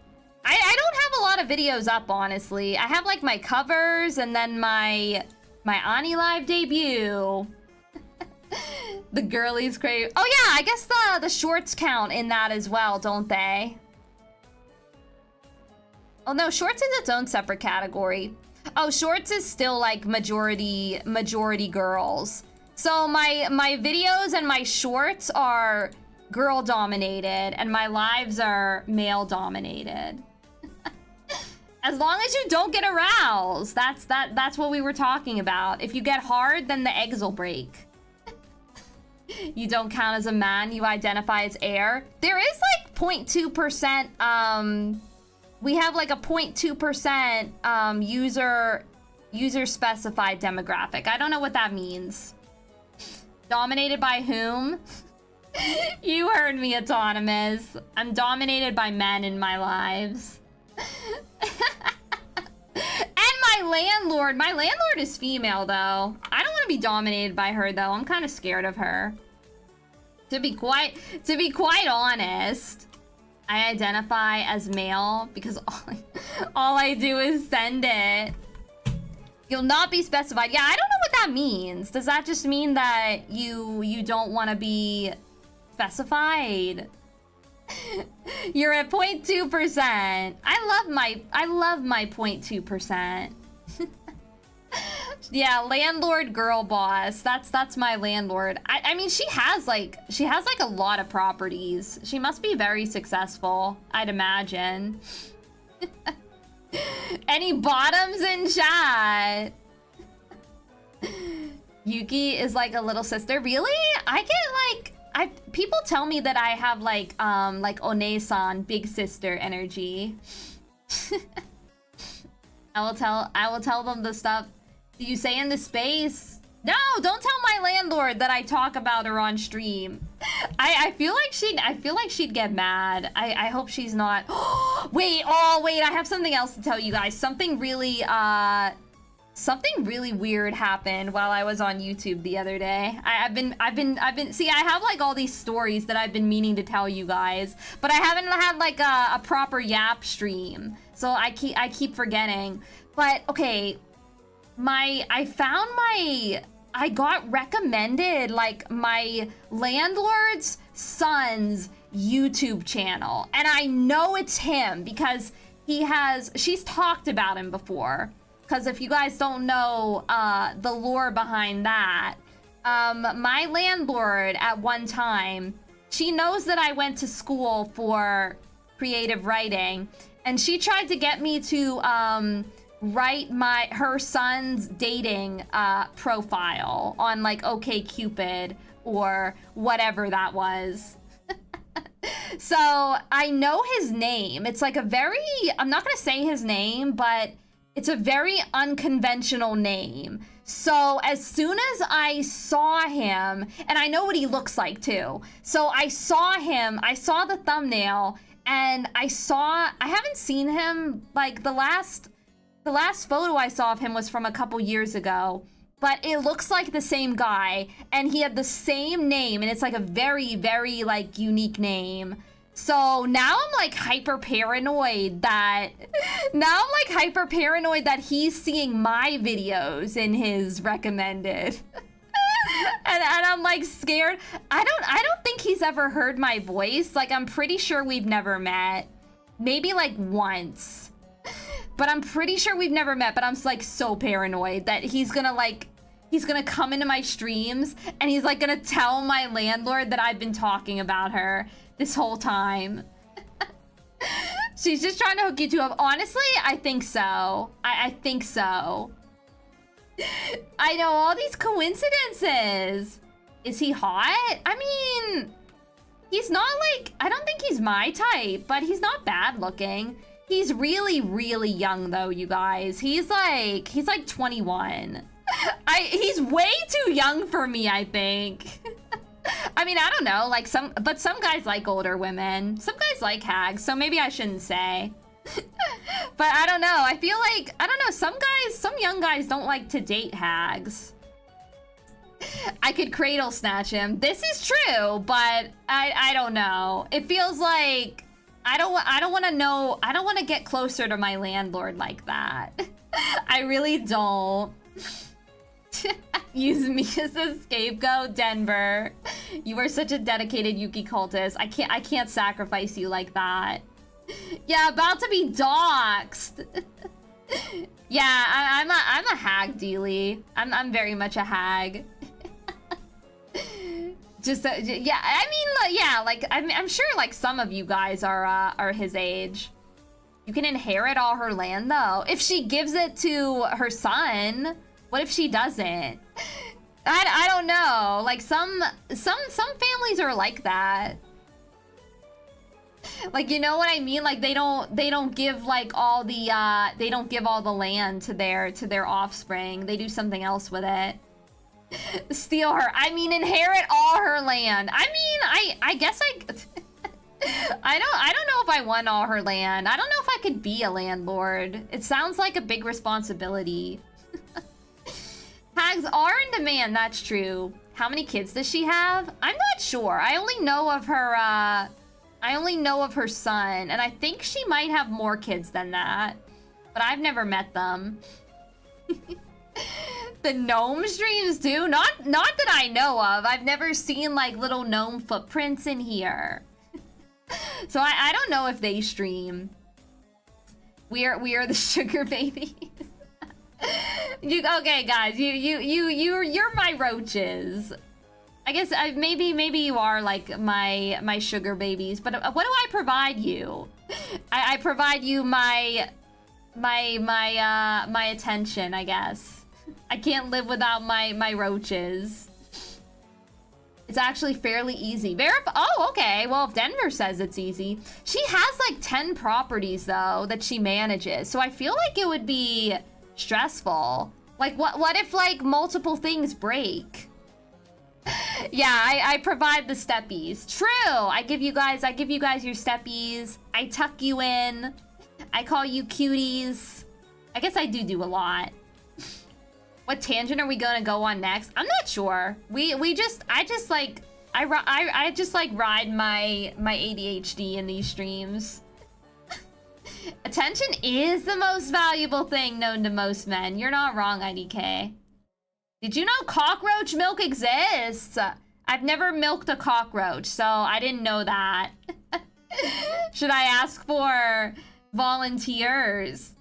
I don't have a lot of videos up, honestly. I have like my covers and then my Ani Live debut. The girlies crave. Oh yeah, I guess the shorts count in that as well, don't they? Oh no, shorts is its own separate category. Oh, shorts is still like majority girls. So my videos and my shorts are girl dominated and my lives are male dominated. As long as you don't get aroused, that's what we were talking about. If you get hard, then the eggs will break. You don't count as a man, you identify as air. There is like 0.2%, we have like a 0.2% user specified demographic. I don't know what that means. Dominated by whom? You heard me, Autonomous. I'm dominated by men in my lives. And my landlord is female though. I don't want to be dominated by her though. I'm kind of scared of her. To be quite honest, I identify as male because all I do is send it. You'll not be specified. Yeah, I don't know what that means. Does that just mean that you don't want to be specified. You're at 0.2%. I love my 0.2%. Yeah, landlord girl boss. That's my landlord. I mean, she has like a lot of properties. She must be very successful, I'd imagine. Any bottoms in chat? Yuki is like a little sister. Really? I get like people tell me that I have like One-san, big sister energy. I will tell them the stuff you say in the space. No, don't tell my landlord that I talk about her on stream. I feel like she'd get mad. I hope she's not. Wait, I have something else to tell you guys. Something really weird happened while I was on YouTube the other day. I've been see, I have like all these stories that I've been meaning to tell you guys, but I haven't had like a proper Yap stream. So I keep forgetting. But okay, I got recommended like my landlord's son's YouTube channel, and I know it's him because she's talked about him before. Because if you guys don't know the lore behind that, my landlord at one time, she knows that I went to school for creative writing, and she tried to get me to write her son's dating profile on like OkCupid or whatever that was. So I know his name. It's like I'm not gonna say his name, but it's a very unconventional name. So as soon as I saw him, and I know what he looks like too. So I saw him, I saw the thumbnail, and I haven't seen him, like the last photo I saw of him was from a couple years ago, but it looks like the same guy, and he had the same name, and it's like a very, very like unique name. So now I'm like hyper paranoid that he's seeing my videos in his recommended. and I'm like scared. I don't think he's ever heard my voice. Like I'm pretty sure we've never met. Maybe like once. But I'm pretty sure we've never met, but I'm like so paranoid that he's gonna come into my streams and he's like gonna tell my landlord that I've been talking about her this whole time. She's just trying to hook you two up. Honestly, I think so. I think so. I know all these coincidences. Is he hot? I mean, he's not like, I don't think he's my type, but he's not bad looking. He's really, really young though, you guys. He's like 21. He's way too young for me, I think. I mean, I don't know, like some guys like older women. Some guys like hags, so maybe I shouldn't say. But I don't know, I feel like, I don't know, some young guys don't like to date hags. I could cradle snatch him. This is true, but I don't know. It feels like, I don't want to get closer to my landlord like that. I really don't. Use me as a scapegoat, Denver. You are such a dedicated Yukikultist. I can't sacrifice you like that. Yeah, about to be doxxed. Yeah, I'm a hag, Dealy. I'm very much a hag. Just yeah, I mean, yeah, like I'm sure like some of you guys are his age. You can inherit all her land though if she gives it to her son. What if she doesn't? I don't know. Like some families are like that. Like, you know what I mean? Like they don't give like all the they don't give all the land to their offspring. They do something else with it. Steal her. I mean, inherit all her land. I mean, I guess I don't know if I want all her land. I don't know if I could be a landlord. It sounds like a big responsibility. Hags are in demand, that's true. How many kids does she have? I'm not sure. I only know of her son, and I think she might have more kids than that. But I've never met them. The gnome streams too? Not that I know of. I've never seen like little gnome footprints in here. So I don't know if they stream. We are the sugar babies. Okay, guys, you're my roaches. I guess maybe you are like my sugar babies. But what do I provide you? I provide you my attention, I guess. I can't live without my roaches. It's actually fairly easy. Oh, okay. Well, if Denver says it's easy. She has like 10 properties though that she manages. So I feel like it would be stressful. Like what if like multiple things break? Yeah, I provide the steppies. True. I give you guys your steppies. I tuck you in. I call you cuties. I guess I do a lot. What tangent are we gonna go on next? I'm not sure. I just like ride my ADHD in these streams. Attention is the most valuable thing known to most men. You're not wrong, IDK. Did you know cockroach milk exists? I've never milked a cockroach, so I didn't know that. Should I ask for volunteers?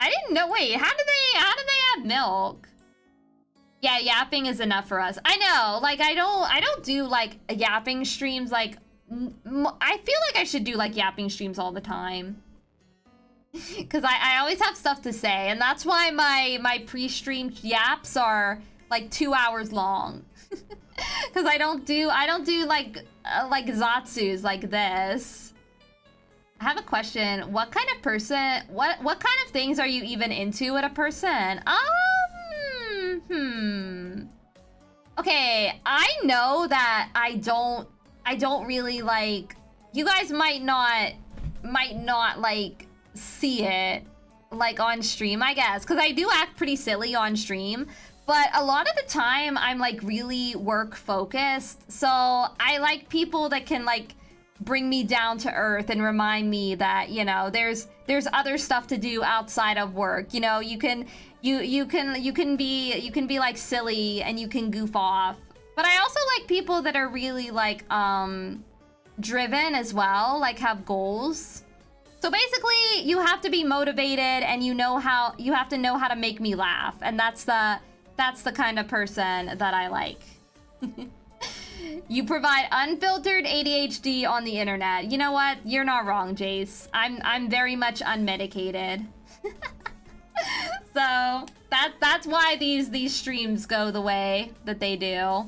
I didn't know. Wait, how do they have milk? Yeah, yapping is enough for us. I know. Like I don't do like yapping streams. Like I feel like I should do like yapping streams all the time. Cause I always have stuff to say, and that's why my pre-streamed yaps are like 2 hours long. Cause I don't do like Zatsus like this. I have a question. What kind of person, what kind of things are you even into with a person? Okay, I know that I don't really like, you guys might not like see it like on stream, I guess, because I do act pretty silly on stream, but a lot of the time I'm like really work focused, so I like people that can like bring me down to earth and remind me that, you know, there's other stuff to do outside of work. You know, you can be like silly and you can goof off. But I also like people that are really like driven as well, like have goals. So basically you have to be motivated and you have to know how to make me laugh, and that's the kind of person that I like. You provide unfiltered ADHD on the internet. You know what? You're not wrong, Jace. I'm very much unmedicated. So that's why these streams go the way that they do.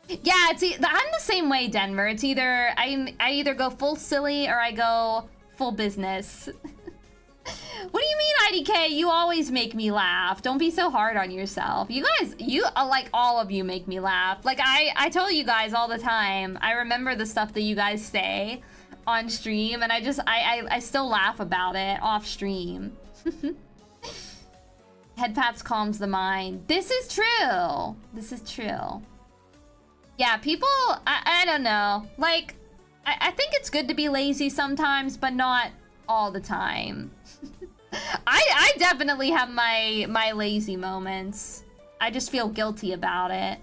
Yeah, I'm the same way, Denver. It's either I either go full silly or I go full business. What do you mean, IDK? You always make me laugh. Don't be so hard on yourself. You guys, like all of you make me laugh. Like I tell you guys all the time. I remember the stuff that you guys say on stream, and I still laugh about it off stream. Head pats calms the mind. This is true. This is true. Yeah, people, I don't know. Like, I think it's good to be lazy sometimes, but not all the time. I definitely have my lazy moments. I just feel guilty about it.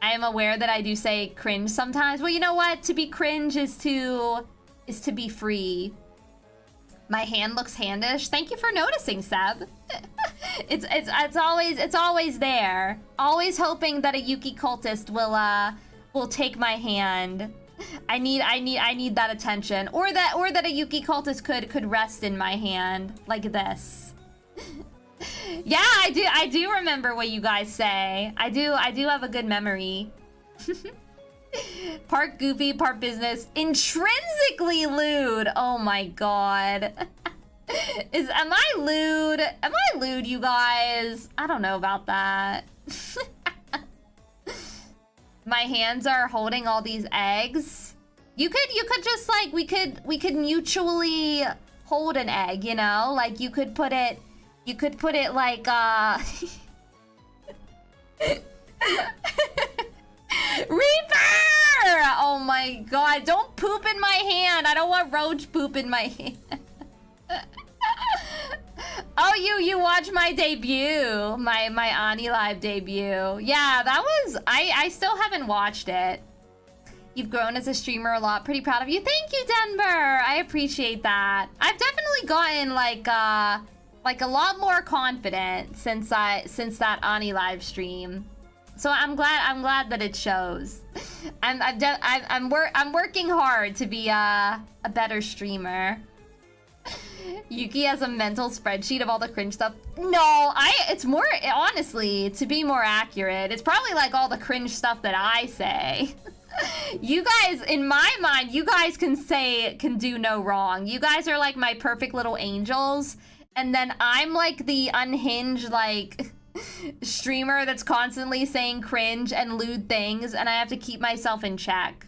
I am aware that I do say cringe sometimes. Well, you know what? To be cringe is to be free. My hand looks handish. Thank you for noticing, Seb. it's always there. Always hoping that a Yukikultist will take my hand. I need that attention, or that a Yukikultist could rest in my hand like this. Yeah, I do remember what you guys say. I do have a good memory. Part goofy, part business, intrinsically lewd. Oh my god. Am I lewd? Am I lewd, you guys? I don't know about that. My hands are holding all these eggs. You could just like, we could mutually hold an egg, you know? Like you could put it like Reaper! Oh my god, don't poop in my hand. I don't want roach poop in my hand. Oh, you watched my debut, my Ani Live debut. Yeah, that was, I still haven't watched it. You've grown as a streamer a lot. Pretty proud of you. Thank you, Denver. I appreciate that. I've definitely gotten like a lot more confident since that Ani live stream. So I'm glad that it shows. I'm working hard to be a better streamer. Yuki has a mental spreadsheet of all the cringe stuff. No, it's more, honestly, to be more accurate, it's probably like all the cringe stuff that I say. You guys, in my mind, you guys can do no wrong. You guys are like my perfect little angels. And then I'm like the unhinged, like, streamer that's constantly saying cringe and lewd things, and I have to keep myself in check.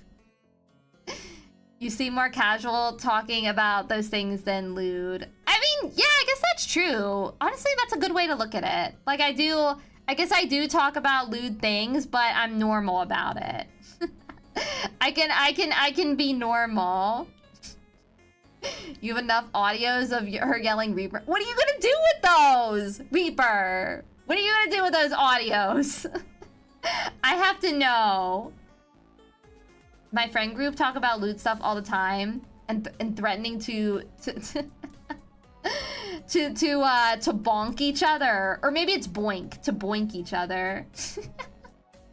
You seem more casual talking about those things than lewd. I mean, yeah, I guess that's true. Honestly, that's a good way to look at it. Like, I guess I do talk about lewd things, but I'm normal about it. I can be normal. You have enough audios of her yelling Reaper. What are you gonna do with those, Reaper? What are you gonna do with those audios? I have to know. My friend group talk about lewd stuff all the time and threatening to bonk each other, or maybe it's boink, to boink each other.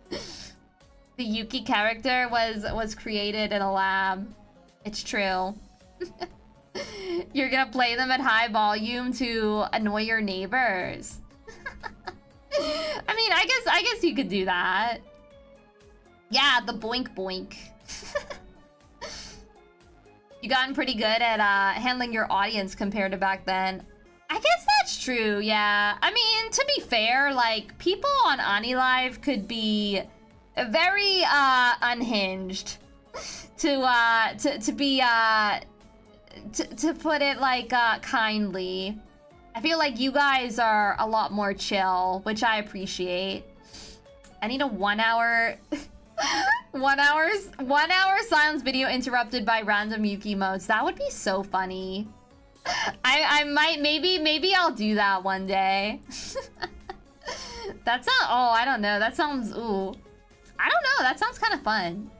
The Yuki character was created in a lab. It's true. You're gonna play them at high volume to annoy your neighbors. I mean, I guess you could do that. Yeah, the boink boink. You gotten pretty good at handling your audience compared to back then. I guess that's true, yeah. I mean, to be fair, like, people on Ani Live could be very unhinged. To put it like kindly. I feel like you guys are a lot more chill, which I appreciate. I need a 1 hour 1 hour silence video interrupted by random Yuki modes. That would be so funny. I might, maybe I'll do that one day. That's not, oh, I don't know. That sounds, ooh. I don't know, that sounds kind of fun.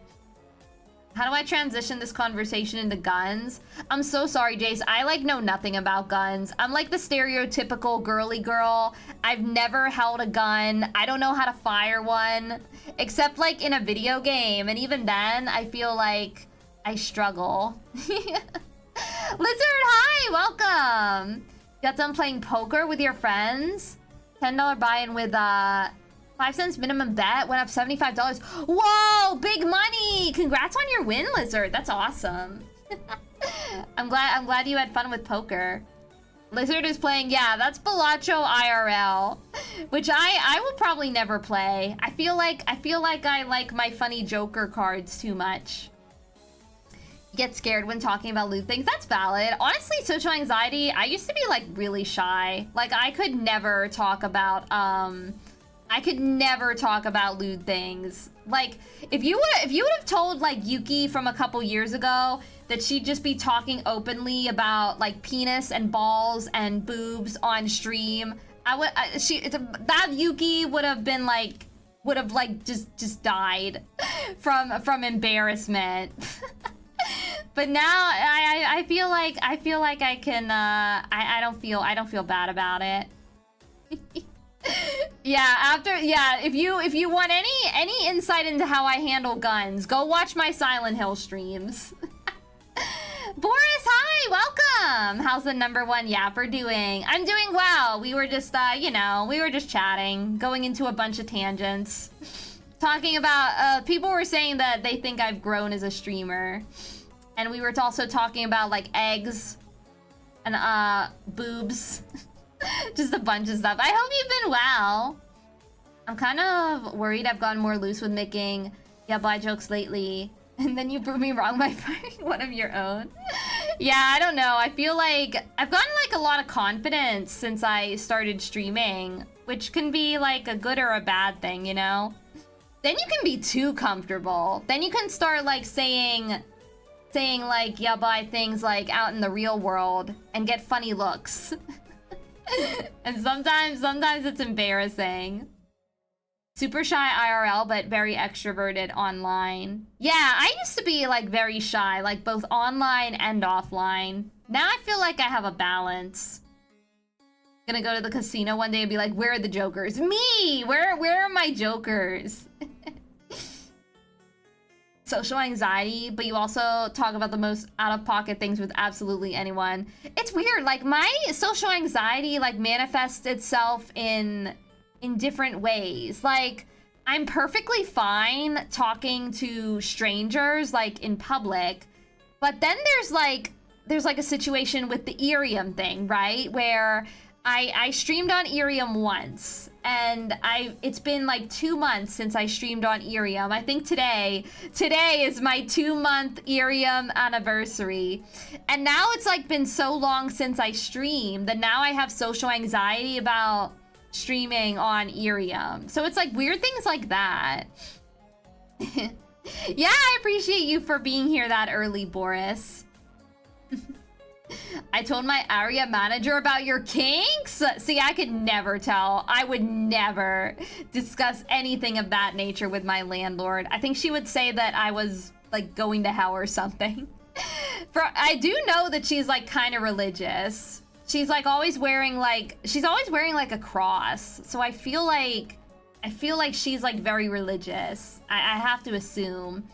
How do I transition this conversation into guns? I'm so sorry, Jace. I like know nothing about guns. I'm like the stereotypical girly girl. I've never held a gun. I don't know how to fire one, except like in a video game. And even then, I feel like I struggle. Lizard, hi, welcome. Got done playing poker with your friends? $10 buy-in with 5 cents minimum bet, went up $75. Whoa, big money! Congrats on your win, Lizard. That's awesome. I'm glad you had fun with poker. Lizard is playing, yeah, that's Balacho IRL, which I will probably never play. I feel like I like my funny Joker cards too much. Get scared when talking about lewd things. That's valid. Honestly, social anxiety, I used to be like really shy. Like I could never talk about lewd things. Like, if you would have told like Yuki from a couple years ago that she'd just be talking openly about like penis and balls and boobs on stream, that Yuki would have been like, just died from embarrassment. But now I feel like I can I don't feel bad about it. Yeah, if you want any insight into how I handle guns, go watch my Silent Hill streams. Boris, hi, welcome. How's the #1 yapper doing? I'm doing well. We were just we were just chatting, going into a bunch of tangents, talking about people were saying that they think I've grown as a streamer, and we were also talking about like eggs and boobs. Just a bunch of stuff. I hope you've been well. I'm kind of worried I've gotten more loose with making yabai jokes lately. And then you prove me wrong by finding one of your own. Yeah, I don't know. I feel like I've gotten like a lot of confidence since I started streaming, which can be like a good or a bad thing, you know? Then you can be too comfortable. Then you can start like saying like yabai things like out in the real world and get funny looks. And sometimes it's embarrassing. Super shy IRL, but very extroverted online. Yeah, I used to be like very shy, like both online and offline. Now I feel like I have a balance. Gonna go to the casino one day and be like, where are the jokers? Me! Where are my jokers? Social anxiety, but you also talk about the most out-of-pocket things with absolutely anyone. It's weird, like my social anxiety like manifests itself in different ways. Like I'm perfectly fine talking to strangers like in public, but then there's like a situation with the Irium thing, right? Where I streamed on Irium once, and it's been like 2 months since I streamed on Irium. I think today is my 2-month Irium anniversary. And now it's like been so long since I streamed that now I have social anxiety about streaming on Irium. So it's like weird things like that. Yeah, I appreciate you for being here that early, Boris. I told my area manager about your kinks. See, I could never tell. I would never discuss anything of that nature with my landlord. I think she would say that I was like going to hell or something. I do know that she's like kind of religious. She's like always wearing like a cross. So I feel like she's like very religious. I have to assume.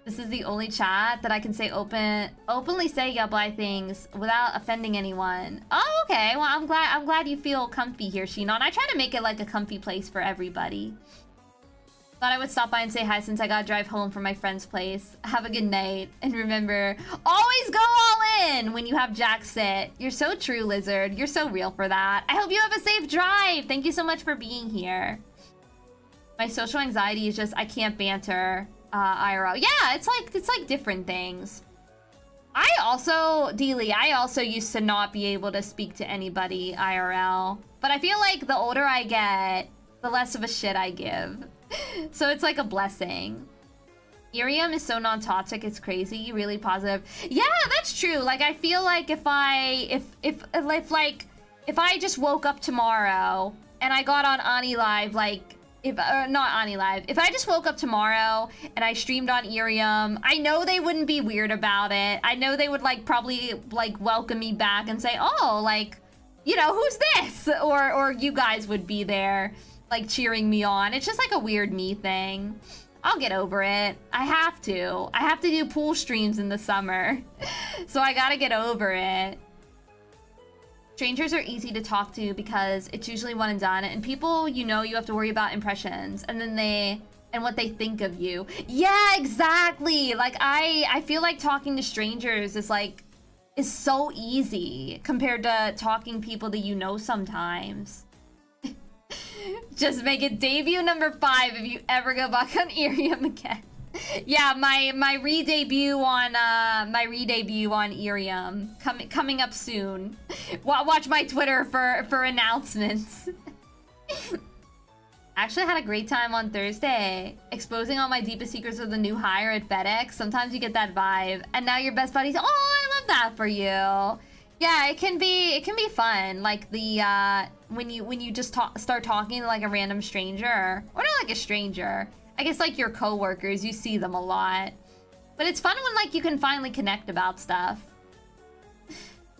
This is the only chat that I can say openly say Yably things without offending anyone. Oh, okay. Well, I'm glad you feel comfy here, Shinon. I try to make it like a comfy place for everybody. Thought I would stop by and say hi since I gotta drive home from my friend's place. Have a good night. And remember, always go all in when you have Jack sit. You're so true, Lizard. You're so real for that. I hope you have a safe drive. Thank you so much for being here. My social anxiety is just I can't banter. IRL. Yeah, it's like different things. I also used to not be able to speak to anybody IRL. But I feel like the older I get, the less of a shit I give. So it's like a blessing. Irium is so non-toxic, it's crazy, really positive. Yeah, that's true. Like I feel like if I just woke up tomorrow and I got on Ani Live, like not Ani Live. If I just woke up tomorrow and I streamed on Irium, I know they wouldn't be weird about it. I know they would like probably like welcome me back and say, "Oh, like, you know, who's this?" Or you guys would be there like cheering me on. It's just like a weird me thing. I'll get over it. I have to do pool streams in the summer. So I got to get over it. Strangers are easy to talk to because it's usually one and done, and people, you know, you have to worry about impressions and what they think of you. Yeah, exactly. Like I feel like talking to strangers is so easy compared to talking people that you know sometimes. Just make it debut number 5 if you ever go back on Irium again. Yeah, my re-debut on Irium coming up soon. Watch my Twitter for announcements. Actually had a great time on Thursday, exposing all my deepest secrets with the new hire at FedEx. Sometimes you get that vibe, and now you're best buddies. Oh, I love that for you. Yeah, it can be fun. Like the when you just start talking to like a random stranger, or not like a stranger. I guess like your coworkers, you see them a lot. But it's fun when like you can finally connect about stuff.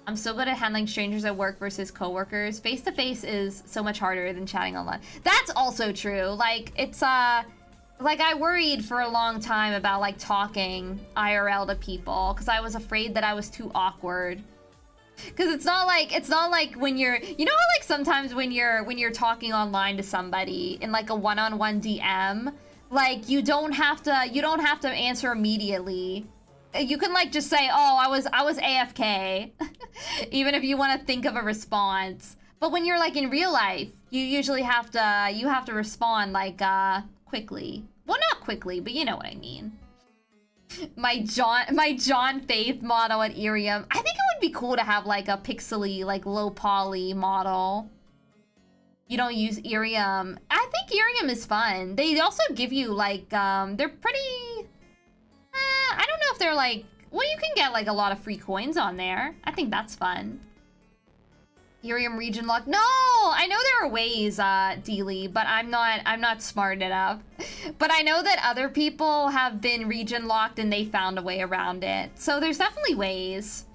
I'm so good at handling strangers at work versus coworkers. Face to face is so much harder than chatting online. That's also true. Like it's like I worried for a long time about like talking IRL to people because I was afraid that I was too awkward. Because it's not like when you're, you know how like sometimes when you're talking online to somebody in like a one-on-one DM, like you don't have to answer immediately. You can like just say, "Oh, I was AFK," even if you want to think of a response. But when you're like in real life, you usually have to respond like quickly. Well, not quickly, but you know what I mean. My John Faith model at Irium. I think it would be cool to have like a pixely, like low poly model. You don't use Irium. I think Irium is fun. They also give you like they're pretty. I don't know if they're like. Well, you can get like a lot of free coins on there. I think that's fun. Ethereum region lock. No, I know there are ways, Deely, but I'm not smart enough. But I know that other people have been region locked and they found a way around it. So there's definitely ways.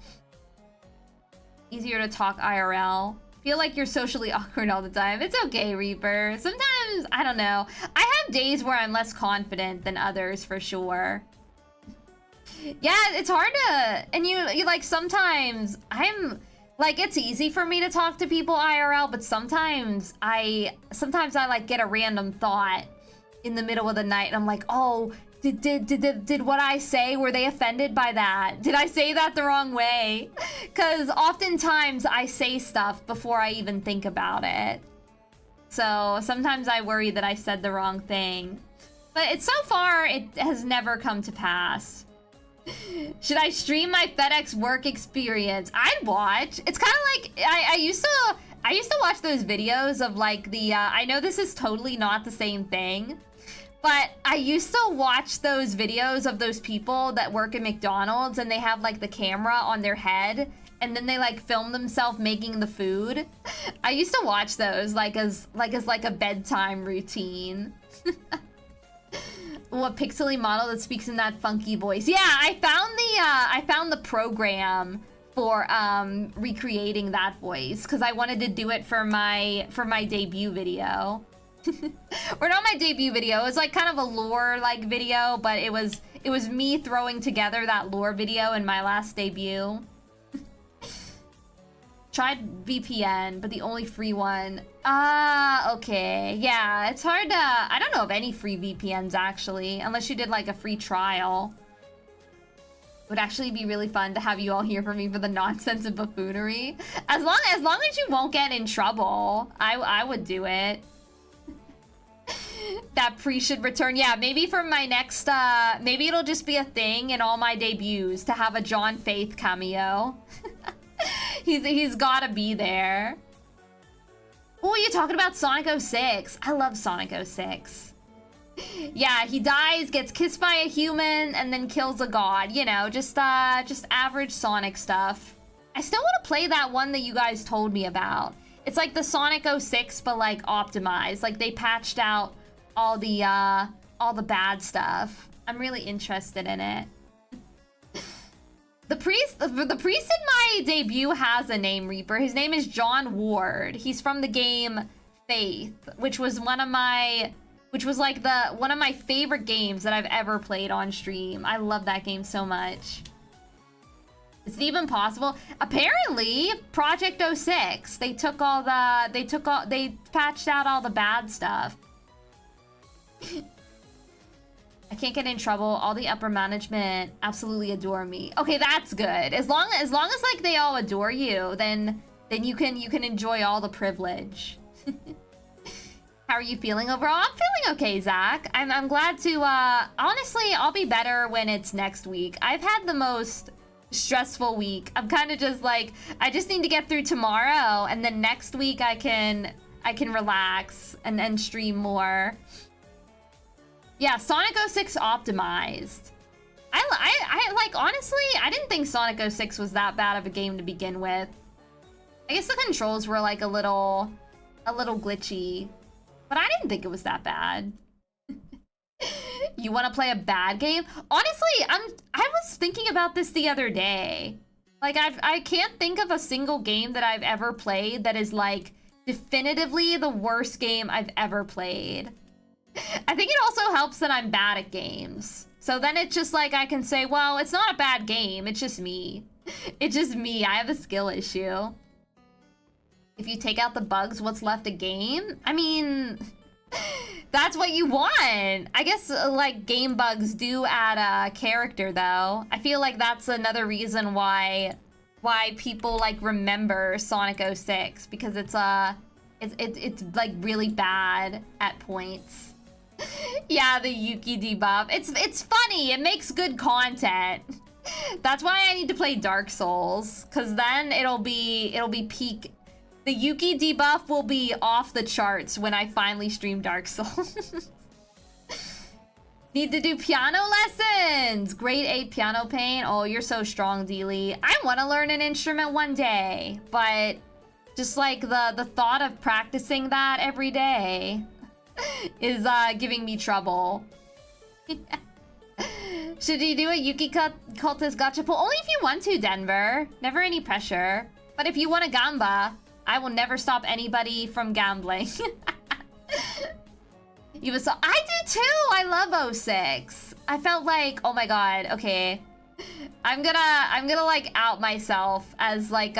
Easier to talk IRL. Feel like you're socially awkward all the time. It's okay, Reaper. Sometimes, I don't know. I have days where I'm less confident than others for sure. Yeah, it's hard to, and you like sometimes I'm like, it's easy for me to talk to people IRL, but sometimes I like get a random thought in the middle of the night and I'm like, oh, did what I say, were they offended by that? Did I say that the wrong way? Because oftentimes I say stuff before I even think about it. So sometimes I worry that I said the wrong thing. But so far, it has never come to pass. Should I stream my FedEx work experience? I'd watch. It's kind of like I used to watch those videos of like the I know this is totally not the same thing, but I used to watch those videos of those people that work at McDonald's and they have like the camera on their head and then they like film themselves making the food. I used to watch those like as a bedtime routine. What pixely model that speaks in that funky voice? Yeah, I found the program for recreating that voice because I wanted to do it for my debut video. Or not my debut video. It was like kind of a lore like video, but it was me throwing together that lore video in my last debut. Tried VPN, but the only free one. Ah, okay. Yeah, it's hard to... I don't know of any free VPNs, actually. Unless you did, like, a free trial. It would actually be really fun to have you all hear from me for the nonsense and buffoonery. As long as you won't get in trouble, I would do it. That pre should return. Yeah, maybe for my next... maybe it'll just be a thing in all my debuts to have a John Faith cameo. He's gotta be there. Oh, you're talking about Sonic 06. I love Sonic 06. Yeah, he dies, gets kissed by a human, and then kills a god. You know, just average Sonic stuff. I still want to play that one that you guys told me about. It's like the Sonic 06, but like optimized. Like they patched out all the bad stuff. I'm really interested in it. The priest in my debut has a name, Reaper. His name is John Ward. He's from the game Faith, which was one of my favorite games that I've ever played on stream. I love that game so much. Is it even possible? Apparently, Project 06. They patched out all the bad stuff. I can't get in trouble. All the upper management absolutely adore me. Okay, that's good. As long as like they all adore you, then you can enjoy all the privilege. How are you feeling overall? I'm feeling okay, Zach. I'm glad to honestly, I'll be better when it's next week. I've had the most stressful week. I'm kind of just like, I just need to get through tomorrow and then next week I can relax and stream more. Yeah, Sonic 06 optimized. I like, honestly, I didn't think Sonic 06 was that bad of a game to begin with. I guess the controls were like a little glitchy, but I didn't think it was that bad. You want to play a bad game? Honestly, I was thinking about this the other day. Like I can't think of a single game that I've ever played that is like definitively the worst game I've ever played. I think it also helps that I'm bad at games. So then it's just like I can say, well, it's not a bad game. It's just me. It's just me. I have a skill issue. If you take out the bugs, what's left a game? I mean, that's what you want. I guess like game bugs do add a character though. I feel like that's another reason why people like remember Sonic 06 because it's like really bad at points. Yeah, the Yuki debuff. It's funny. It makes good content. That's why I need to play Dark Souls, cause then it'll be peak. The Yuki debuff will be off the charts when I finally stream Dark Souls. Need to do piano lessons. Grade 8 piano pain. Oh, you're so strong, Deely. I want to learn an instrument one day, but Just like the thought of practicing that every day is giving me trouble. Should you do a Yukikultist gacha pool? Only if you want to, Denver. Never any pressure. But if you want a gamba, I will never stop anybody from gambling. I do too! I love 06. I felt like, oh my god, okay. I'm gonna like out myself as like,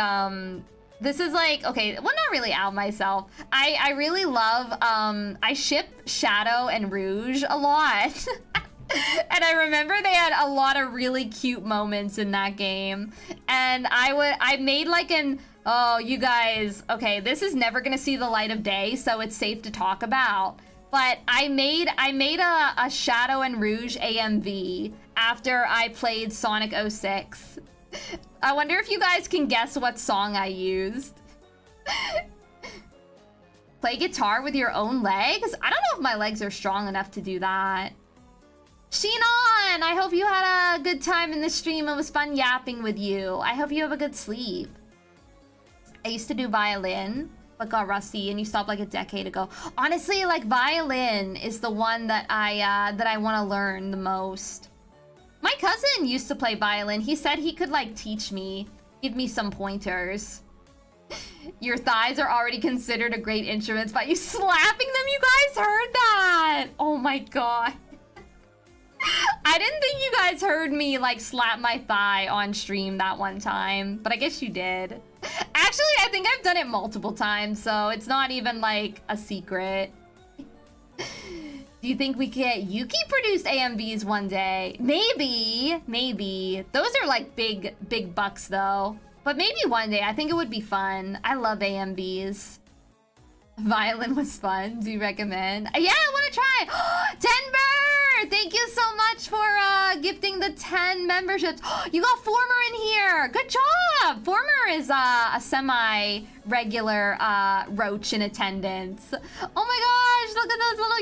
this is like, okay, well not really out myself. I really love, I ship Shadow and Rouge a lot. And I remember they had a lot of really cute moments in that game. And I made like an, oh, you guys, okay, this is never gonna see the light of day, so it's safe to talk about. But I made a Shadow and Rouge AMV after I played Sonic 06. I wonder if you guys can guess what song I used. Play guitar with your own legs? I don't know if my legs are strong enough to do that. Shinon, I hope you had a good time in the stream. It was fun yapping with you. I hope you have a good sleep. I used to do violin, but got rusty, and you stopped like a decade ago. Honestly, like violin is the one that I want to learn the most. My cousin used to play violin. He said he could like teach me, give me some pointers. Your thighs are already considered a great instrument by you slapping them. You guys heard that? Oh my god. I didn't think you guys heard me like slap my thigh on stream that one time, but I guess you did. Actually, I think I've done it multiple times, so it's not even like a secret. Do you think we could get Yuki-produced AMVs one day? Maybe, maybe. Those are like big bucks though. But maybe one day, I think it would be fun. I love AMVs. Violin was fun, do you recommend? Yeah, I wanna try! Denver! Thank you so much for gifting the 10 memberships. You got Former in here! Good job! Former is a semi-regular roach in attendance. Oh my gosh, look at those little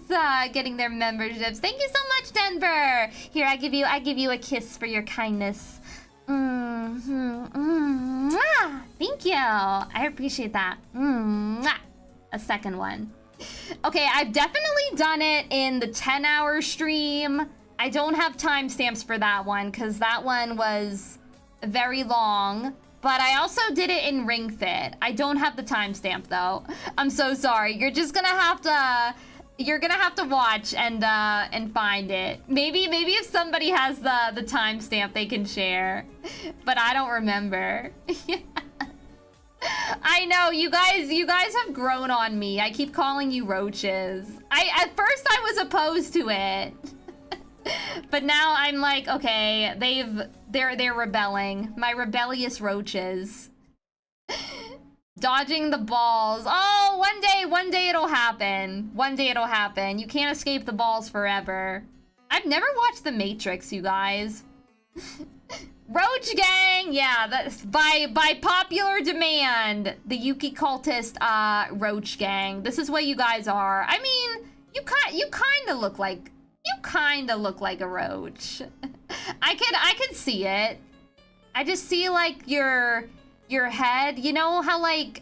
Yukikultists getting their memberships. Thank you so much, Denver! Here, I give you a kiss for your kindness. Thank you. I appreciate that. A second one. Okay, I've definitely done it in the 10-hour stream. I don't have timestamps for that one because that one was very long. But I also did it in Ring Fit. I don't have the timestamp though. I'm so sorry. You're just gonna have to watch and find it. Maybe if somebody has the timestamp they can share. But I don't remember. I know, you guys have grown on me. I keep calling you roaches. At first I was opposed to it. But now I'm like, okay, they're rebelling. My rebellious roaches. Dodging the balls. Oh, one day it'll happen. One day it'll happen. You can't escape the balls forever. I've never watched The Matrix, you guys. Roach Gang! Yeah, that's by popular demand. The Yukikultist Roach Gang. This is what you guys are. I mean, you kind of look like a roach. I could see it. I just see like your head. You know how like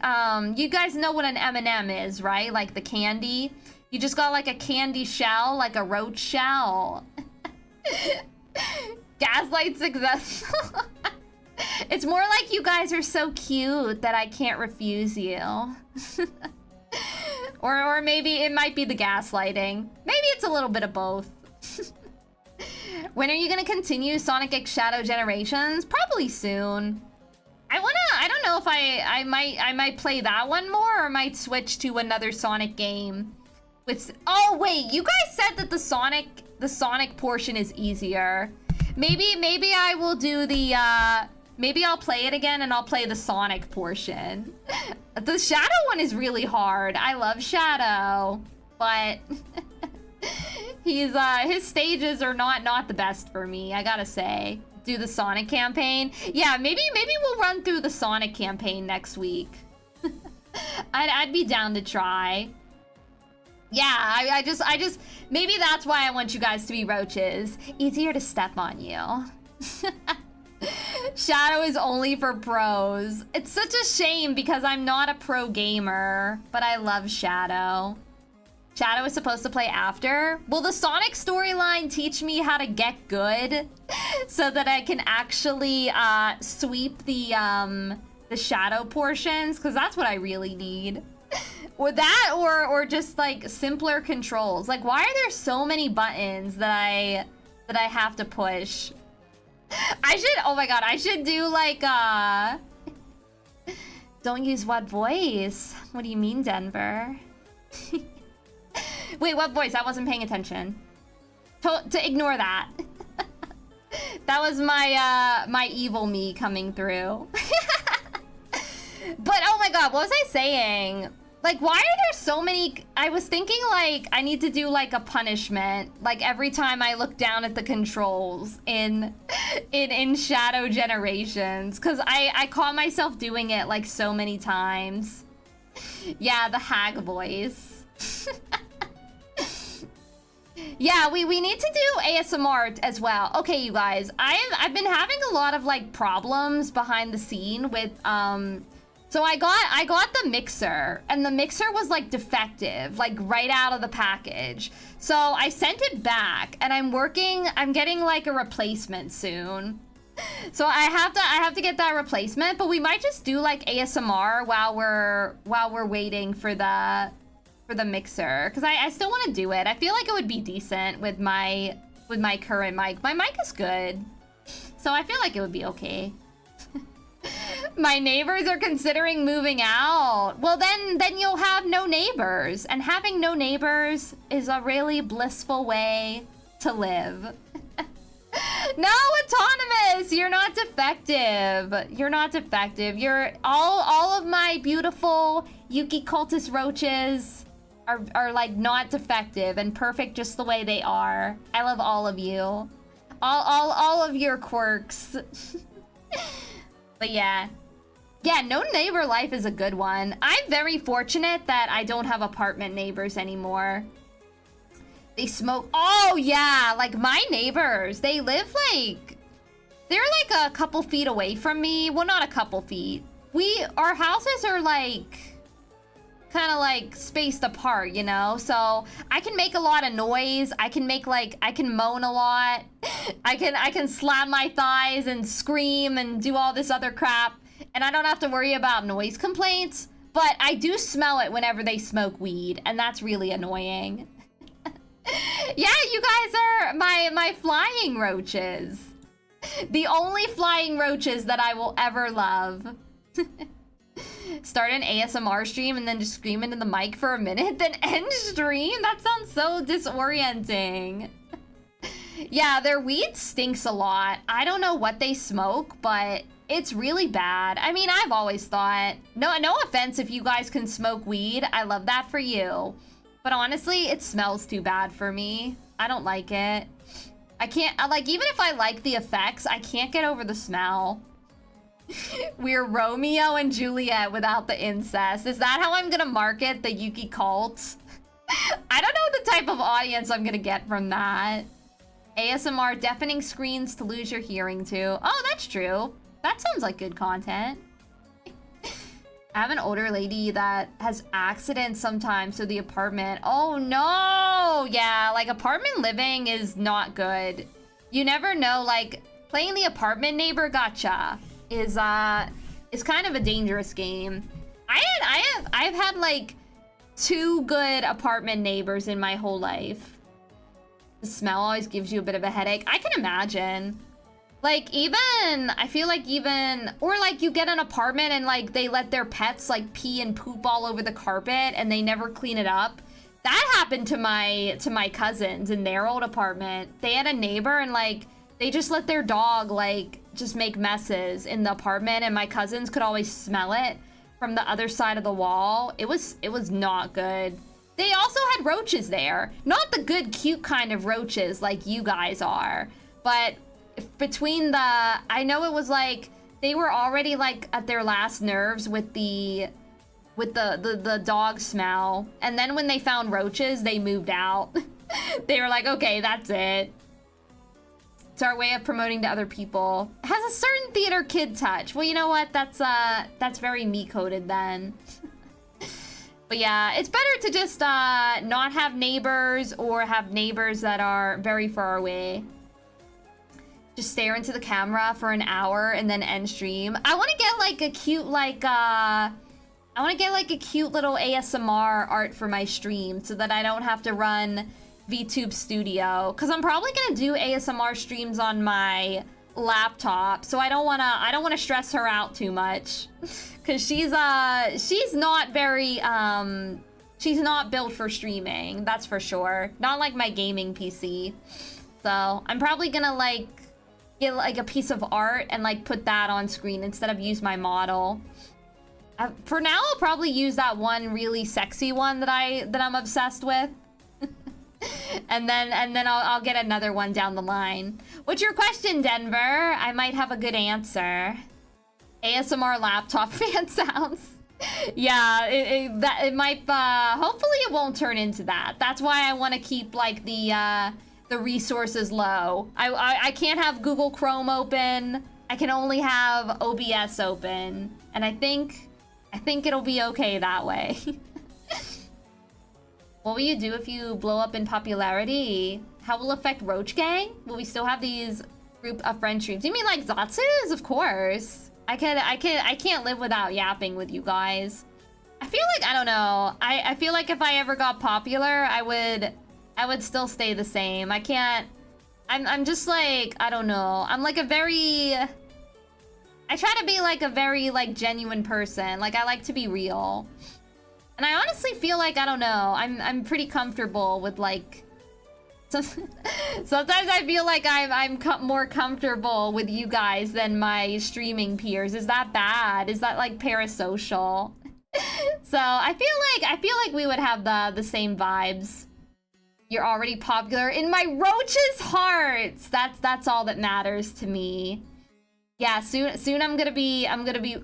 you guys know what an M&M is, right? Like the candy. You just got like a candy shell, like a roach shell. Gaslight successful. It's more like you guys are so cute that I can't refuse you. or maybe it might be the gaslighting. Maybe it's a little bit of both. When are you gonna continue Sonic X Shadow Generations? Probably soon. I don't know if I might play that one more or might switch to another Sonic game. Oh wait, you guys said that the Sonic portion is easier. Maybe I will do the, maybe I'll play it again and I'll play the Sonic portion. The Shadow one is really hard. I love Shadow, but his stages are not the best for me, I gotta say. Do the Sonic campaign. Yeah, maybe we'll run through the Sonic campaign next week. I'd be down to try. Yeah, I just, maybe that's why I want you guys to be roaches. Easier to step on you. Shadow is only for pros. It's such a shame because I'm not a pro gamer, but I love Shadow. Shadow is supposed to play after. Will the Sonic storyline teach me how to get good so that I can actually sweep the Shadow portions? Because that's what I really need. Or that, or just like simpler controls. Like, why are there so many buttons that I have to push? I should, oh my god, I should do like, don't use what voice? What do you mean, Denver? Wait, what voice? I wasn't paying attention. To ignore that. That was my, my evil me coming through. But, oh my god, what was I saying? Like, why are there so many... I was thinking, like, I need to do, like, a punishment. Like, every time I look down at the controls in Shadow Generations. Because I caught myself doing it, like, so many times. Yeah, the hag voice. Yeah, we need to do ASMR as well. Okay, you guys. I've been having a lot of, like, problems behind the scene with, So I got the mixer, and the mixer was like defective, like right out of the package. So I sent it back, and I'm getting like a replacement soon. So I have to get that replacement, but we might just do like ASMR while we're waiting for the mixer, because I still want to do it. I feel like it would be decent with my current mic. My mic is good, so I feel like it would be okay. My neighbors are considering moving out. Well, then you'll have no neighbors. And having no neighbors is a really blissful way to live. No, Autonomous! You're not defective. You're not defective. You're all of my beautiful Yukikultist roaches are like not defective and perfect just the way they are. I love all of you. All of your quirks. But yeah. Yeah, no neighbor life is a good one. I'm very fortunate that I don't have apartment neighbors anymore. They smoke. Oh, yeah. Like, my neighbors, they live like... They're like a couple feet away from me. Well, not a couple feet. Our houses are like... kind of like spaced apart, you know? So I can make a lot of noise. I can moan a lot. I can slap my thighs and scream and do all this other crap. And I don't have to worry about noise complaints. But I do smell it whenever they smoke weed. And that's really annoying. Yeah, you guys are my flying roaches. The only flying roaches that I will ever love. Start an ASMR stream and then just scream into the mic for a minute, then end stream? That sounds so disorienting. Yeah, their weed stinks a lot. I don't know what they smoke, but it's really bad. I mean, I've always thought, no offense if you guys can smoke weed. I love that for you. But honestly, it smells too bad for me. I don't like it. I can't, like, even if I like the effects, I can't get over the smell. We're Romeo and Juliet without the incest. Is that how I'm gonna market the Yuki cult? I don't know the type of audience I'm gonna get from that. ASMR deafening screens to lose your hearing to. Oh, that's true. That sounds like good content. I have an older lady that has accidents sometimes, so the apartment. Oh no! Yeah, like apartment living is not good. You never know, like playing the apartment neighbor gotcha is kind of a dangerous game. I've had like 2 good apartment neighbors in my whole life. The smell always gives you a bit of a headache. I can imagine. Like I feel like or like you get an apartment and like they let their pets like pee and poop all over the carpet and they never clean it up. That happened to my cousins in their old apartment. They had a neighbor and like they just let their dog like just make messes in the apartment, and my cousins could always smell it from the other side of the wall. It was not good. They also had roaches there. Not the good, cute kind of roaches like you guys are, but between I know it was like they were already like at their last nerves with the dog smell, and then when they found roaches, they moved out. They were like, okay, that's it. It's our way of promoting to other people. It has a certain theater kid touch. Well, you know what? That's very me-coded then. But yeah, it's better to just not have neighbors or have neighbors that are very far away. Just stare into the camera for an hour and then end stream. I want to get like a cute I want to get like a cute little ASMR art for my stream so that I don't have to run VTube Studio, because I'm probably gonna do ASMR streams on my laptop, so I don't wanna stress her out too much, because she's not very she's not built for streaming, that's for sure. Not like my gaming PC. So I'm probably gonna like get like a piece of art and like put that on screen instead of use my model. For now, I'll probably use that one really sexy one that I'm obsessed with. and then I'll get another one down the line. What's your question, Denver? I might have a good answer. ASMR laptop fan sounds. Yeah, it might. Hopefully, it won't turn into that. That's why I want to keep like the resources low. I can't have Google Chrome open. I can only have OBS open, and I think it'll be okay that way. What will you do if you blow up in popularity? How will it affect Roach Gang? Will we still have these group of friend streams? You mean like Zatsus? Of course. I can't live without yapping with you guys. I feel like, I don't know. I feel like if I ever got popular, I would still stay the same. I can't. I'm just like, I don't know. I'm like a very. I try to be like a very like genuine person. Like I like to be real. And I honestly feel like, I don't know, I'm pretty comfortable with like, sometimes I feel like I'm more comfortable with you guys than my streaming peers. Is that bad? Is that like parasocial? So I feel like we would have the same vibes. You're already popular in my roach's hearts. That's all that matters to me. Yeah, soon I'm gonna be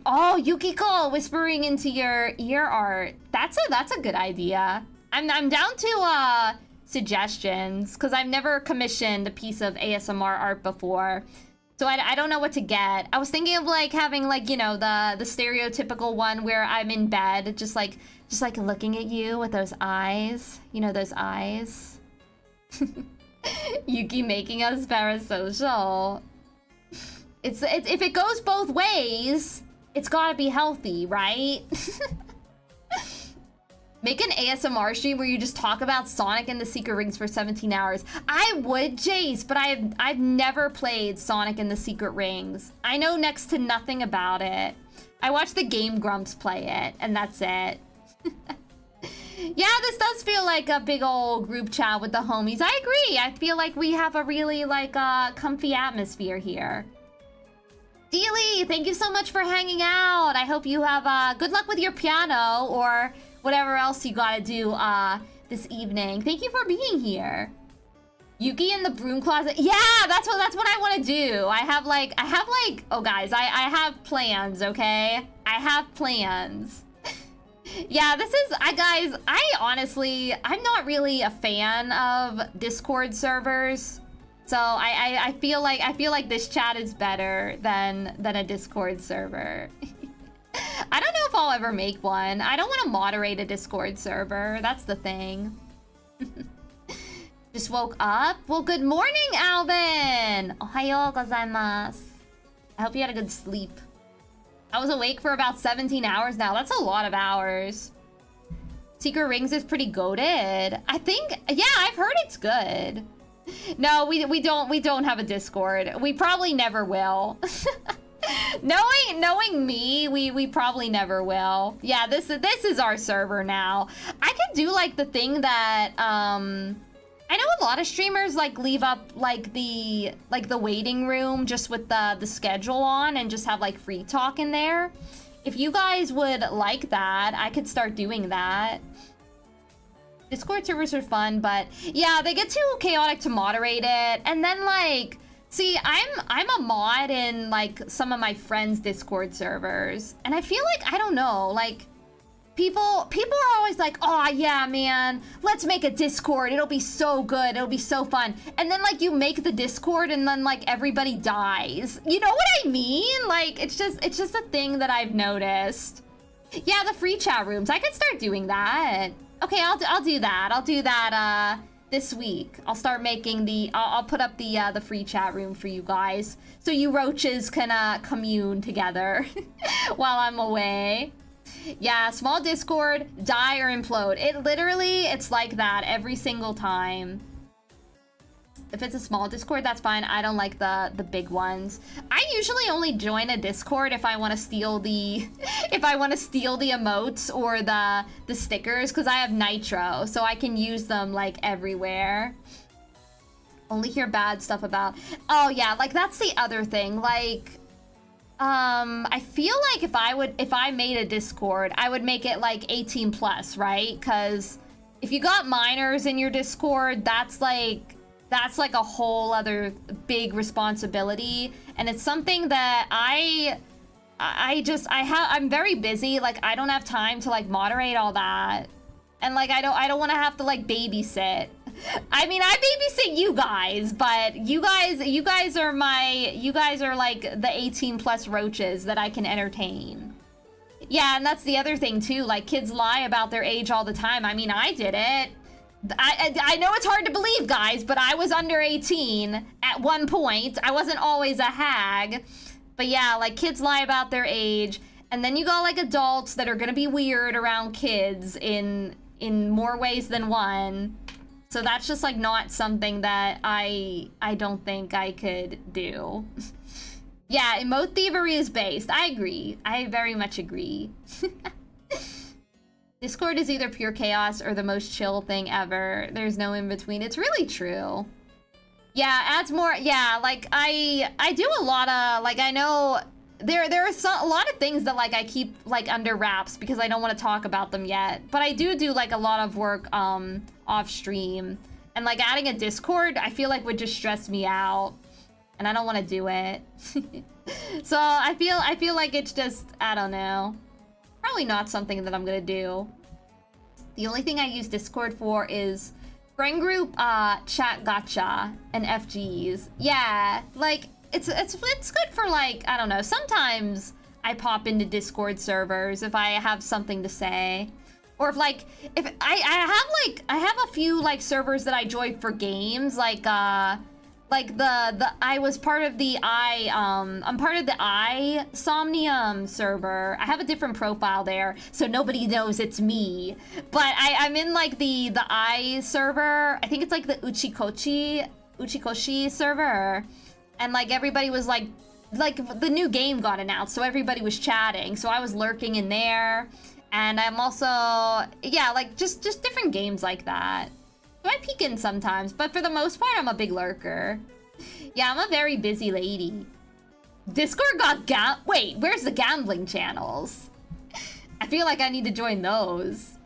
oh, Yukiko whispering into your ear art. That's a good idea. I'm down to suggestions, because I've never commissioned a piece of ASMR art before. So I don't know what to get. I was thinking of like having like, you know, the stereotypical one where I'm in bed, just like looking at you with those eyes. You know, those eyes. Yuki making us parasocial. It's if it goes both ways, it's gotta be healthy, right? Make an ASMR stream where you just talk about Sonic and the Secret Rings for 17 hours. I would, Jace, but I've never played Sonic and the Secret Rings. I know next to nothing about it. I watched the Game Grumps play it, and that's it. Yeah, this does feel like a big old group chat with the homies. I agree. I feel like we have a really like comfy atmosphere here. Dealy, thank you so much for hanging out. I hope you have good luck with your piano or whatever else you gotta do this evening. Thank you for being here. Yuki in the broom closet. Yeah, that's what I want to do. I have like oh guys, I have plans, okay? I have plans. Yeah, guys, I'm not really a fan of Discord servers. So I feel like this chat is better than a Discord server. I don't know if I'll ever make one. I don't want to moderate a Discord server. That's the thing. Just woke up? Well, good morning, Alvin! Ohayo gozaimasu. I hope you had a good sleep. I was awake for about 17 hours now. That's a lot of hours. Secret Rings is pretty goated. I think, yeah, I've heard it's good. No, we don't have a Discord. We probably never will. Knowing me, we probably never will. Yeah, this is our server now. I could do like the thing that I know a lot of streamers like leave up like the waiting room just with the schedule on and just have like free talk in there. If you guys would like that, I could start doing that. Discord servers are fun, but yeah, they get too chaotic to moderate it. And then like, see, I'm a mod in like some of my friends' Discord servers, and I feel like, I don't know, like people are always like, oh yeah, man, let's make a Discord. It'll be so good. It'll be so fun. And then like you make the Discord and then like everybody dies. You know what I mean? Like it's just a thing that I've noticed. Yeah, the free chat rooms. I could start doing that. Okay, I'll do that. I'll do that this week. I'll start making the I'll put up the free chat room for you guys so you roaches can commune together while I'm away. Yeah, small Discord, die or implode. It's like that every single time. If it's a small Discord, that's fine. I don't like the big ones. I usually only join a Discord if I want to steal the emotes or the stickers, because I have Nitro, so I can use them like everywhere. Only hear bad stuff about. Oh yeah, like that's the other thing. Like I feel like if I made a Discord, I would make it like 18 plus, right? Because if you got minors in your Discord, that's like a whole other big responsibility, and it's something that I'm very busy. Like I don't have time to like moderate all that, and like I don't want to have to like babysit. I mean, I babysit you guys, but you guys are like the 18 plus roaches that I can entertain. Yeah, and that's the other thing too. Like kids lie about their age all the time. I mean, I did it. I know it's hard to believe, guys, but I was under 18 at one point. I wasn't always a hag. But yeah, like kids lie about their age, and then you got like adults that are gonna be weird around kids in more ways than one. So that's just like not something that I don't think I could do. Yeah, emote thievery is based. I agree. I very much agree. Discord is either pure chaos or the most chill thing ever. There's no in between. It's really true. Yeah, adds more. Yeah, like I do a lot of like, I know there are a lot of things that like I keep like under wraps because I don't want to talk about them yet. But I do like a lot of work off stream, and like adding a Discord I feel like would just stress me out, and I don't want to do it. So I feel like it's just, I don't know, probably not something that I'm gonna do. The only thing I use Discord for is friend group, chat gacha, and FGs. Yeah, like it's good for like, I don't know, sometimes I pop into Discord servers if I have something to say. Or if I have a few like servers that I join for games, like I was part of the I'm part of the Somnium server. I have a different profile there, so nobody knows it's me. But I'm in like the I server. I think it's like the Uchikoshi server. And like everybody was like the new game got announced, so everybody was chatting. So I was lurking in there. And I'm also, yeah, like just different games like that. So I peek in sometimes, but for the most part, I'm a big lurker. Yeah, I'm a very busy lady. Discord got wait, where's the gambling channels? I feel like I need to join those.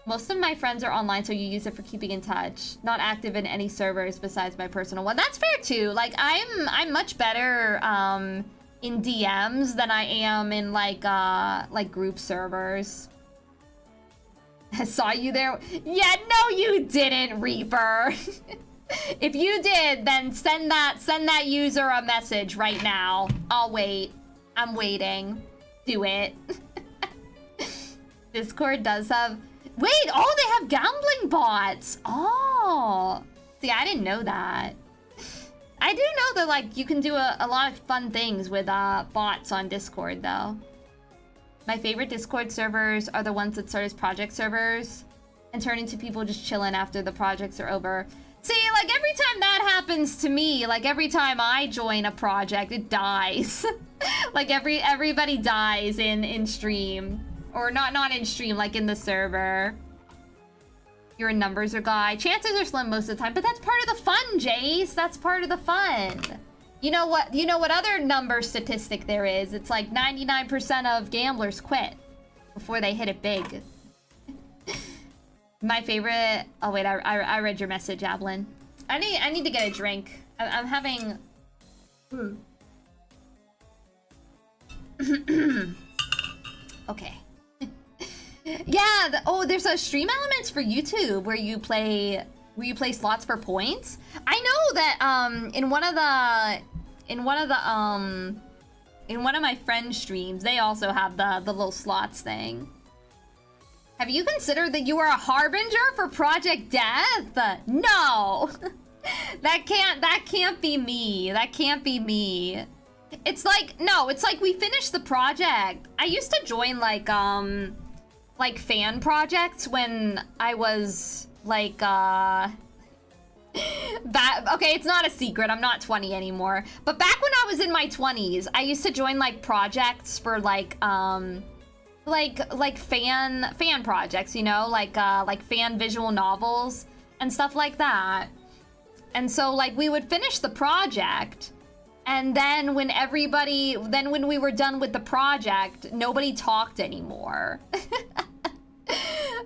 Most of my friends are online, so you use it for keeping in touch. Not active in any servers besides my personal one. That's fair too. Like I'm much better in DMs than I am in like group servers. I saw you there. Yeah, no you didn't, Reaper. If you did, then send that user a message right now. I'll wait. I'm waiting. Do it. Discord does have... Wait, oh, they have gambling bots. Oh. See, I didn't know that. I do know that, like, you can do a lot of fun things with bots on Discord, though. My favorite Discord servers are the ones that start as project servers and turn into people just chilling after the projects are over. See, like, every time that happens to me, like, every time I join a project, it dies. Like, everybody dies in stream. Or not in stream, like, in the server. You're a numbers or guy. Chances are slim most of the time, but that's part of the fun, Jace. That's part of the fun. You know what other number statistic there is? It's like 99% of gamblers quit before they hit it big. My favorite... Oh, wait, I read your message, Ablin. I need to get a drink. I'm having... Okay. Yeah, oh, there's a stream elements for YouTube where you play slots for points. I know that in one of my friends' streams, they also have the little slots thing. Have you considered that you are a harbinger for Project Death? No. That can't be me. That can't be me. It's like, no, it's like we finished the project. I used to join like fan projects when I was like okay, it's not a secret, I'm not 20 anymore, but back when I was in my 20s, I used to join like projects for like fan projects, you know, like fan visual novels and stuff like that. And so like we would finish the project, and then when we were done with the project, nobody talked anymore.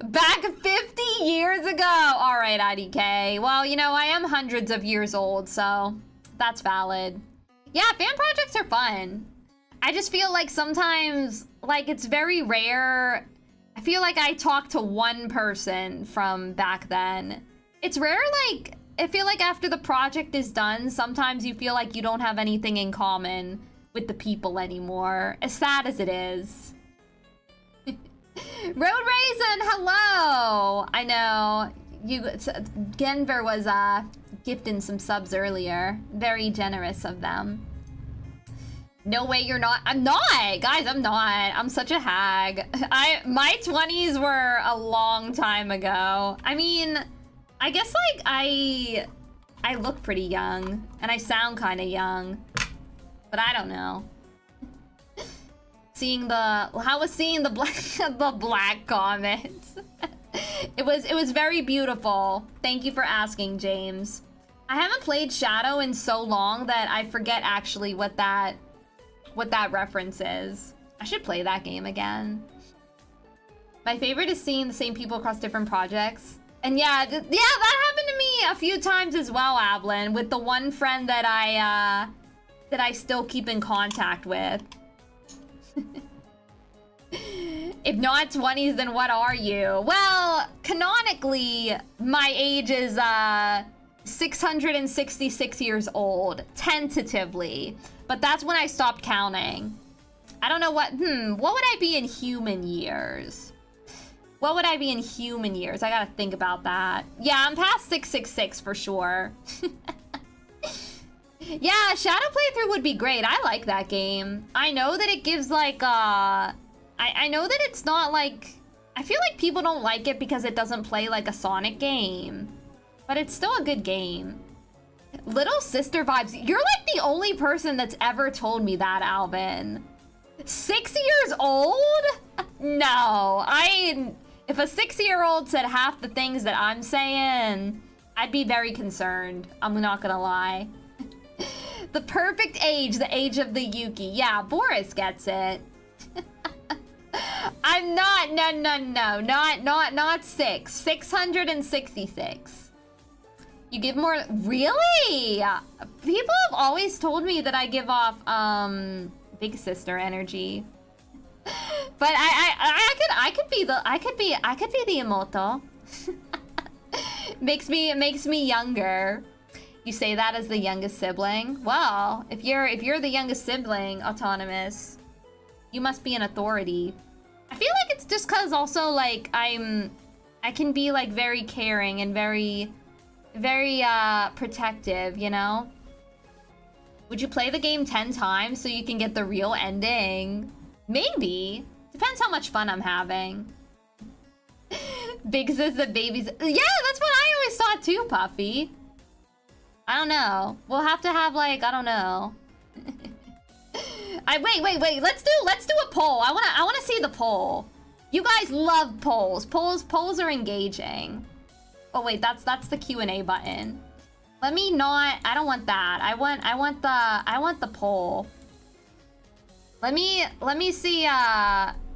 Back 50 years ago. All right, IDK. Well, you know, I am hundreds of years old, so that's valid. Yeah, fan projects are fun. I just feel like sometimes, like, it's very rare. I feel like I talk to one person from back then. It's rare, like, I feel like after the project is done, sometimes you feel like you don't have anything in common with the people anymore, as sad as it is. Road Raisin, hello! I know, Genver was gifting some subs earlier. Very generous of them. No way you're not. I'm not, guys, I'm not. I'm such a hag. My 20s were a long time ago. I mean, I guess like I look pretty young and I sound kind of young, but I don't know. How was seeing the black comments? It was very beautiful. Thank you for asking, James. I haven't played Shadow in so long that I forget actually what that reference is. I should play that game again. My favorite is seeing the same people across different projects. And yeah, that happened to me a few times as well, Ablin, with the one friend that I still keep in contact with. If not 20s, then what are you? Well, canonically, my age is 666 years old, tentatively. But that's when I stopped counting. I don't know what would I be in human years? What would I be in human years? I gotta think about that. Yeah, I'm past 666 for sure. Yeah, Shadow playthrough would be great. I like that game. I know that it gives like, I know that it's not like, I feel like people don't like it because it doesn't play like a Sonic game. But it's still a good game. Little sister vibes. You're like the only person that's ever told me that, Alvin. 6 years old? No, if a 6-year-old said half the things that I'm saying, I'd be very concerned. I'm not gonna lie. The perfect age, the age of the Yuki. Yeah, Boris gets it. I'm not, no, not 6. 666. You give more, really? People have always told me that I give off, big sister energy. But I could be the Emoto. Makes me younger. You say that as the youngest sibling? Well, if you're the youngest sibling, Autonomous, you must be an authority. I feel like it's just cause also like I can be like very caring and very protective, you know? Would you play the game 10 times so you can get the real ending? Maybe. Depends how much fun I'm having. Big sis the babies. Yeah, that's what I always thought too, Puffy. I don't know. We'll have to have like, I don't know. Wait. Let's do a poll. I wanna see the poll. You guys love polls. Polls are engaging. Oh wait, that's the Q&A button. Let me not. I don't want that. I want the poll. Let me see.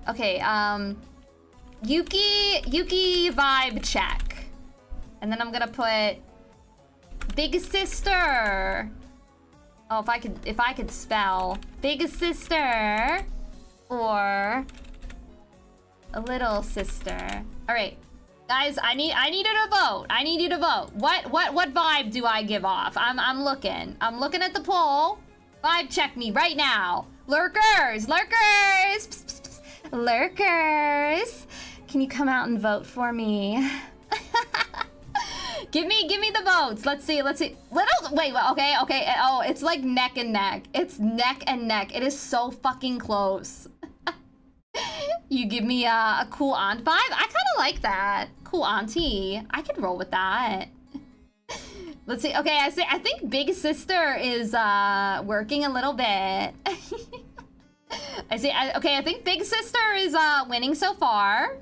Okay. Yuki vibe check, and then I'm gonna put big sister. Oh, if I could spell big sister, or A little sister. All right. Guys, I need you to vote. I need you to vote. What vibe do I give off? I'm looking. I'm looking at the poll. Vibe check me right now. Lurkers! Lurkers! Psst, psst, psst. Lurkers! Can you come out and vote for me? give me the votes. Let's see. Wait, okay. Oh, it's like neck and neck. It's neck and neck. It is so fucking close. You give me a cool aunt vibe? I kind of like that. Cool auntie. I could roll with that. Let's see. Okay, I think big sister is working a little bit. I think big sister is winning so far.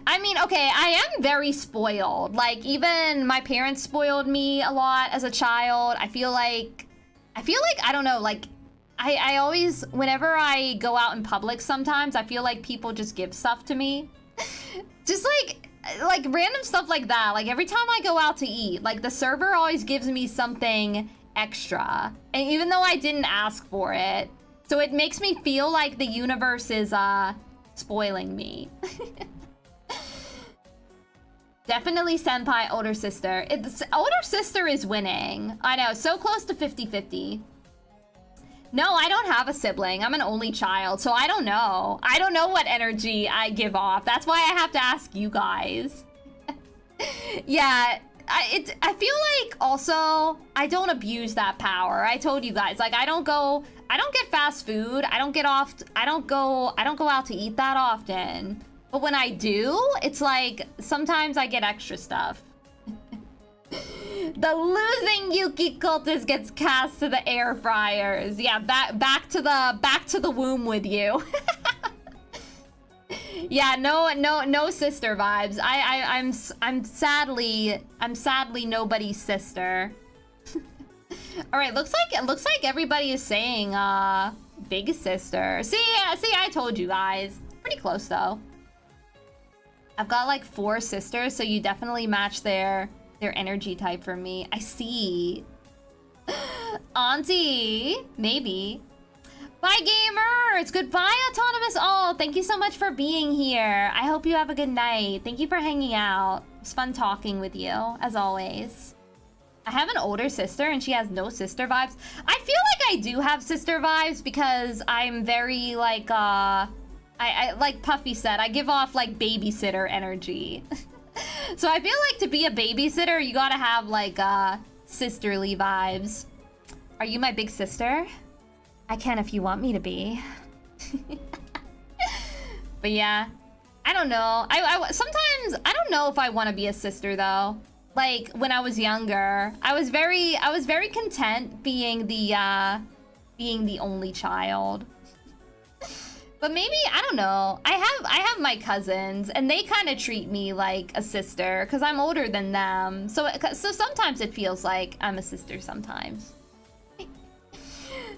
I mean, okay, I am very spoiled. Like, even my parents spoiled me a lot as a child. I feel like, I don't know, like, I always, whenever I go out in public sometimes, I feel like people just give stuff to me. Just like random stuff like that. Like every time I go out to eat, like the server always gives me something extra. And even though I didn't ask for it. So it makes me feel like the universe is spoiling me. Definitely senpai, older sister. Older sister is winning. I know, so close to 50-50. No, I don't have a sibling. I'm an only child, so I don't know. I don't know what energy I give off. That's why I have to ask you guys. Yeah, I feel like also I don't abuse that power. I told you guys, like I don't get fast food. I don't go out to eat that often. But when I do, it's like sometimes I get extra stuff. The losing Yukikultist gets cast to the air fryers. Yeah, back to the womb with you. Yeah, no sister vibes. I'm sadly nobody's sister. All right, looks like everybody is saying big sister. See, I told you guys. Pretty close though. I've got like 4 sisters, so you definitely match their energy type for me. I see. Auntie, maybe. Bye, gamers. Goodbye, Autonomous. Oh, thank you so much for being here. I hope you have a good night. Thank you for hanging out. It's fun talking with you, as always. I have an older sister, and she has no sister vibes. I feel like I do have sister vibes because I'm very, like, like Puffy said, I give off, like, babysitter energy. So I feel like to be a babysitter, you gotta have, like, sisterly vibes. Are you my big sister? I can if you want me to be. But yeah, I don't know. Sometimes I don't know if I want to be a sister though. Like when I was younger, I was very content being the only child. But maybe, I don't know. I have my cousins and they kind of treat me like a sister because I'm older than them. So sometimes it feels like I'm a sister sometimes.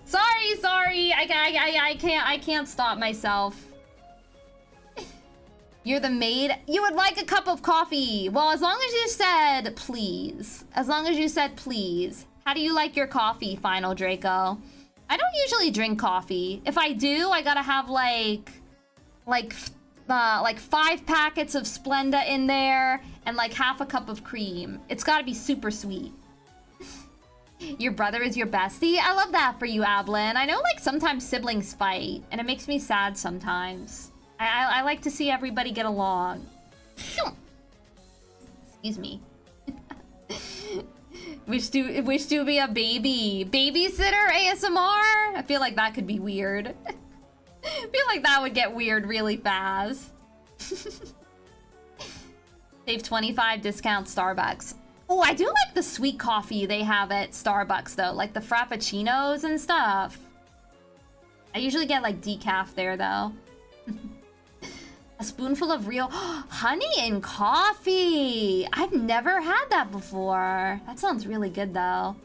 Sorry. I can't stop myself. You're the maid. You would like a cup of coffee. Well, as long as you said please. As long as you said please. How do you like your coffee, Final Draco? I don't usually drink coffee. If I do, I gotta have like 5 packets of Splenda in there and like half a cup of cream. It's gotta be super sweet. Your brother is your bestie? I love that for you, Ablin. I know like sometimes siblings fight and it makes me sad sometimes. I like to see everybody get along. Excuse me. Wish to be a babysitter ASMR? I feel like that could be weird. I feel like that would get weird really fast. Save 25 discount Starbucks. Oh, I do like the sweet coffee they have at Starbucks though, like the frappuccinos and stuff. I usually get like decaf there though. A spoonful of real honey in coffee. I've never had that before. That sounds really good though.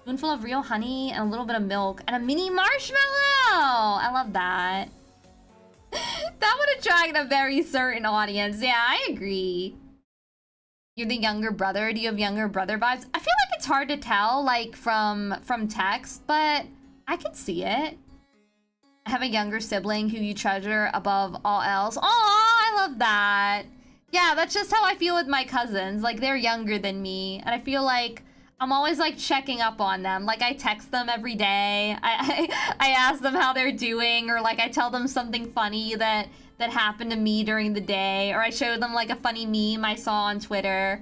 Spoonful of real honey and a little bit of milk and a mini marshmallow. I love that. That would attract a very certain audience. Yeah, I agree. You're the younger brother. Do you have younger brother vibes? I feel like it's hard to tell like from text, but I can see it. I have a younger sibling who you treasure above all else. Oh, I love that. Yeah, that's just how I feel with my cousins. Like, they're younger than me, and I feel like I'm always like checking up on them. Like, I text them every day. I ask them how they're doing, or like I tell them something funny that happened to me during the day, or I show them like a funny meme I saw on Twitter.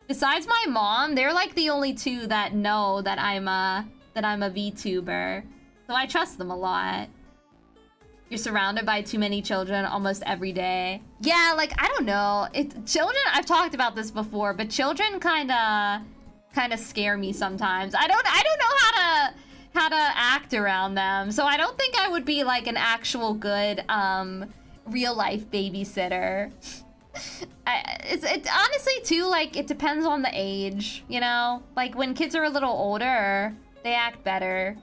Besides my mom, they're like the only two that know that I'm a VTuber. So I trust them a lot. You're surrounded by too many children almost every day. Yeah, like, I don't know. Children, I've talked about this before, but children kind of scare me sometimes. I don't know how to act around them. So I don't think I would be like an actual good real life babysitter. It's honestly too, like, it depends on the age, you know? Like, when kids are a little older, they act better.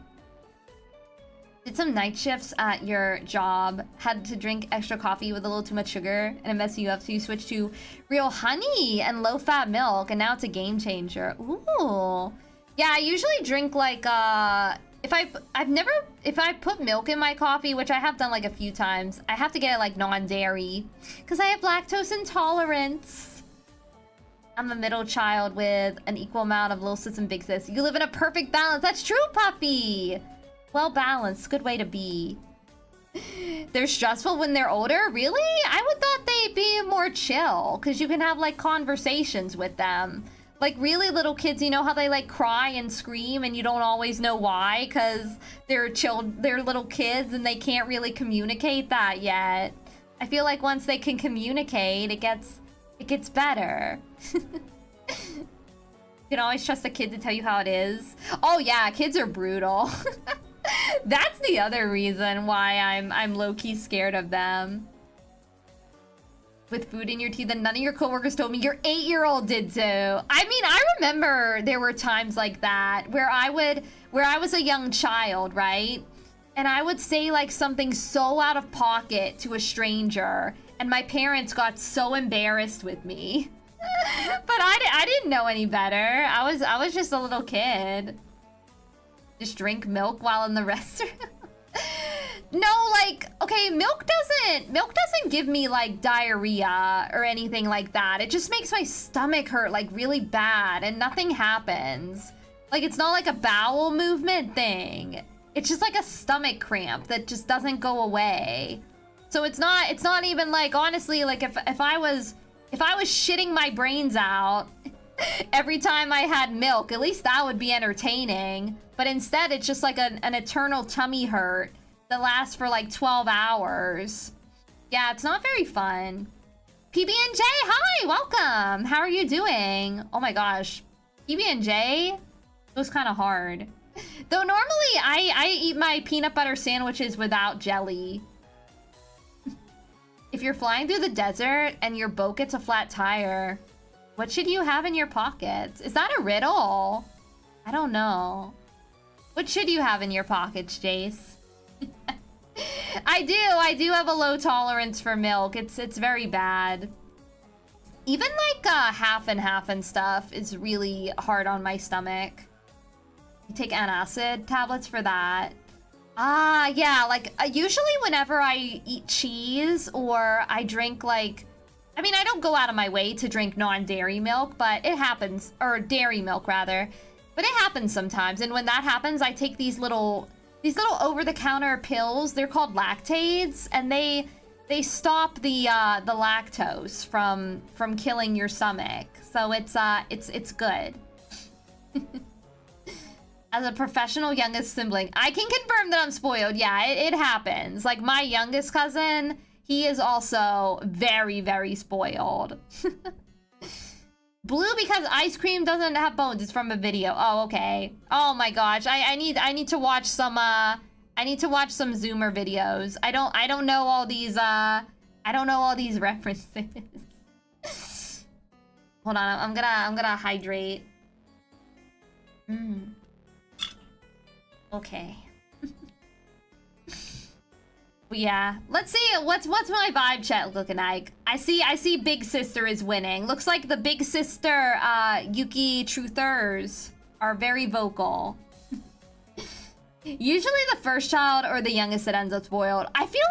Did some night shifts at your job, had to drink extra coffee with a little too much sugar, and it messed you up, so you switched to real honey and low-fat milk, and now it's a game changer. Ooh. Yeah, I usually drink like, if I put milk in my coffee, which I have done like a few times, I have to get it like non-dairy, because I have lactose intolerance. I'm a middle child with an equal amount of little sis and big sis. You live in a perfect balance. That's true, Puppy. Well balanced, good way to be. They're stressful when they're older? Really? I would thought they'd be more chill, because you can have like conversations with them. Like really little kids, you know how they like cry and scream and you don't always know why, because they're little kids and they can't really communicate that yet. I feel like once they can communicate, it gets better. You can always trust a kid to tell you how it is. Oh yeah, kids are brutal. That's the other reason why I'm low-key scared of them. With food in your teeth, and none of your coworkers told me. Your 8-year-old did too. I mean, I remember there were times like that where I was a young child, right? And I would say like something so out of pocket to a stranger, and my parents got so embarrassed with me. But I didn't know any better. I was just a little kid. Just drink milk while in the restroom. No, like, okay, milk doesn't give me like diarrhea or anything like that. It just makes my stomach hurt like really bad and nothing happens. Like, it's not like a bowel movement thing. It's just like a stomach cramp that just doesn't go away. So it's not even like, honestly, like if I was shitting my brains out every time I had milk, at least that would be entertaining. But instead, it's just like an eternal tummy hurt that lasts for like 12 hours. Yeah, it's not very fun. PB&J, hi, welcome. How are you doing? Oh my gosh, PB&J was kind of hard. Though normally I eat my peanut butter sandwiches without jelly. If you're flying through the desert and your boat gets a flat tire, what should you have in your pockets? Is that a riddle? I don't know. What should you have in your pockets, Jace? I do have a low tolerance for milk. It's very bad. Even like half and half and stuff is really hard on my stomach. You take antacid tablets for that. Ah, yeah, like usually whenever I eat cheese or I drink like, I mean, I don't go out of my way to drink non-dairy milk, but it happens, or dairy milk rather, but it happens sometimes. And when that happens, I take these little over-the-counter pills. They're called lactaids, and they stop the lactose from killing your stomach. So it's good. As a professional youngest sibling, I can confirm that I'm spoiled. Yeah, it happens. Like my youngest cousin, he is also very, very spoiled. Blue because ice cream doesn't have bones. It's from a video. Oh, okay. Oh my gosh. I need to watch some Zoomer videos. I don't know all these references. Hold on. I'm gonna hydrate. Okay. Yeah, let's see what's my vibe chat looking like. I see Big Sister is winning. Looks like the Big Sister Yuki truthers are very vocal. Usually the first child or the youngest that ends up spoiled. I feel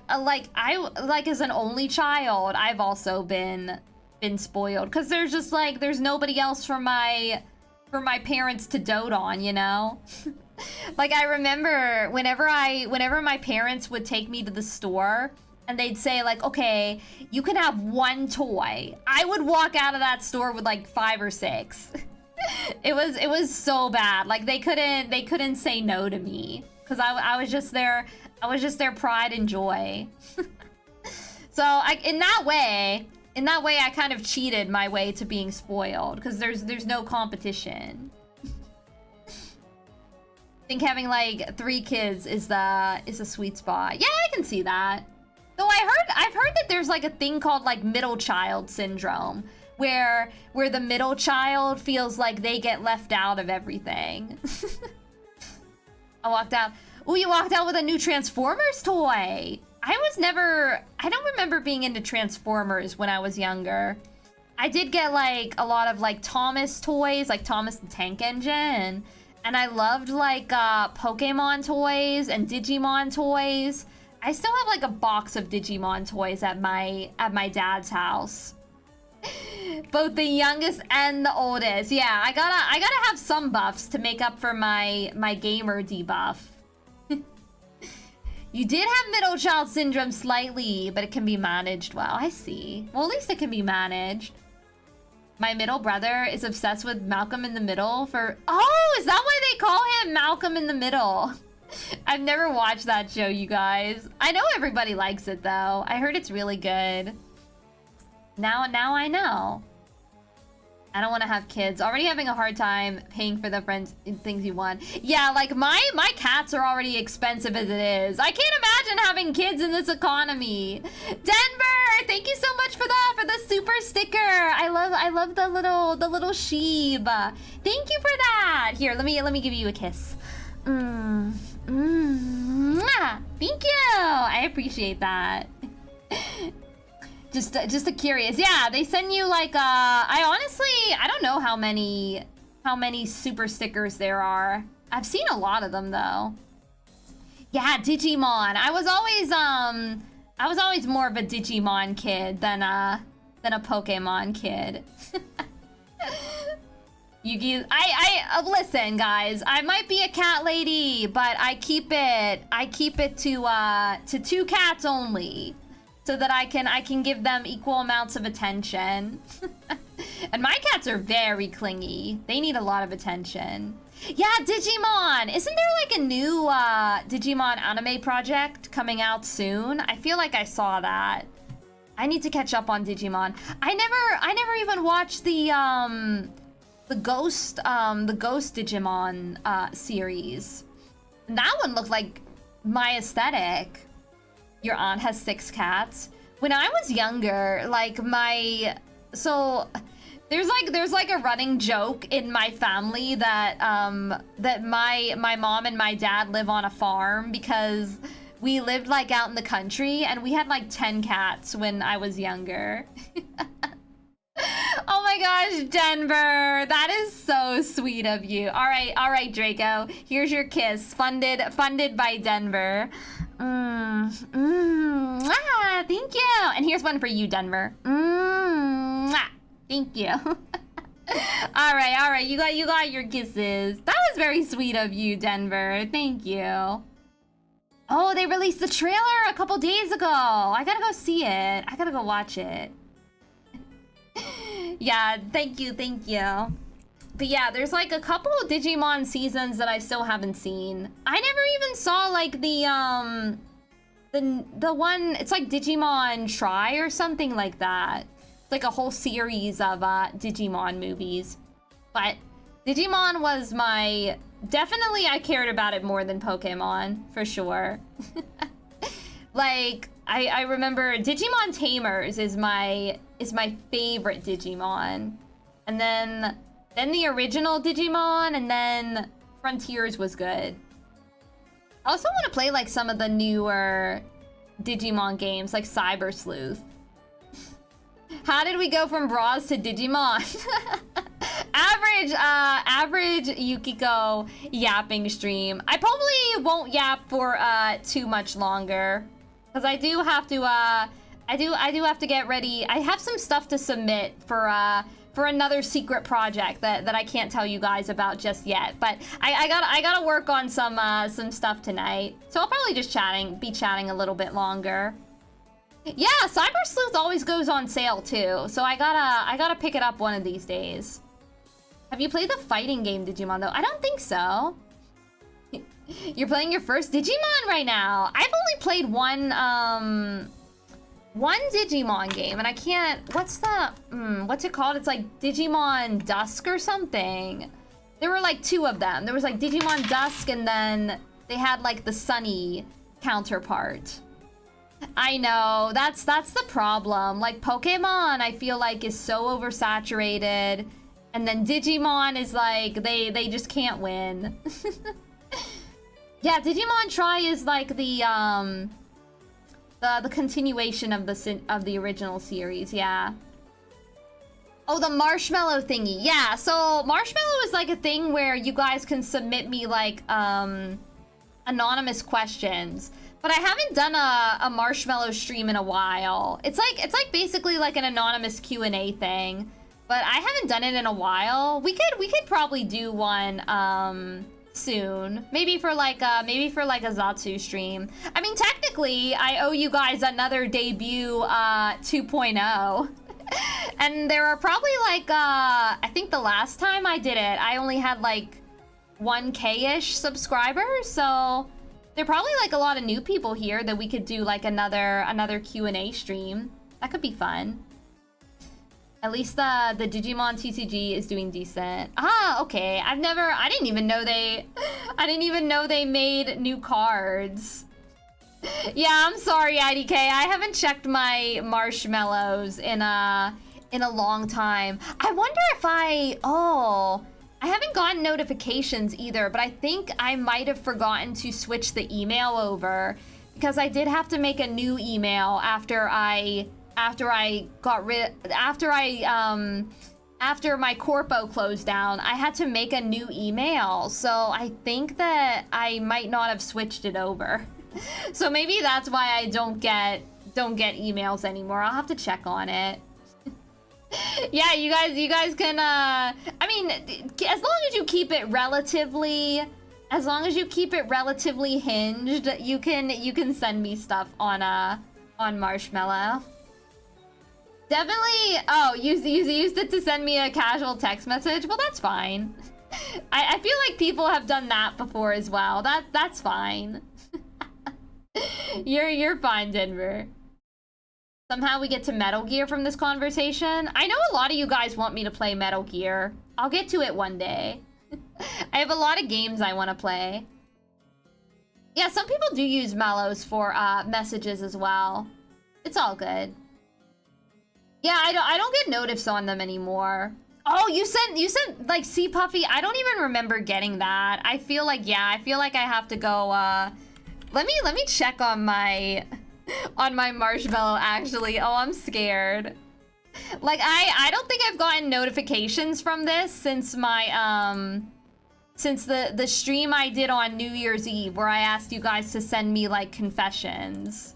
like as an only child, I've also been spoiled because there's just like there's nobody else for my parents to dote on, you know? Like I remember whenever my parents would take me to the store and they'd say like, okay, you can have one toy. I would walk out of that store with like 5 or 6. It was so bad. Like they couldn't say no to me because I was just their pride and joy. So in that way I kind of cheated my way to being spoiled because there's no competition. I think having like 3 kids is a sweet spot. Yeah, I can see that. Though I've heard that there's like a thing called like middle child syndrome where the middle child feels like they get left out of everything. I walked out. Oh, you walked out with a new Transformers toy. I don't remember being into Transformers when I was younger. I did get like a lot of like Thomas toys, like Thomas the Tank Engine. And I loved like Pokemon toys and Digimon toys. I still have like a box of Digimon toys at my dad's house. Both the youngest and the oldest. Yeah, I gotta have some buffs to make up for my gamer debuff. You did have middle child syndrome slightly, but it can be managed well. I see. Well, at least it can be managed. My middle brother is obsessed with Malcolm in the Middle for... Oh, is that why they call him Malcolm in the Middle? I've never watched that show, you guys. I know everybody likes it, though. I heard it's really good. Now I know. I don't want to have kids. Already having a hard time paying for the things you want. Yeah, like my cats are already expensive as it is. I can't imagine having kids in this economy. Denver, thank you so much for the super sticker. I love the little sheep. Thank you for that. Here, let me give you a kiss. Thank you. I appreciate that. Just a curious. Yeah, they send you like I don't know how many super stickers there are. I've seen a lot of them though. Yeah, Digimon. I was always more of a Digimon kid than a Pokemon kid. Yugi, I listen, guys. I might be a cat lady, but I keep it to 2 cats only. So that I can give them equal amounts of attention. And my cats are very clingy. They need a lot of attention. Yeah, Digimon! Isn't there like a new Digimon anime project coming out soon? I feel like I saw that. I need to catch up on Digimon. I never even watched the Ghost Digimon series. That one looked like my aesthetic. Your aunt has 6 cats. When I was younger, like there's like a running joke in my family that that my mom and my dad live on a farm because we lived like out in the country and we had like 10 cats when I was younger. Oh my gosh, Denver, that is so sweet of you. All right, Draco, here's your kiss, funded by Denver. Thank you. And here's one for you, Denver. Thank you. All right. You got your kisses. That was very sweet of you, Denver. Thank you. Oh, they released the trailer a couple days ago. I gotta go see it. I gotta go watch it. Yeah, thank you. But yeah, there's like a couple of Digimon seasons that I still haven't seen. I never even saw like the one, it's like Digimon Try or something like that. It's like a whole series of Digimon movies. But Digimon was definitely I cared about it more than Pokemon, for sure. Like, I remember Digimon Tamers is my favorite Digimon. And then the original Digimon, and then Frontiers was good. I also want to play like some of the newer Digimon games, like Cyber Sleuth. How did we go from bras to Digimon? Average Yukiko yapping stream. I probably won't yap for too much longer, because I do have to I do have to get ready. I have some stuff to submit for another secret project that I can't tell you guys about just yet. But I gotta work on some stuff tonight. So I'll probably just be chatting a little bit longer. Yeah, Cyber Sleuth always goes on sale too, so I gotta pick it up one of these days. Have you played the fighting game Digimon though? I don't think so. You're playing your first Digimon right now. I've only played one Digimon game, and I can't. What's it called? It's like Digimon Dusk or something. There were like 2 of them. There was like Digimon Dusk, and then they had like the Sunny counterpart. I know, that's the problem. Like, Pokemon, I feel like, is so oversaturated. And then Digimon is like, they just can't win. Yeah, Digimon Tri is like the continuation of the original series, yeah. Oh, the marshmallow thingy. Yeah, so marshmallow is like a thing where you guys can submit me like anonymous questions. But I haven't done a marshmallow stream in a while. It's like basically like an anonymous Q&A thing, but I haven't done it in a while. We could probably do one soon. Maybe for like a Zatsu stream. I mean, technically, I owe you guys another debut 2.0. And there are probably like I think the last time I did it, I only had like 1K-ish subscribers, so there are probably like a lot of new people here that we could do like another Q&A stream. That could be fun. At least the Digimon TCG is doing decent. Ah, okay. I didn't even know they made new cards. Yeah, I'm sorry, IDK. I haven't checked my marshmallows in a long time. I wonder if I haven't gotten notifications either, but I think I might have forgotten to switch the email over, because I did have to make a new email after my corpo closed down. I had to make a new email, so I think that I might not have switched it over. So maybe that's why I don't get emails anymore. I'll have to check on it. Yeah, you guys can I mean, as long as you keep it relatively hinged, you can send me stuff on Marshmallow. Definitely. Oh, you used it to send me a casual text message. Well, that's fine. I feel like people have done that before as well. That's fine. You're fine, Denver. Somehow we get to Metal Gear from this conversation. I know a lot of you guys want me to play Metal Gear. I'll get to it one day. I have a lot of games I want to play. Yeah, some people do use Mallows for messages as well. It's all good. Yeah, I don't get notifs on them anymore. Oh, you sent like C Puffy. I don't even remember getting that. I feel like I have to go let me check on my Marshmallow actually. Oh, I'm scared. Like I don't think I've gotten notifications from this since my since the stream I did on New Year's Eve, where I asked you guys to send me like confessions.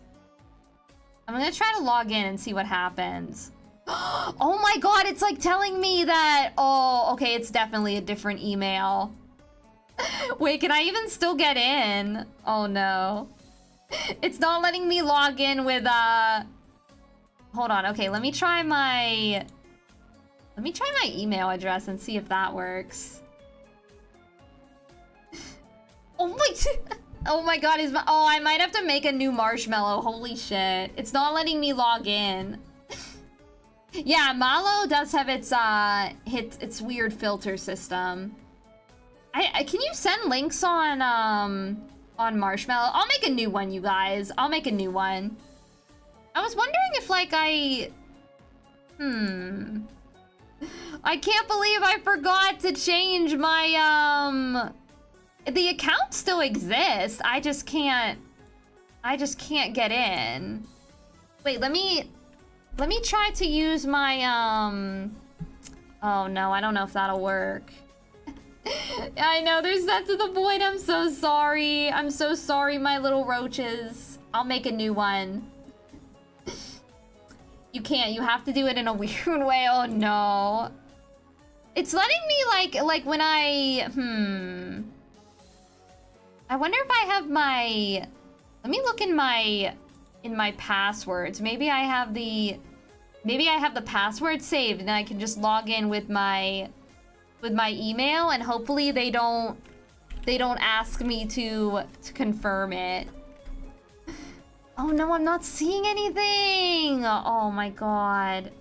I'm gonna try to log in and see what happens. Oh my god, it's like telling me that, oh, okay, it's definitely a different email. Wait, can I even still get in? Oh no. It's not letting me log in with, hold on, okay, let me try my email address and see if that works. Oh my god, I might have to make a new Marshmallow, holy shit. It's not letting me log in. Yeah, Mallow does have its weird filter system. Can you send links on Marshmallow? I'll make a new one, you guys. I'll make a new one. I was wondering if like I can't believe I forgot to change my the account still exists. I just can't get in. Wait, let me try to use my Oh no, I don't know if that'll work. I know, there's that to the void. I'm so sorry. I'm so sorry, my little roaches. I'll make a new one. You can't. You have to do it in a weird way. Oh no. It's letting me like when I I wonder if I have my. Let me look in my passwords. Maybe I have the password saved and I can just log in with my email, and hopefully they don't ask me to confirm it. Oh no, I'm not seeing anything. Oh my god.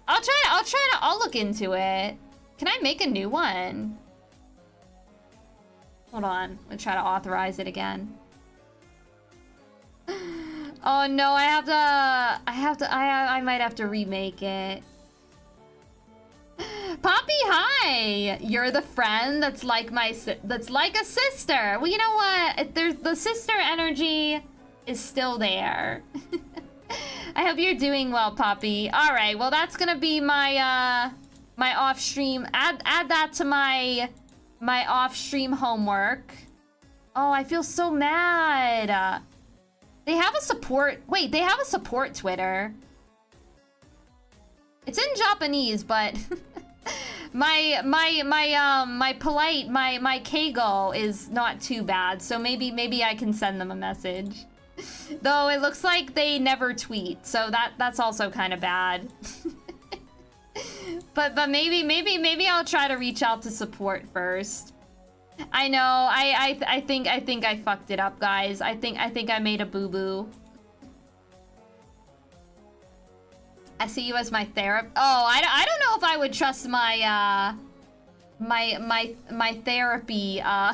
I'll look into it. Can I make a new one? Hold on. I'm gonna try to authorize it again. Oh no, I might have to remake it. Poppy, hi! You're the friend that's like a sister. Well, you know what? The sister energy is still there. I hope you're doing well, Poppy. All right, well that's gonna be my my off stream. Add that to my off stream homework. Oh, I feel so mad. They have a support. Wait, they have a support Twitter. It's in Japanese, but my Keigo is not too bad. So maybe I can send them a message. Though it looks like they never tweet, so that's also kind of bad. but maybe I'll try to reach out to support first. I know. I think I fucked it up, guys. I think I made a boo-boo. I see you as my therapist. Oh, I don't know if I would trust my my therapy. I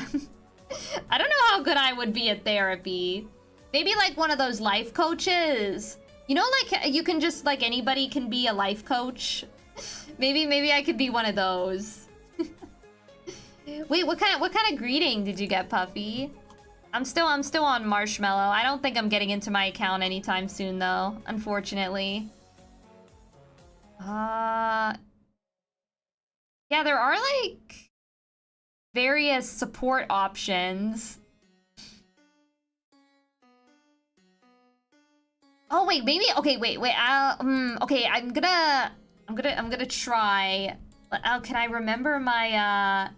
don't know how good I would be at therapy. Maybe like one of those life coaches. You know, like you can just like anybody can be a life coach. Maybe I could be one of those. Wait, what kind of greeting did you get, Puffy? I'm still on Marshmallow. I don't think I'm getting into my account anytime soon though, unfortunately. Yeah, there are like various support options. Oh wait, maybe okay, wait. Okay, I'm gonna try. Oh, can I remember my I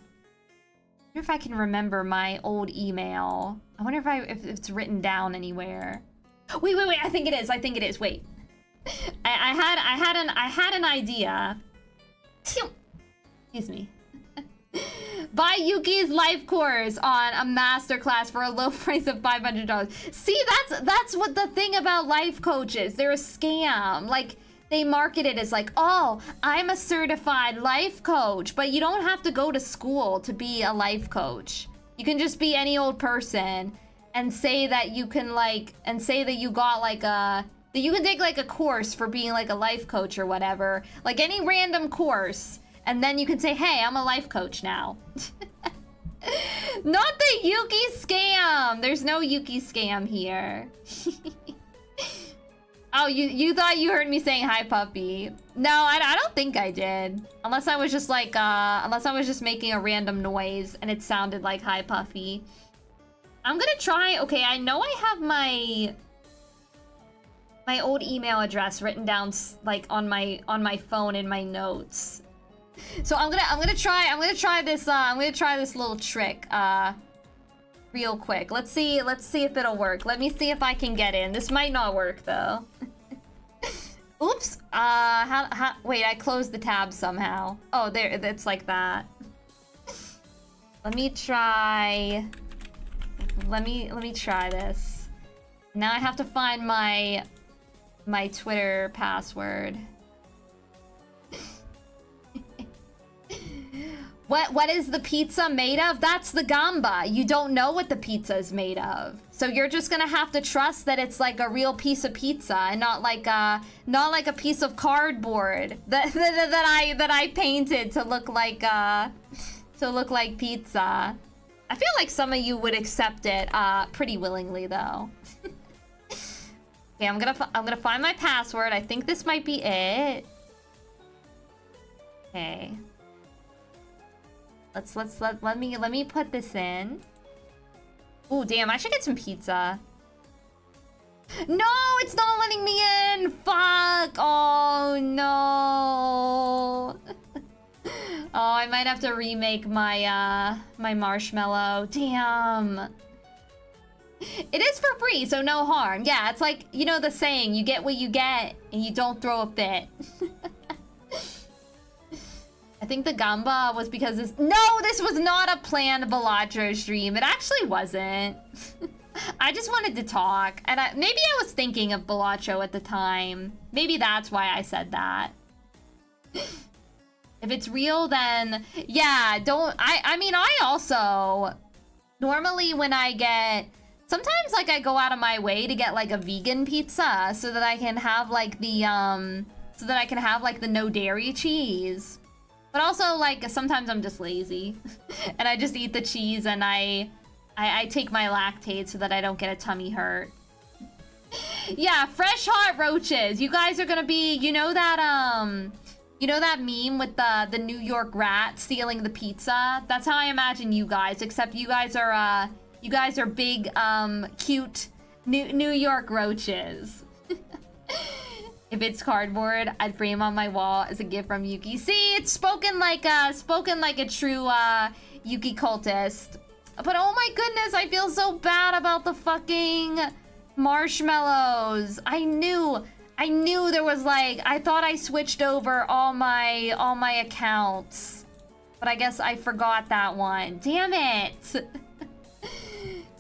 wonder if I can remember my old email. I wonder if it's written down anywhere. Wait, I think it is. Wait. I had an idea. Excuse me. Buy Yuki's life course on a masterclass for a low price of $500. See, that's what the thing about life coaches. They're a scam. Like, they market it as like, oh, I'm a certified life coach, but you don't have to go to school to be a life coach. You can just be any old person and say that you can you got like that you can take like a course for being like a life coach or whatever, like any random course, and then you can say, hey, I'm a life coach now. Not the Yuki scam. There's no Yuki scam here. Oh, you thought you heard me saying hi, puppy. No, I don't think I did. Unless I was just like, unless I was just making a random noise and it sounded like hi, puffy. I'm gonna try, okay, I know I have my old email address written down like on my phone in my notes. So I'm gonna try this little trick real quick. Let's see if it'll work. Let me see if I can get in. This might not work though. Oops. Wait, I closed the tab somehow. Oh, there, it's like that. Let me try this. Now I have to find my Twitter password. What is the pizza made of? That's the gamba. You don't know what the pizza is made of. So you're just gonna have to trust that it's like a real piece of pizza and not like a piece of cardboard that I painted to look like pizza. I feel like some of you would accept it pretty willingly though. Okay, I'm gonna find my password. I think this might be it. Okay. Let me put this in. Ooh, damn, I should get some pizza. No, it's not letting me in. Fuck. Oh no. Oh, I might have to remake my my marshmallow. Damn. It is for free, so no harm. Yeah, it's like, you know the saying, you get what you get and you don't throw a fit. I think the gamba was because this... No, this was not a planned Balatro stream. It actually wasn't. I just wanted to talk. And maybe I was thinking of Balatro at the time. Maybe that's why I said that. If it's real, then... Yeah, don't... I mean, I also... Normally when I get... Sometimes, like, I go out of my way to get, like, a vegan pizza so that I can have, like, the, So that I can have, like, the no dairy cheese. But also, like, sometimes I'm just lazy. And I just eat the cheese and I take my lactate so that I don't get a tummy hurt. Yeah, fresh hot roaches. You guys are gonna be, you know that meme with the New York rat stealing the pizza? That's how I imagine you guys, except you guys are big, cute New York roaches. If it's cardboard, I'd frame on my wall as a gift from Yuki. See, it's spoken like a true Yukikultist. But oh my goodness, I feel so bad about the fucking marshmallows. I knew there was like, I thought I switched over all my accounts. But I guess I forgot that one. Damn it.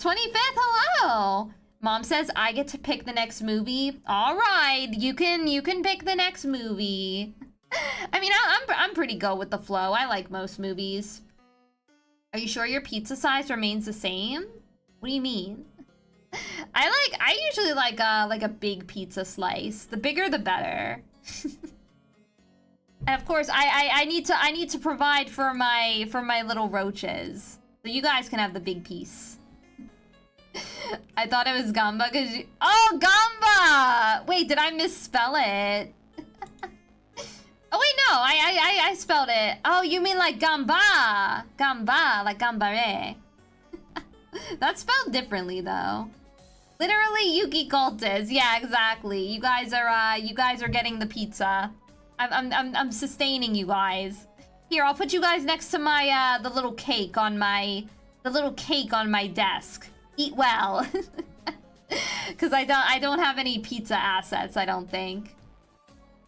25th, hello. Mom says I get to pick the next movie. All right, you can pick the next movie. I mean, I'm pretty go with the flow. I like most movies. Are you sure your pizza size remains the same? What do you mean? I usually like a big pizza slice. The bigger the better. And of course, I need to provide for my little roaches. So you guys can have the big piece. I thought it was gamba because you... Oh, gamba! Wait, did I misspell it? Oh, wait, no. I spelled it. Oh, you mean like gamba. Gamba, like gambare. That's spelled differently, though. Literally Yukikultists. Yeah, exactly. You guys are getting the pizza. I'm sustaining you guys. Here, I'll put you guys next to my, the little cake on my desk. Eat well. Because I don't have any pizza assets, I don't think.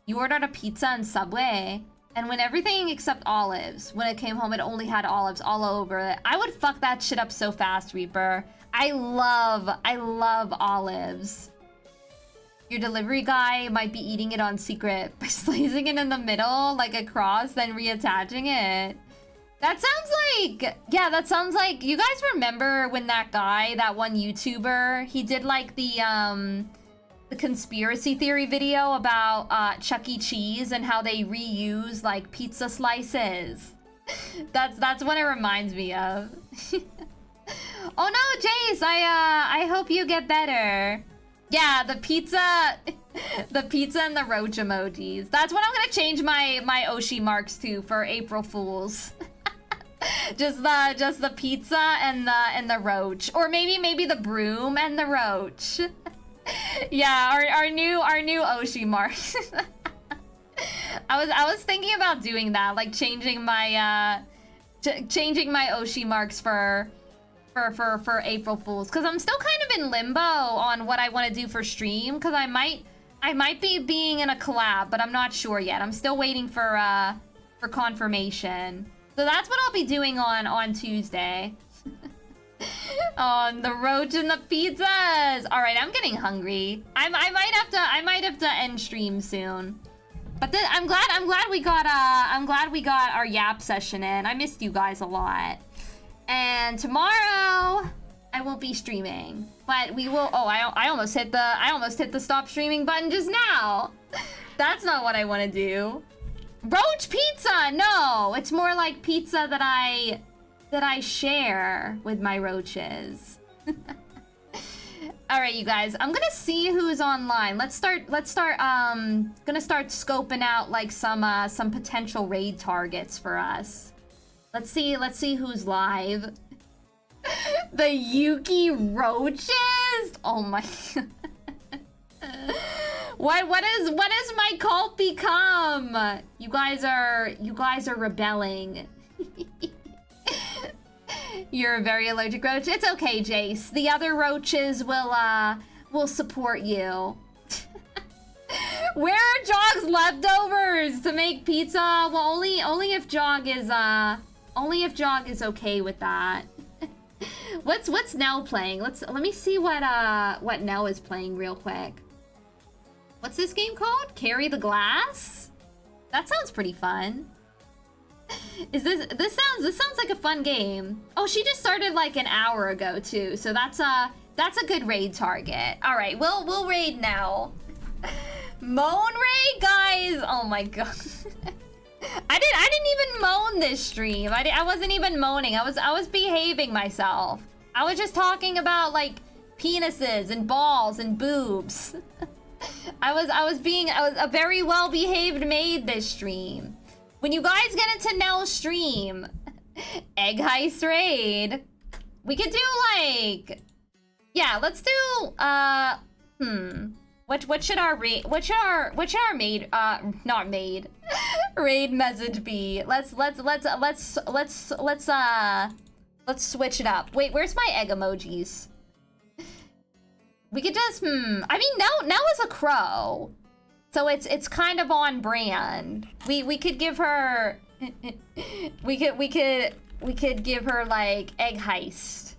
You ordered a pizza in Subway, and when everything except olives, when it came home, it only had olives all over it. I would fuck that shit up so fast, Reaper. I love olives. Your delivery guy might be eating it on secret by slicing it in the middle like a cross, then reattaching it. That sounds like... Yeah, that sounds like... You guys remember when that guy, that one YouTuber, he did like the conspiracy theory video about Chuck E. Cheese and how they reuse like pizza slices. That's what it reminds me of. Oh no, Jace, I hope you get better. Yeah, the pizza and the roach emojis. That's what I'm gonna change my Oshi marks to for April Fools. just the pizza and the roach, or maybe the broom and the roach. Yeah, our new Oshi marks. I was thinking about doing that, like changing my Oshi marks for April Fools, because I'm still kind of in limbo on what I want to do for stream, because I might be being in a collab, but I'm not sure yet. I'm still waiting for confirmation. So that's what I'll be doing on Tuesday. On the roach and the pizzas. All right, I'm getting hungry. I might have to end stream soon. But I'm glad we got our yap session in. I missed you guys a lot. And tomorrow I won't be streaming, but we will. Oh, I almost hit the stop streaming button just now. That's not what I want to do. Roach pizza. No, it's more like pizza that I share with my roaches. All right, you guys. I'm gonna see who's online. Let's start. Gonna start scoping out like some potential raid targets for us. Let's see who's live. The Yuki roaches. Oh my. What is my cult become? You guys are rebelling. You're a very allergic roach. It's okay, Jace. The other roaches will support you. Where are Jog's leftovers to make pizza? Well, only if Jog is okay with that. What's Nell playing? Let me see what Nell is playing real quick. What's this game called? Carry the Glass? That sounds pretty fun. This sounds like a fun game. Oh, she just started like an hour ago too, so that's a good raid target. All right, we'll raid now. Moan raid, guys. Oh my god. I didn't even moan this stream. I wasn't even moaning. I was behaving myself. I was just talking about like penises and balls and boobs. I was a very well behaved maid this stream. When you guys get into Nell's stream, egg heist raid, we could do like, yeah, let's do what should our maid not maid raid message be? Let's switch it up. Wait, where's my egg emojis? We could just I mean, Nell is a crow. So it's kind of on brand. We could give her we could give her like egg heist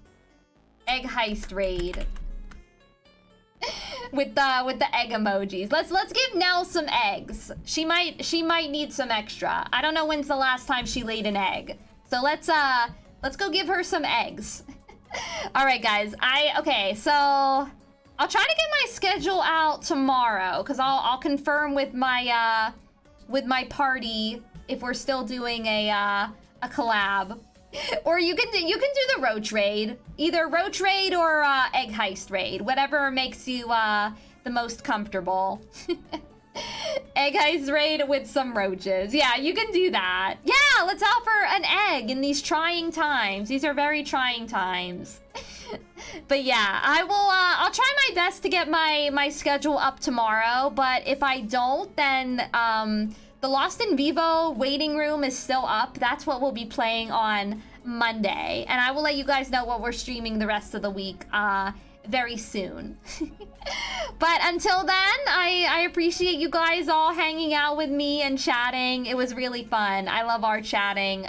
raid with the egg emojis. Let's give Nell some eggs. She might need some extra. I don't know when's the last time she laid an egg. So let's go give her some eggs. All right, guys. Okay, so I'll try to get my schedule out tomorrow, because I'll confirm with my party if we're still doing a collab. Or you can do the roach raid, either roach raid or egg heist raid, whatever makes you the most comfortable. Egg heist raid with some roaches. Yeah, you can do that. Yeah, let's offer an egg in these trying times. These are very trying times. But yeah, I'll try my best to get my schedule up tomorrow, but if I don't, then the Lost in Vivo waiting room is still up. That's what we'll be playing on Monday, and I will let you guys know what we're streaming the rest of the week very soon. But until then, I appreciate you guys all hanging out with me and chatting. It was really fun. I love our chatting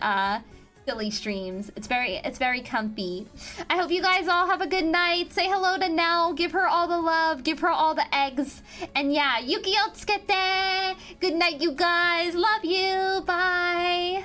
silly streams. It's very comfy. I hope you guys all have a good night. Say hello to Nell. Give her all the love. Give her all the eggs. And yeah, Yukikultists. Good night, you guys. Love you. Bye.